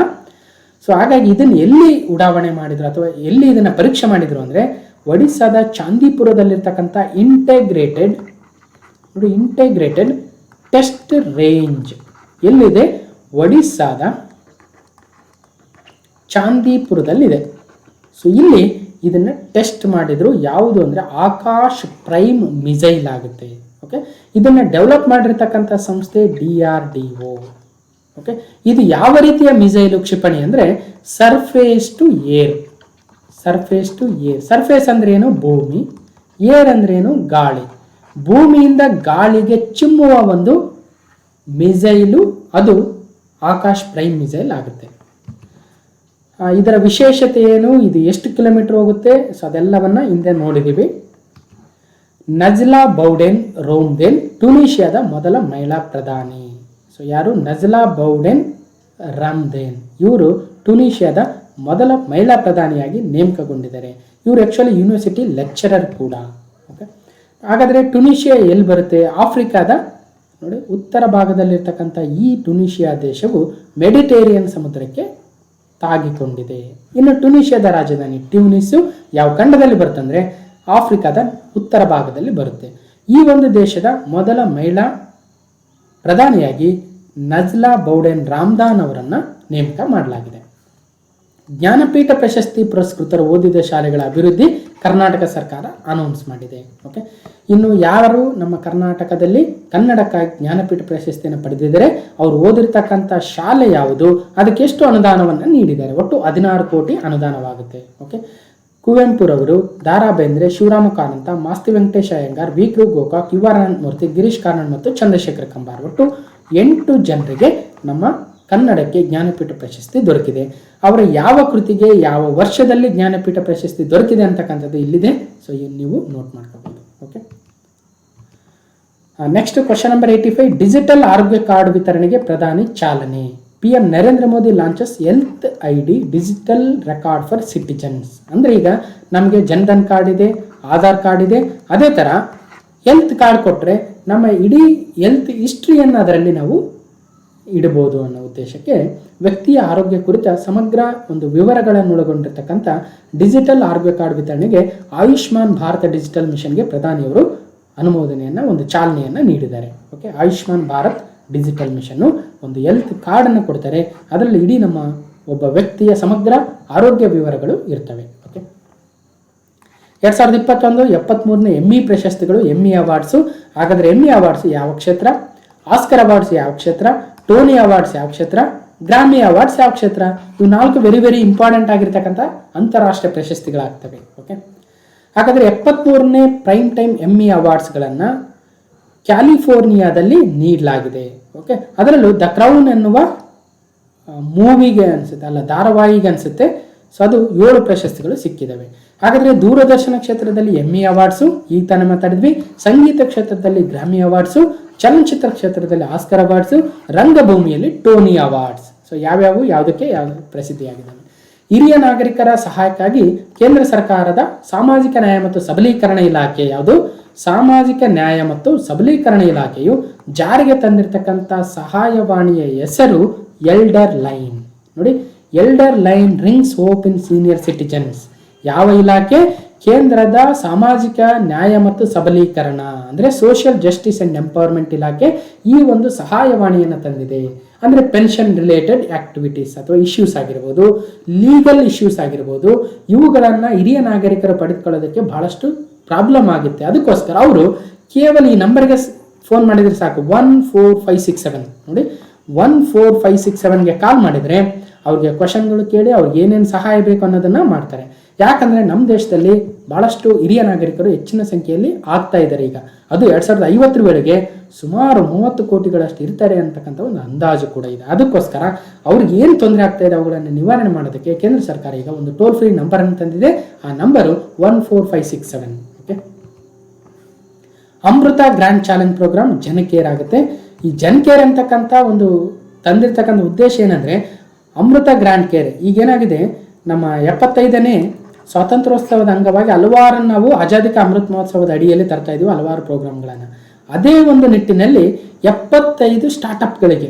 ಸೊ ಹಾಗಾಗಿ ಇದನ್ನು ಎಲ್ಲಿ ಉಡಾವಣೆ ಮಾಡಿದ್ರು ಅಥವಾ ಎಲ್ಲಿ ಇದನ್ನು ಪರೀಕ್ಷೆ ಮಾಡಿದ್ರು ಅಂದರೆ ಒಡಿಸ್ಸಾದ ಚಾಂದಿಪುರದಲ್ಲಿರ್ತಕ್ಕಂಥ ಇಂಟೆಗ್ರೇಟೆಡ್ ಟೆಸ್ಟ್ ರೇಂಜ್ ಎಲ್ಲಿದೆ, ಒಡಿಸ್ಸಾದ ಚಾಂದಿಪುರದಲ್ಲಿದೆ. ಸೊ ಇಲ್ಲಿ ಇದನ್ನು ಟೆಸ್ಟ್ ಮಾಡಿದ್ರು. ಯಾವುದು ಅಂದರೆ ಆಕಾಶ್ ಪ್ರೈಮ್ ಮಿಸೈಲ್ ಆಗುತ್ತೆ. ಓಕೆ, ಇದನ್ನು ಡೆವಲಪ್ ಮಾಡಿರ್ತಕ್ಕಂಥ ಸಂಸ್ಥೆ DRDO. ಓಕೆ, ಇದು ಯಾವ ರೀತಿಯ ಮಿಸೈಲು ಕ್ಷಿಪಣಿ ಅಂದರೆ surface to air. Surface to air, surface ಅಂದ್ರೆ ಏನು? ಭೂಮಿ. ಏರ್ ಅಂದ್ರೆ ಏನು? ಗಾಳಿ. ಭೂಮಿಯಿಂದ ಗಾಳಿಗೆ ಚಿಮ್ಮುವ ಒಂದು ಮಿಸೈಲು, ಅದು ಆಕಾಶ್ ಪ್ರೈಮ್ ಮಿಸೈಲ್ ಆಗುತ್ತೆ. ಇದರ ವಿಶೇಷತೆ ಏನು, ಇದು ಎಷ್ಟು ಕಿಲೋಮೀಟರ್ ಹೋಗುತ್ತೆ, ಸೊ ಅದೆಲ್ಲವನ್ನ ಹಿಂದೆ ನೋಡಿದ್ದೀವಿ. ನಜ್ಲಾ ಬೌಡೆನ್ ರೋಮ್ದೇನ್ ಟುನೀಷಿಯಾದ ಮೊದಲ ಮಹಿಳಾ ಪ್ರಧಾನಿ. ಸೊ ಯಾರು? ನಜ್ಲಾ ಬೌಡೆನ್ ರಾಮ್ದೇನ್. ಇವರು ಟುನೀಷಿಯಾದ ಮೊದಲ ಮಹಿಳಾ ಪ್ರಧಾನಿಯಾಗಿ ನೇಮಕಗೊಂಡಿದ್ದಾರೆ. ಇವರು ಆ್ಯಕ್ಚುಲಿ ಯೂನಿವರ್ಸಿಟಿ ಲೆಕ್ಚರರ್ ಕೂಡ. ಓಕೆ, ಹಾಗಾದರೆ ಟುನೀಷಿಯಾ ಎಲ್ಲಿ ಬರುತ್ತೆ? ಆಫ್ರಿಕಾದ ನೋಡಿ ಉತ್ತರ ಭಾಗದಲ್ಲಿರ್ತಕ್ಕಂಥ ಈ ಟುನೀಷಿಯಾ ದೇಶವು ಮೆಡಿಟೇರಿಯನ್ ಸಮುದ್ರಕ್ಕೆ ತಾಗಿಕೊಂಡಿದೆ. ಇನ್ನು ಟುನೀಷಿಯಾದ ರಾಜಧಾನಿ ಟ್ಯೂನಿಸು ಯಾವ ಖಂಡದಲ್ಲಿ ಬರುತ್ತಂದರೆ ಆಫ್ರಿಕಾದ ಉತ್ತರ ಭಾಗದಲ್ಲಿ ಬರುತ್ತೆ. ಈ ಒಂದು ದೇಶದ ಮೊದಲ ಮಹಿಳಾ ಪ್ರಧಾನಿಯಾಗಿ ನಜ್ಲಾ ಬೌಡೆನ್ ರಾಮ್ದಾನ್ ಅವರನ್ನು ನೇಮಕ ಮಾಡಲಾಗಿದೆ. ಜ್ಞಾನಪೀಠ ಪ್ರಶಸ್ತಿ ಪುರಸ್ಕೃತರು ಓದಿದ ಶಾಲೆಗಳ ಅಭಿವೃದ್ಧಿ ಕರ್ನಾಟಕ ಸರ್ಕಾರ ಅನೌನ್ಸ್ ಮಾಡಿದೆ. ಓಕೆ, ಇನ್ನು ಯಾರು ನಮ್ಮ ಕರ್ನಾಟಕದಲ್ಲಿ ಕನ್ನಡಕ್ಕಾಗಿ ಜ್ಞಾನಪೀಠ ಪ್ರಶಸ್ತಿಯನ್ನು ಪಡೆದಿದ್ದಾರೆ, ಅವರು ಓದಿರ್ತಕ್ಕಂಥ ಶಾಲೆ ಯಾವುದು, ಅದಕ್ಕೆ ಎಷ್ಟು ಅನುದಾನವನ್ನು ನೀಡಿದ್ದಾರೆ? ಒಟ್ಟು 16 ಕೋಟಿ ಅನುದಾನವಾಗುತ್ತೆ. ಓಕೆ, ಕುವೆಂಪುರವರು, ದಾರಾ ಬೇಂದ್ರೆ, ಶಿವರಾಮ ಕಾರಂತ, ಮಾಸ್ತಿ ವೆಂಕಟೇಶ ಅಯ್ಯಂಗಾರ್, ವಿ.ಕೃ. ಗೋಕಾಕ್, ಯು ಆರ್ ಅನಂತಮೂರ್ತಿ, ಗಿರೀಶ್ ಕಾರ್ನಾಡ್ ಮತ್ತು ಚಂದ್ರಶೇಖರ್ ಕಂಬಾರ್, ಒಟ್ಟು 8 ಜನರಿಗೆ ನಮ್ಮ ಕನ್ನಡಕ್ಕೆ ಜ್ಞಾನಪೀಠ ಪ್ರಶಸ್ತಿ ದೊರಕಿದೆ. ಅವರ ಯಾವ ಕೃತಿಗೆ ಯಾವ ವರ್ಷದಲ್ಲಿ ಜ್ಞಾನಪೀಠ ಪ್ರಶಸ್ತಿ ದೊರಕಿದೆ ಅಂತಕ್ಕಂಥದ್ದು ಇಲ್ಲಿದೆ. ಸೊ ನೀವು ನೋಟ್ ಮಾಡ್ಕೋಬಹುದು. Okay, next question number 85. Digital ಆರೋಗ್ಯ ಕಾರ್ಡ್ ವಿತರಣೆಗೆ ಪ್ರಧಾನಿ ಚಾಲನೆ. PM Narendra Modi launches health ID digital record for citizens. ಅಂದರೆ ಈಗ ನಮಗೆ ಜನ್ಧನ್ ಕಾರ್ಡ್ ಇದೆ, ಆಧಾರ್ ಕಾರ್ಡ್ ಇದೆ, ಅದೇ ಥರ ಹೆಲ್ತ್ ಕಾರ್ಡ್ ಕೊಟ್ಟರೆ ನಮ್ಮ ಇಡೀ ಹೆಲ್ತ್ ಹಿಸ್ಟ್ರಿಯನ್ನು ಅದರಲ್ಲಿ ನಾವು ಇಡಬಹುದು ಅನ್ನೋ ಉದ್ದೇಶಕ್ಕೆ ವ್ಯಕ್ತಿಯ ಆರೋಗ್ಯ ಕುರಿತ ಸಮಗ್ರ ಒಂದು ವಿವರಗಳನ್ನು ಒಳಗೊಂಡಿರ್ತಕ್ಕಂಥ ಡಿಜಿಟಲ್ ಆರೋಗ್ಯ ಕಾರ್ಡ್ ವಿತರಣೆಗೆ ಆಯುಷ್ಮಾನ್ ಭಾರತ ಡಿಜಿಟಲ್ ಮಿಷನ್ಗೆ ಪ್ರಧಾನಿಯವರು ಅನುಮೋದನೆಯನ್ನು, ಒಂದು ಚಾಲನೆಯನ್ನು ನೀಡಿದ್ದಾರೆ. ಓಕೆ, ಆಯುಷ್ಮಾನ್ ಭಾರತ್ ಡಿಜಿಟಲ್ ಮಿಷನ್ನು ಒಂದು ಹೆಲ್ತ್ ಕಾರ್ಡನ್ನು ಕೊಡ್ತಾರೆ. ಅದರಲ್ಲಿ ಇಡೀ ನಮ್ಮ ಒಬ್ಬ ವ್ಯಕ್ತಿಯ ಸಮಗ್ರ ಆರೋಗ್ಯ ವಿವರಗಳು ಇರ್ತವೆ. ಓಕೆ, 2021 73ನೇ ಎಮ್ಮಿ ಪ್ರಶಸ್ತಿಗಳು, ಎಮ್ಮಿ ಅವಾರ್ಡ್ಸು. ಹಾಗಾದರೆ ಎಮ್ಮಿ ಅವಾರ್ಡ್ಸ್ ಯಾವ ಕ್ಷೇತ್ರ? ಆಸ್ಕರ್ ಅವಾರ್ಡ್ಸ್ ಯಾವ ಕ್ಷೇತ್ರ? ಟೋನಿ ಅವಾರ್ಡ್ಸ್ ಯಾವ ಕ್ಷೇತ್ರ? ಗ್ರಾಮಿ ಅವಾರ್ಡ್ಸ್ ಯಾವ ಕ್ಷೇತ್ರ? ಇವು 4 ವೆರಿ ಇಂಪಾರ್ಟೆಂಟ್ ಆಗಿರ್ತಕ್ಕಂಥ ಅಂತಾರಾಷ್ಟ್ರೀಯ ಪ್ರಶಸ್ತಿಗಳಾಗ್ತವೆ. ಓಕೆ, ಹಾಗಾದರೆ 73ನೇ ಪ್ರೈಮ್ ಟೈಮ್ ಎಮ್ಮಿ ಅವಾರ್ಡ್ಸ್ಗಳನ್ನು ಕ್ಯಾಲಿಫೋರ್ನಿಯಾದಲ್ಲಿ ನೀಡಲಾಗಿದೆ. ಓಕೆ, ಅದರಲ್ಲೂ ದ ಕ್ರೌನ್ ಎನ್ನುವ ಮೂವಿಗೆ ಅನಿಸುತ್ತೆ, ಅಲ್ಲ ಧಾರಾವಾಹಿಗೆ ಅನಿಸುತ್ತೆ. ಸೊ ಅದು 7 ಪ್ರಶಸ್ತಿಗಳು ಸಿಕ್ಕಿದ್ದಾವೆ. ಹಾಗಾದರೆ ದೂರದರ್ಶನ ಕ್ಷೇತ್ರದಲ್ಲಿ ಎಮ್ಮಿ ಅವಾರ್ಡ್ಸು ಈಗ ತಾನೇ ಮಾತಾಡಿದ್ವಿ, ಸಂಗೀತ ಕ್ಷೇತ್ರದಲ್ಲಿ ಗ್ರಾಮಿ ಅವಾರ್ಡ್ಸು, ಚಲನಚಿತ್ರ ಕ್ಷೇತ್ರದಲ್ಲಿ ಆಸ್ಕರ್ ಅವಾರ್ಡ್ಸು, ರಂಗಭೂಮಿಯಲ್ಲಿ ಟೋನಿ ಅವಾರ್ಡ್ಸ್. ಸೊ ಯಾವುದಕ್ಕೆ ಪ್ರಸಿದ್ಧಿಯಾಗಿದ್ದಾವೆ. ಹಿರಿಯ ನಾಗರಿಕರ ಸಹಾಯಕ್ಕಾಗಿ ಕೇಂದ್ರ ಸರ್ಕಾರದ ಸಾಮಾಜಿಕ ನ್ಯಾಯ ಮತ್ತು ಸಬಲೀಕರಣ ಇಲಾಖೆ, ಯಾವುದು? ಸಾಮಾಜಿಕ ನ್ಯಾಯ ಮತ್ತು ಸಬಲೀಕರಣ ಇಲಾಖೆಯು ಜಾರಿಗೆ ತಂದಿರತಕ್ಕಂಥ ಸಹಾಯವಾಣಿಯ ಹೆಸರು ಎಲ್ಡರ್ ಲೈನ್. ನೋಡಿ, ಎಲ್ಡರ್ ಲೈನ್ ರಿಂಗ್ಸ್ ಹೋಪ್ ಇನ್ ಸೀನಿಯರ್ ಸಿಟಿಜನ್ಸ್. ಯಾವ ಇಲಾಖೆ? ಕೇಂದ್ರದ ಸಾಮಾಜಿಕ ನ್ಯಾಯ ಮತ್ತು ಸಬಲೀಕರಣ ಅಂದರೆ ಸೋಷಿಯಲ್ ಜಸ್ಟಿಸ್ ಅಂಡ್ ಎಂಪವರ್ಮೆಂಟ್ ಇಲಾಖೆ ಈ ಒಂದು ಸಹಾಯವಾಣಿಯನ್ನು ತಂದಿದೆ. ಅಂದರೆ ಪೆನ್ಷನ್ ರಿಲೇಟೆಡ್ ಆಕ್ಟಿವಿಟೀಸ್ ಅಥವಾ ಇಶ್ಯೂಸ್ ಆಗಿರ್ಬೋದು, ಲೀಗಲ್ ಇಶ್ಯೂಸ್ ಆಗಿರ್ಬೋದು, ಇವುಗಳನ್ನು ಹಿರಿಯ ನಾಗರಿಕರು ಪಡೆದುಕೊಳ್ಳೋದಕ್ಕೆ ಬಹಳಷ್ಟು ಪ್ರಾಬ್ಲಮ್ ಆಗುತ್ತೆ. ಅದಕ್ಕೋಸ್ಕರ ಅವರು ಕೇವಲ ಈ ನಂಬರ್ಗೆ ಫೋನ್ ಮಾಡಿದರೆ ಸಾಕು, 14567. ನೋಡಿ, 14567ಗೆ ಕಾಲ್ ಮಾಡಿದರೆ ಅವ್ರಿಗೆ ಕ್ವಶನ್ಗಳು ಕೇಳಿ ಅವ್ರಿಗೆ ಏನೇನು ಸಹಾಯ ಬೇಕು ಅನ್ನೋದನ್ನು ಮಾಡ್ತಾರೆ. ಯಾಕಂದರೆ ನಮ್ಮ ದೇಶದಲ್ಲಿ ಭಾಳಷ್ಟು ಹಿರಿಯ ನಾಗರಿಕರು ಹೆಚ್ಚಿನ ಸಂಖ್ಯೆಯಲ್ಲಿ ಆಗ್ತಾ ಇದ್ದಾರೆ. ಈಗ ಅದು 2050 ವೇಳೆಗೆ ಸುಮಾರು 30 ಕೋಟಿಗಳಷ್ಟು ಇರ್ತಾರೆ ಅಂತಕ್ಕಂಥ ಒಂದು ಅಂದಾಜು ಕೂಡ ಇದೆ. ಅದಕ್ಕೋಸ್ಕರ ಅವ್ರಿಗೆ ಏನು ತೊಂದರೆ ಆಗ್ತಾ ಇದೆ ಅವುಗಳನ್ನು ನಿವಾರಣೆ ಮಾಡೋದಕ್ಕೆ ಕೇಂದ್ರ ಸರ್ಕಾರ ಈಗ ಒಂದು ಟೋಲ್ ಫ್ರೀ ನಂಬರನ್ನು ತಂದಿದೆ. ಆ ನಂಬರು 14567. ಓಕೆ, ಅಮೃತ ಗ್ರ್ಯಾಂಡ್ ಚಾಲೆಂಜ್ ಪ್ರೋಗ್ರಾಮ್ ಜನಕೇರ್ ಆಗುತ್ತೆ. ಈ ಜನಕೇರ್ ಅಂತಕ್ಕಂಥ ಒಂದು ತಂದಿರ್ತಕ್ಕಂಥ ಉದ್ದೇಶ ಏನಂದರೆ ಅಮೃತ ಗ್ರ್ಯಾಂಡ್ ಕೇರ್. ಈಗೇನಾಗಿದೆ, ನಮ್ಮ 75ನೇ ಸ್ವಾತಂತ್ರ್ಯೋತ್ಸವದ ಅಂಗವಾಗಿ ಹಲವಾರು ನಾವು ಆಜಾದಿ ಕಾ ಅಮೃತ್ ಮಹೋತ್ಸವದ ಅಡಿಯಲ್ಲಿ ತರ್ತಾ ಇದ್ದೀವಿ ಹಲವಾರು ಪ್ರೋಗ್ರಾಮ್ಗಳನ್ನು. ಅದೇ ಒಂದು ನಿಟ್ಟಿನಲ್ಲಿ 75 ಸ್ಟಾರ್ಟಪ್ಗಳಿಗೆ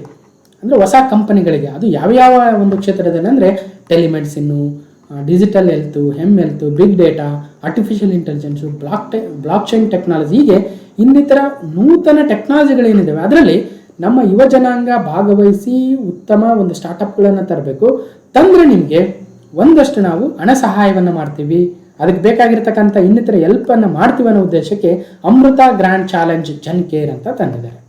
ಅಂದರೆ ಹೊಸ ಕಂಪನಿಗಳಿಗೆ, ಅದು ಯಾವ್ಯಾವ ಒಂದು ಕ್ಷೇತ್ರದಲ್ಲಿ ಅಂದರೆ telemedicine, digital health, health, big data, artificial intelligence, blockchain technology, ಹೀಗೆ ಇನ್ನಿತರ ನೂತನ ಟೆಕ್ನಾಲಜಿಗಳೇನಿದ್ದಾವೆ ಅದರಲ್ಲಿ ನಮ್ಮ ಯುವ ಜನಾಂಗ ಭಾಗವಹಿಸಿ ಉತ್ತಮ ಒಂದು ಸ್ಟಾರ್ಟಪ್ಗಳನ್ನು ತರಬೇಕು. ತಂದರೆ ನಿಮಗೆ ಒಂದಷ್ಟು ನಾವು ಹಣ ಸಹಾಯವನ್ನು ಮಾಡ್ತೀವಿ, ಅದಕ್ಕೆ ಬೇಕಾಗಿರ್ತಕ್ಕಂಥ ಇನ್ನಿತರ ಹೆಲ್ಪನ್ನು ಮಾಡ್ತೀವಿ ಅನ್ನೋ ಉದ್ದೇಶಕ್ಕೆ ಅಮೃತ ಗ್ರ್ಯಾಂಡ್ ಚಾಲೆಂಜ್ ಜನ್ ಕೇರ್ ಅಂತ ತಂದಿದ್ದಾರೆ.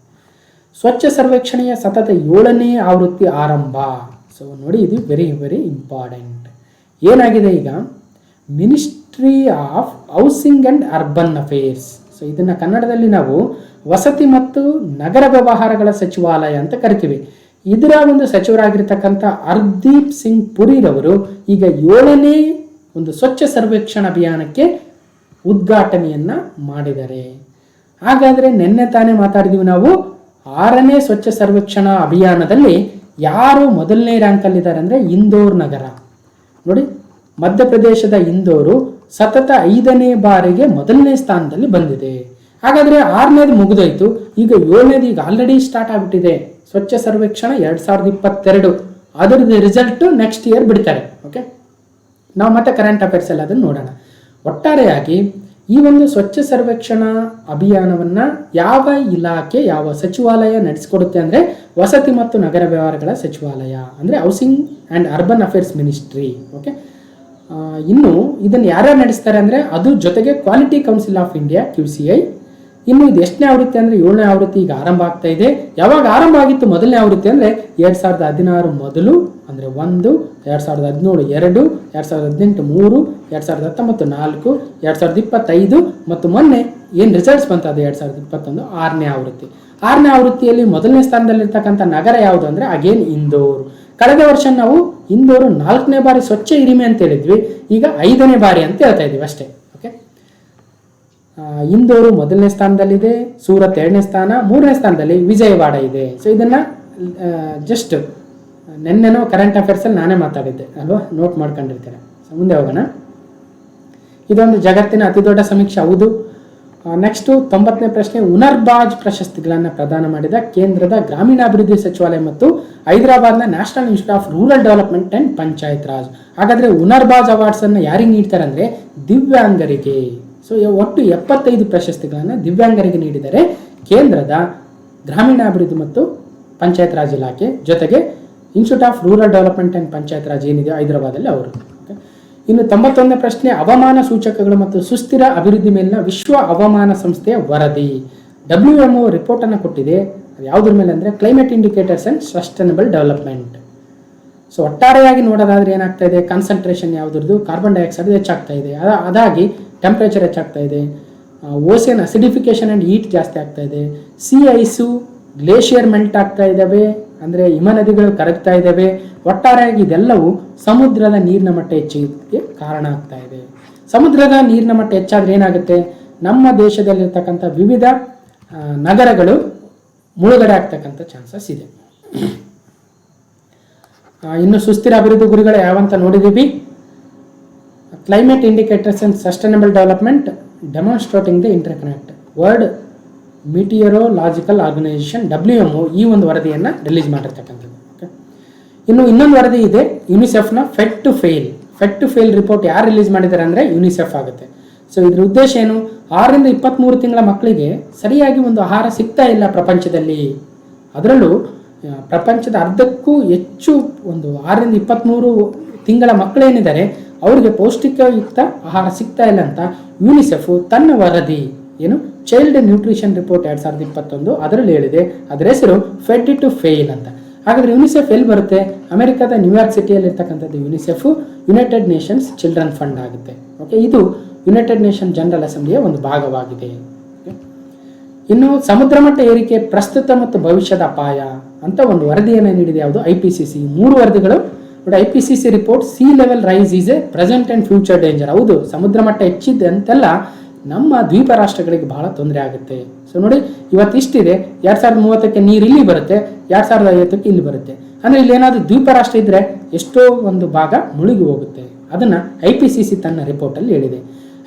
ಸ್ವಚ್ಛ ಸರ್ವೇಕ್ಷಣೆಯ ಸತತ 7ನೇ ಆವೃತ್ತಿ ಆರಂಭ. ಸೊ ನೋಡಿ, ಇದು ವೆರಿ ವೆರಿ ಇಂಪಾರ್ಟೆಂಟ್. ಏನಾಗಿದೆ ಈಗ, ministry of housing and urban affairs. So ಇದನ್ನು ಕನ್ನಡದಲ್ಲಿ ನಾವು ವಸತಿ ಮತ್ತು ನಗರ ವ್ಯವಹಾರಗಳ ಸಚಿವಾಲಯ ಅಂತ ಕರಿತೀವಿ. ಇದರ ಒಂದು ಸಚಿವರಾಗಿರ್ತಕ್ಕಂಥ ಹರ್ದೀಪ್ ಸಿಂಗ್ ಪುರಿರವರು ಈಗ 7ನೇ ಒಂದು ಸ್ವಚ್ಛ ಸರ್ವೇಕ್ಷಣಾ ಅಭಿಯಾನಕ್ಕೆ ಉದ್ಘಾಟನೆಯನ್ನು ಮಾಡಿದ್ದಾರೆ. ಹಾಗಾದರೆ ನಿನ್ನೆ ತಾನೇ ಮಾತಾಡಿದೀವಿ ನಾವು 6ನೇ ಸ್ವಚ್ಛ ಸರ್ವೇಕ್ಷಣಾ ಅಭಿಯಾನದಲ್ಲಿ ಯಾರು ಮೊದಲನೇ ರ್ಯಾಂಕಲ್ಲಿದ್ದಾರೆ ಅಂದರೆ ಇಂದೋರ್ ನಗರ. ನೋಡಿ, ಮಧ್ಯಪ್ರದೇಶದ ಇಂದೋರು ಸತತ 5ನೇ ಬಾರಿಗೆ ಮೊದಲನೇ ಸ್ಥಾನದಲ್ಲಿ ಬಂದಿದೆ. ಹಾಗಾದರೆ 6ನೇದು ಮುಗಿದೋಯ್ತು, ಈಗ 7ನೇದು ಈಗ ಆಲ್ರೆಡಿ ಸ್ಟಾರ್ಟ್ ಆಗಿಬಿಟ್ಟಿದೆ. ಸ್ವಚ್ಛ ಸರ್ವೇಕ್ಷಣಾ 2022 ಅದರದ್ದು ರಿಸಲ್ಟು ನೆಕ್ಸ್ಟ್ ಇಯರ್ ಬಿಡ್ತಾರೆ. ಓಕೆ, ನಾವು ಮತ್ತೆ ಕರೆಂಟ್ ಅಫೇರ್ಸ್ ಎಲ್ಲ ಅದನ್ನು ನೋಡೋಣ. ಒಟ್ಟಾರೆಯಾಗಿ ಈ ಒಂದು ಸ್ವಚ್ಛ ಸರ್ವೇಕ್ಷಣಾ ಅಭಿಯಾನವನ್ನು ಯಾವ ಇಲಾಖೆ, ಯಾವ ಸಚಿವಾಲಯ ನಡೆಸಿಕೊಡುತ್ತೆ ಅಂದರೆ ವಸತಿ ಮತ್ತು ನಗರ ವ್ಯವಹಾರಗಳ ಸಚಿವಾಲಯ, ಅಂದರೆ housing and urban affairs ministry. Okay, ಇನ್ನು ಇದನ್ನು ಯಾರ್ಯಾರು ನಡೆಸ್ತಾರೆ ಅಂದರೆ ಅದು ಜೊತೆಗೆ quality council of India QCI. ಇನ್ನು ಇದು ಎಷ್ಟನೇ ಆವೃತ್ತಿ ಅಂದರೆ 7ನೇ ಆವೃತ್ತಿ ಈಗ ಆರಂಭ ಆಗ್ತಾ ಇದೆ. ಯಾವಾಗ ಆರಂಭ ಆಗಿತ್ತು ಮೊದಲನೇ ಆವೃತ್ತಿ ಅಂದರೆ 2016 ಮೊದಲು ಅಂದರೆ 1, 2017 2, 2018 3, 2019 4, 2025 ಮತ್ತು ಮೊನ್ನೆ ಏನು ರಿಸಲ್ಟ್ಸ್ ಬಂತು ಅದು 2021 6ನೇ ಆವೃತ್ತಿ. 6ನೇ ಆವೃತ್ತಿಯಲ್ಲಿ ಮೊದಲನೇ ಸ್ಥಾನದಲ್ಲಿರ್ತಕ್ಕಂಥ ನಗರ ಯಾವುದು ಅಂದರೆ ಅಗೇನ್ ಇಂದೋರ್. ಕಳೆದ ವರ್ಷ ನಾವು ಇಂದೋರು 4ನೇ ಬಾರಿ ಸ್ವಚ್ಛ ಹಿರಿಮೆ ಅಂತ ಹೇಳಿದ್ವಿ, ಈಗ 5ನೇ ಬಾರಿ ಅಂತ ಹೇಳ್ತಾ ಇದೀವಿ ಅಷ್ಟೇ. ಓಕೆ, ಇಂದೋರು ಮೊದಲನೇ ಸ್ಥಾನದಲ್ಲಿದೆ, ಸೂರತ್ 2ನೇ ಸ್ಥಾನ, 3ನೇ ಸ್ಥಾನದಲ್ಲಿ ವಿಜಯವಾಡ ಇದೆ. ಸೊ ಇದನ್ನು ಜಸ್ಟ್ ನೆನ್ನೆನೋ ಕರೆಂಟ್ ಅಫೇರ್ಸಲ್ಲಿ ನಾನೇ ಮಾತಾಡಿದ್ದೆ ಅಲ್ವಾ, ನೋಟ್ ಮಾಡ್ಕೊಂಡಿರ್ತಾರೆ. ಸೊ ಮುಂದೆ ಹೋಗೋಣ. ಇದೊಂದು ಜಗತ್ತಿನ ಅತಿ ದೊಡ್ಡ ಸಮೀಕ್ಷೆ ಹೌದು. ನೆಕ್ಸ್ಟು 90ನೇ ಪ್ರಶ್ನೆ, ಹುನರ್ಬಾಜ್ ಪ್ರಶಸ್ತಿಗಳನ್ನು ಪ್ರದಾನ ಮಾಡಿದ ಕೇಂದ್ರದ ಗ್ರಾಮೀಣಾಭಿವೃದ್ಧಿ ಸಚಿವಾಲಯ ಮತ್ತು ಹೈದರಾಬಾದ್ನ national institute of rural development and panchayat Raj. ಹಾಗಾದರೆ ಹುನರ್ಬಾಜ್ ಅವಾರ್ಡ್ಸನ್ನು ಯಾರಿಗೆ ನೀಡ್ತಾರೆ ಅಂದರೆ ದಿವ್ಯಾಂಗರಿಗೆ. ಸೊ ಒಟ್ಟು 75 ಪ್ರಶಸ್ತಿಗಳನ್ನು ದಿವ್ಯಾಂಗರಿಗೆ ನೀಡಿದರೆ ಕೇಂದ್ರದ ಗ್ರಾಮೀಣಾಭಿವೃದ್ಧಿ ಮತ್ತು ಪಂಚಾಯತ್ ರಾಜ್ ಇಲಾಖೆ, ಜೊತೆಗೆ institute of rural development and panchayat Raj ಏನಿದೆ ಹೈದರಾಬಾದಲ್ಲಿ ಅವರು. ಇನ್ನು 91ನೇ ಪ್ರಶ್ನೆ, ಹವಾಮಾನ ಸೂಚಕಗಳು ಮತ್ತು ಸುಸ್ಥಿರ ಅಭಿವೃದ್ಧಿ ಮೇಲಿನ ವಿಶ್ವ ಹವಾಮಾನ ಸಂಸ್ಥೆಯ ವರದಿ. WMO ರಿಪೋರ್ಟನ್ನು ಕೊಟ್ಟಿದೆ. ಅದು ಯಾವುದ್ರ ಮೇಲೆ ಅಂದರೆ climate indicators and sustainable development. So ಒಟ್ಟಾರೆಯಾಗಿ ನೋಡೋದಾದ್ರೆ ಏನಾಗ್ತಾ ಇದೆ, ಕಾನ್ಸಂಟ್ರೇಷನ್ ಯಾವುದ್ರದ್ದು, ಕಾರ್ಬನ್ ಡೈಆಕ್ಸೈಡ್ ಹೆಚ್ಚಾಗ್ತಾ ಇದೆ, ಅದಾಗಿ ಟೆಂಪ್ರೇಚರ್ ಹೆಚ್ಚಾಗ್ತಾ ಇದೆ, ಓಷನ್ ಅಸಿಡಿಫಿಕೇಶನ್ ಆ್ಯಂಡ್ ಹೀಟ್ ಜಾಸ್ತಿ ಆಗ್ತಾ ಇದೆ, ಸಿ ಐಸು ಗ್ಲೇಷಿಯರ್ ಮೆಲ್ಟ್ ಆಗ್ತಾ ಇದ್ದಾವೆ, ಅಂದರೆ ಹಿಮನದಿಗಳು ಕರಗ್ತಾ ಇದ್ದಾವೆ. ಒಟ್ಟಾರೆಯಾಗಿ ಇದೆಲ್ಲವೂ ಸಮುದ್ರದ ನೀರಿನ ಮಟ್ಟ ಹೆಚ್ಚಿಗೆ ಕಾರಣ ಆಗ್ತಾ ಇದೆ. ಸಮುದ್ರದ ನೀರಿನ ಮಟ್ಟ ಹೆಚ್ಚಾದರೆ ಏನಾಗುತ್ತೆ, ನಮ್ಮ ದೇಶದಲ್ಲಿರ್ತಕ್ಕಂಥ ವಿವಿಧ ನಗರಗಳು ಮುಳುಗಡೆ ಆಗ್ತಕ್ಕಂಥ ಚಾನ್ಸಸ್ ಇದೆ. ಇನ್ನು ಸುಸ್ಥಿರ ಅಭಿವೃದ್ಧಿ ಗುರಿಗಳು ಯಾವಂತ ನೋಡಿದ್ದೀವಿ. Climate indicators and sustainable development demonstrating the interconnect. World meteorological organisation WMO ಈ ಒಂದು ವರದಿಯನ್ನು ರಿಲೀಸ್ ಮಾಡಿರ್ತಕ್ಕಂಥದ್ದು. ಓಕೆ, ಇನ್ನು ಇನ್ನೊಂದು ವರದಿ ಇದೆ ಯುನಿಸೆಫ್ನ ಫೆಡ್ ಟು ಫೇಲ್ ರಿಪೋರ್ಟ್. ಯಾರು ರಿಲೀಸ್ ಮಾಡಿದ್ದಾರೆ ಅಂದರೆ ಯುನಿಸೆಫ್ ಆಗುತ್ತೆ. ಸೊ ಇದ್ರ ಉದ್ದೇಶ ಏನು, 6 ರಿಂದ 23 ತಿಂಗಳ ಮಕ್ಕಳಿಗೆ ಸರಿಯಾಗಿ ಒಂದು ಆಹಾರ ಸಿಗ್ತಾ ಇಲ್ಲ ಪ್ರಪಂಚದಲ್ಲಿ. ಅದರಲ್ಲೂ ಪ್ರಪಂಚದ ಅರ್ಧಕ್ಕೂ ಹೆಚ್ಚು ಒಂದು 6 ರಿಂದ 23 ತಿಂಗಳ ಮಕ್ಕಳೇನಿದ್ದಾರೆ ಅವರಿಗೆ ಪೌಷ್ಟಿಕಯುಕ್ತ ಆಹಾರ ಸಿಗ್ತಾ ಇಲ್ಲ ಅಂತ ಯುನಿಸೆಫ್ ತನ್ನ ವರದಿ ಏನು ಚೈಲ್ಡ್ ನ್ಯೂಟ್ರಿಷನ್ ರಿಪೋರ್ಟ್ 2021 ಅದರಲ್ಲಿ ಹೇಳಿದೆ. ಅದರ ಹೆಸರು ಫೆಡ್ ಟು ಫೇಲ್ ಅಂತ. ಹಾಗಾದರೆ ಯುನಿಸೆಫ್ ಎಲ್ಲಿ ಬರುತ್ತೆ, ಅಮೆರಿಕದ ನ್ಯೂಯಾರ್ಕ್ ಸಿಟಿಯಲ್ಲಿ ಇರ್ತಕ್ಕಂಥದ್ದು UNICEF United Nations children fund ಆಗುತ್ತೆ. ಓಕೆ, ಇದು ಯುನೈಟೆಡ್ ನೇಷನ್ ಜನರಲ್ ಅಸೆಂಬ್ಲಿಯ ಒಂದು ಭಾಗವಾಗಿದೆ. ಇನ್ನು ಸಮುದ್ರ ಮಟ್ಟ ಏರಿಕೆ ಪ್ರಸ್ತುತ ಮತ್ತು ಭವಿಷ್ಯದ ಅಪಾಯ ಅಂತ ಒಂದು ವರದಿಯನ್ನು ನೀಡಿದೆ. ಯಾವುದು IPCC 3 ವರದಿಗಳು. ನೋಡಿ, IPCC report sea level rise is a present and future danger. ಹೌದು, ಸಮುದ್ರ ಮಟ್ಟ ಹೆಚ್ಚಿದೆ ಅಂತೆಲ್ಲ ನಮ್ಮ ದ್ವೀಪ ರಾಷ್ಟ್ರಗಳಿಗೆ ಬಹಳ ತೊಂದರೆ ಆಗುತ್ತೆ. ಸೊ ನೋಡಿ, ಇವತ್ತಿಷ್ಟಿದೆ, 2030ಕ್ಕೆ ನೀರು ಇಲ್ಲಿ ಬರುತ್ತೆ, 2050ಕ್ಕೆ ಇಲ್ಲಿ ಬರುತ್ತೆ. ಅಂದರೆ ಇಲ್ಲಿ ಏನಾದರೂ ದ್ವೀಪ ರಾಷ್ಟ್ರ ಇದ್ದರೆ ಎಷ್ಟೋ ಒಂದು ಭಾಗ ಮುಳುಗಿ ಹೋಗುತ್ತೆ. ಅದನ್ನು IPCC ತನ್ನ ರಿಪೋರ್ಟಲ್ಲಿ ಹೇಳಿದೆ.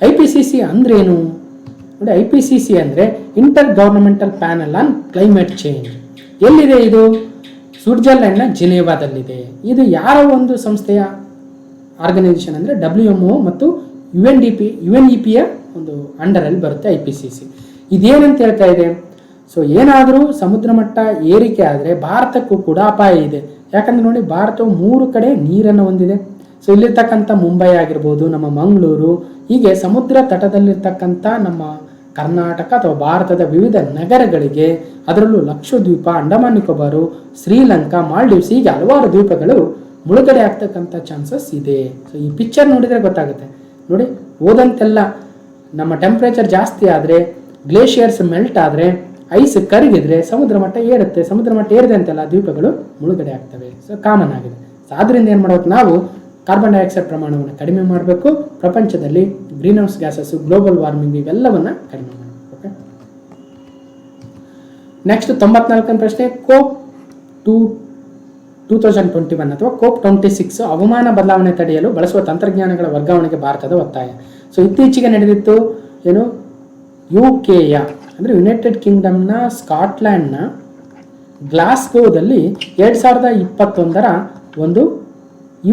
IPCC ಅಂದ್ರೇನು ನೋಡಿ, IPCC ಅಂದರೆ inter governmental panel on climate change. ಎಲ್ಲಿದೆ ಇದು? ಸ್ವಿಟ್ಜರ್ಲೆಂಡ್ನ ಜಿನೇವಾದಲ್ಲಿದೆ. ಇದು ಯಾರ ಒಂದು ಸಂಸ್ಥೆಯ ಆರ್ಗನೈಸೇಷನ್ ಅಂದರೆ WMO ಮತ್ತು UNEPಯ ಒಂದು ಅಂಡರಲ್ಲಿ ಬರುತ್ತೆ IPCC. ಇದೇನಂತ ಹೇಳ್ತಾ ಇದೆ, ಸೊ ಏನಾದರೂ ಸಮುದ್ರ ಮಟ್ಟ ಏರಿಕೆ ಆದರೆ ಭಾರತಕ್ಕೂ ಕೂಡ ಅಪಾಯ ಇದೆ. ಯಾಕಂದ್ರೆ ನೋಡಿ, ಭಾರತವು 3 ಕಡೆ ನೀರನ್ನು ಹೊಂದಿದೆ. ಸೊ ಇಲ್ಲಿರ್ತಕ್ಕಂಥ ಮುಂಬೈ ಆಗಿರ್ಬೋದು, ನಮ್ಮ ಮಂಗಳೂರು, ಹೀಗೆ ಸಮುದ್ರ ತಟದಲ್ಲಿರ್ತಕ್ಕಂಥ ನಮ್ಮ ಕರ್ನಾಟಕ ಅಥವಾ ಭಾರತದ ವಿವಿಧ ನಗರಗಳಿಗೆ, ಅದರಲ್ಲೂ ಲಕ್ಷದ್ವೀಪ, ಅಂಡಮಾನ್ ನಿಕೋಬಾರು, ಶ್ರೀಲಂಕಾ, ಮಾಲ್ಡೀವ್ಸ್, ಹೀಗೆ ಹಲವಾರು ದ್ವೀಪಗಳು ಮುಳುಗಡೆ ಆಗ್ತಕ್ಕಂಥ ಚಾನ್ಸಸ್ ಇದೆ. ಸೊ ಈ ಪಿಕ್ಚರ್ ನೋಡಿದರೆ ಗೊತ್ತಾಗುತ್ತೆ. ನೋಡಿ, ಓದಂತೆಲ್ಲ ನಮ್ಮ ಟೆಂಪ್ರೇಚರ್ ಜಾಸ್ತಿ ಆದರೆ, ಗ್ಲೇಷಿಯರ್ಸ್ ಮೆಲ್ಟ್ ಆದರೆ, ಐಸ್ ಕರಗಿದ್ರೆ ಸಮುದ್ರ ಮಟ್ಟ ಏರುತ್ತೆ. ಸಮುದ್ರ ಮಟ್ಟ ಏರಿದೆ ಅಂತೆಲ್ಲ ದ್ವೀಪಗಳು ಮುಳುಗಡೆ ಆಗ್ತವೆ. ಸೊ ಕಾಮನ್ ಆಗಿದೆ. ಸೊ ಆದ್ರಿಂದ ಏನು ಮಾಡಬೇಕು, ನಾವು ಕಾರ್ಬನ್ ಡೈಆಕ್ಸೈಡ್ ಪ್ರಮಾಣವನ್ನು ಕಡಿಮೆ ಮಾಡಬೇಕು. ಪ್ರಪಂಚದಲ್ಲಿ greenhouse gases, global warming ಇವೆಲ್ಲವನ್ನ ಕಡಿಮೆ ಮಾಡಬೇಕು. ಓಕೆ, ನೆಕ್ಸ್ಟ್ 94ನೇ ಪ್ರಶ್ನೆ. ಕೋಪ್ 2021 ಅಥವಾ ಕೋಪ್ 26 ಹವಾಮಾನ ಬದಲಾವಣೆ ತಡೆಯಲು ಬಳಸುವ ತಂತ್ರಜ್ಞಾನಗಳ ವರ್ಗಾವಣೆಗೆ ಭಾರತದ ಒತ್ತಾಯ. ಸೊ ಇತ್ತೀಚೆಗೆ ನಡೆದಿತ್ತು ಏನು, UK ಅಂದರೆ ಯುನೈಟೆಡ್ ಕಿಂಗ್ಡಮ್ನ ಸ್ಕಾಟ್ಲ್ಯಾಂಡ್ನ ಗ್ಲಾಸ್ಗೋದಲ್ಲಿ 2021 ಒಂದು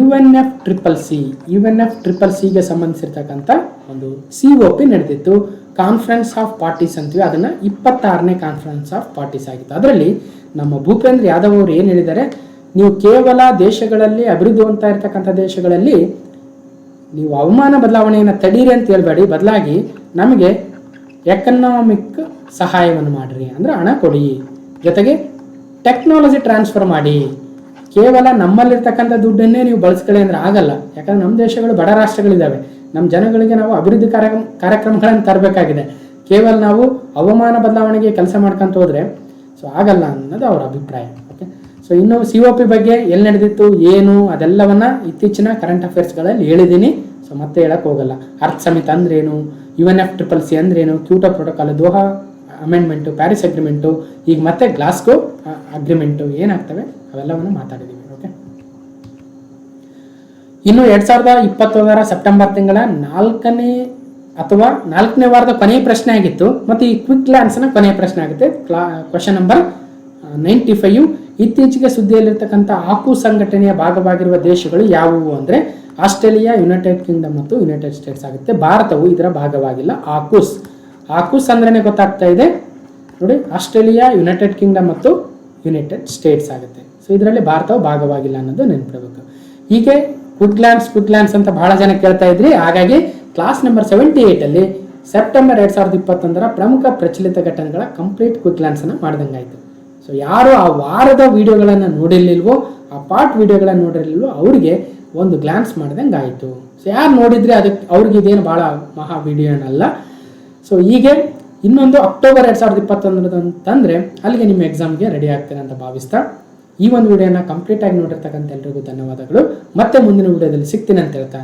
UNFCCCಗೆ ಸಂಬಂಧಿಸಿರ್ತಕ್ಕಂಥ ಒಂದು COP ನಡೆದಿತ್ತು. ಕಾನ್ಫರೆನ್ಸ್ ಆಫ್ ಪಾರ್ಟೀಸ್ ಅಂತೀವಿ, ಅದನ್ನು 26ನೇ ಕಾನ್ಫರೆನ್ಸ್ ಆಫ್ ಪಾರ್ಟೀಸ್ ಆಗಿತ್ತು. ಅದರಲ್ಲಿ ನಮ್ಮ ಭೂಪೇಂದ್ರ ಯಾದವ್ ಅವರು ಏನು ಹೇಳಿದ್ದಾರೆ, ನೀವು ಕೇವಲ ದೇಶಗಳಲ್ಲಿ ಅಭಿವೃದ್ಧಿ ಹೊಂದ್ತಾ ಇರ್ತಕ್ಕಂಥ ದೇಶಗಳಲ್ಲಿ ನೀವು ಹವಾಮಾನ ಬದಲಾವಣೆಯನ್ನು ತಡೀರಿ ಅಂತ ಹೇಳ್ಬೇಡಿ, ಬದಲಾಗಿ ನಮಗೆ ಎಕನಾಮಿಕ್ ಸಹಾಯವನ್ನು ಮಾಡಿರಿ, ಅಂದರೆ ಹಣ ಕೊಡಿ, ಜೊತೆಗೆ ಟೆಕ್ನಾಲಜಿ ಟ್ರಾನ್ಸ್ಫರ್ ಮಾಡಿ. ಕೇವಲ ನಮ್ಮಲ್ಲಿರ್ತಕ್ಕಂಥ ದುಡ್ಡನ್ನೇ ನೀವು ಬಳಸ್ಕೊಳ್ಳಿ ಅಂದರೆ ಆಗಲ್ಲ. ಯಾಕಂದ್ರೆ ನಮ್ಮ ದೇಶಗಳು ಬಡ ರಾಷ್ಟ್ರಗಳಿದ್ದಾವೆ. ನಮ್ಮ ಜನಗಳಿಗೆ ನಾವು ಅಭಿವೃದ್ಧಿ ಕಾರ್ಯಕ್ರಮಗಳನ್ನು ತರಬೇಕಾಗಿದೆ. ಕೇವಲ ನಾವು ಹವಾಮಾನ ಬದಲಾವಣೆಗೆ ಕೆಲಸ ಮಾಡ್ಕೊಂತ ಹೋದ್ರೆ ಸೊ ಆಗಲ್ಲ ಅನ್ನೋದು ಅವರ ಅಭಿಪ್ರಾಯ. ಓಕೆ, ಸೊ ಇನ್ನು COP ಬಗ್ಗೆ ಎಲ್ಲಿ ನಡೆದಿತ್ತು ಏನು ಅದೆಲ್ಲವನ್ನ ಇತ್ತೀಚಿನ ಕರೆಂಟ್ ಅಫೇರ್ಸ್ಗಳಲ್ಲಿ ಹೇಳಿದ್ದೀನಿ. ಸೊ ಮತ್ತೆ ಹೇಳಕ್ ಹೋಗಲ್ಲ. ಅರ್ತ್ ಸಮಿಟ್ ಅಂದ್ರೇನು, UNFCCC ಅಂದ್ರೇನು, Kyoto protocol, Doha amendment, Paris agreement, ಈಗ ಮತ್ತೆ ಗ್ಲಾಸ್ಗೋ ಅಗ್ರಿಮೆಂಟು ಏನಾಗ್ತವೆ ಅವೆಲ್ಲವನ್ನು ಮಾತಾಡಿದ್ದೀವಿ. ಓಕೆ, ಇನ್ನು 2021 ಸೆಪ್ಟೆಂಬರ್ ತಿಂಗಳ 4ನೇ ವಾರದ ಕೊನೆಯ ಪ್ರಶ್ನೆ ಆಗಿತ್ತು. ಮತ್ತು ಈ ಕ್ವಿಕ್ ಗ್ಲಾನ್ಸ್ನ ಕೊನೆಯ ಪ್ರಶ್ನೆ ಆಗುತ್ತೆ. Question number 95. ಇತ್ತೀಚೆಗೆ ಸುದ್ದಿಯಲ್ಲಿರ್ತಕ್ಕಂಥ ಆಕು ಸಂಘಟನೆಯ ಭಾಗವಾಗಿರುವ ದೇಶಗಳು ಯಾವುವು ಅಂದರೆ ಆಸ್ಟ್ರೇಲಿಯಾ, ಯುನೈಟೆಡ್ ಕಿಂಗ್ಡಮ್ ಮತ್ತು ಯುನೈಟೆಡ್ ಸ್ಟೇಟ್ಸ್ ಆಗುತ್ತೆ. ಭಾರತವು ಇದರ ಭಾಗವಾಗಿಲ್ಲ. ಆಕೂಸ್ ಅಂದ್ರೇನೆ ಗೊತ್ತಾಗ್ತಾ ಇದೆ ನೋಡಿ, ಆಸ್ಟ್ರೇಲಿಯಾ, ಯುನೈಟೆಡ್ ಕಿಂಗ್ಡಮ್ ಮತ್ತು ಯುನೈಟೆಡ್ ಸ್ಟೇಟ್ಸ್ ಆಗುತ್ತೆ. ಸೊ ಇದರಲ್ಲಿ ಭಾರತವು ಭಾಗವಾಗಿಲ್ಲ ಅನ್ನೋದು ನೆನಪಿಡಬೇಕು. ಹೀಗೆ ಕ್ವಿಕ್ ಗ್ಲಾನ್ಸ್ ಅಂತ ಬಹಳ ಜನ ಕೇಳ್ತಾ ಇದ್ರಿ. ಹಾಗಾಗಿ ಕ್ಲಾಸ್ ನಂಬರ್ 78 ಸೆಪ್ಟೆಂಬರ್ 2021 ಪ್ರಮುಖ ಪ್ರಚಲಿತ ಘಟನೆಗಳ ಕಂಪ್ಲೀಟ್ ಕ್ವಿಕ್ ಗ್ಲಾನ್ಸ್ ಅನ್ನು ಮಾಡಿದಂಗಾಯ್ತು. ಸೊ ಯಾರು ಆ ವಾರದ ವಿಡಿಯೋಗಳನ್ನು ನೋಡಿರ್ಲಿಲ್ವೋ, ಆ ಪಾರ್ಟ್ ವಿಡಿಯೋಗಳನ್ನು ನೋಡಿರ್ಲಿಲ್ವೋ ಅವರಿಗೆ ಒಂದು ಗ್ಲಾನ್ಸ್ ಮಾಡಿದಂಗೆ ಆಯಿತು. ಸೊ ಯಾರು ನೋಡಿದ್ರೆ ಅದಕ್ಕೆ ಅವ್ರಿಗೆ ಇದೇನು ಭಾಳ ಮಹಾ ವಿಡಿಯೋ ಏನಲ್ಲ. ಸೊ ಹೀಗೆ ಇನ್ನೊಂದು ಅಕ್ಟೋಬರ್ 2021 ಅಂತಂದರೆ ಅಲ್ಲಿಗೆ ನಿಮ್ಮ ಎಕ್ಸಾಮ್ಗೆ ರೆಡಿ ಆಗ್ತೀರ ಅಂತ ಭಾವಿಸ್ತಾ ಈ ಒಂದು ವಿಡಿಯೋನ ಕಂಪ್ಲೀಟ್ ಆಗಿ ನೋಡಿರ್ತಕ್ಕಂಥ ಎಲ್ರಿಗೂ ಧನ್ಯವಾದಗಳು. ಮತ್ತೆ ಮುಂದಿನ ವಿಡಿಯೋದಲ್ಲಿ ಸಿಗ್ತೀನಿ ಅಂತ ಹೇಳ್ತಾ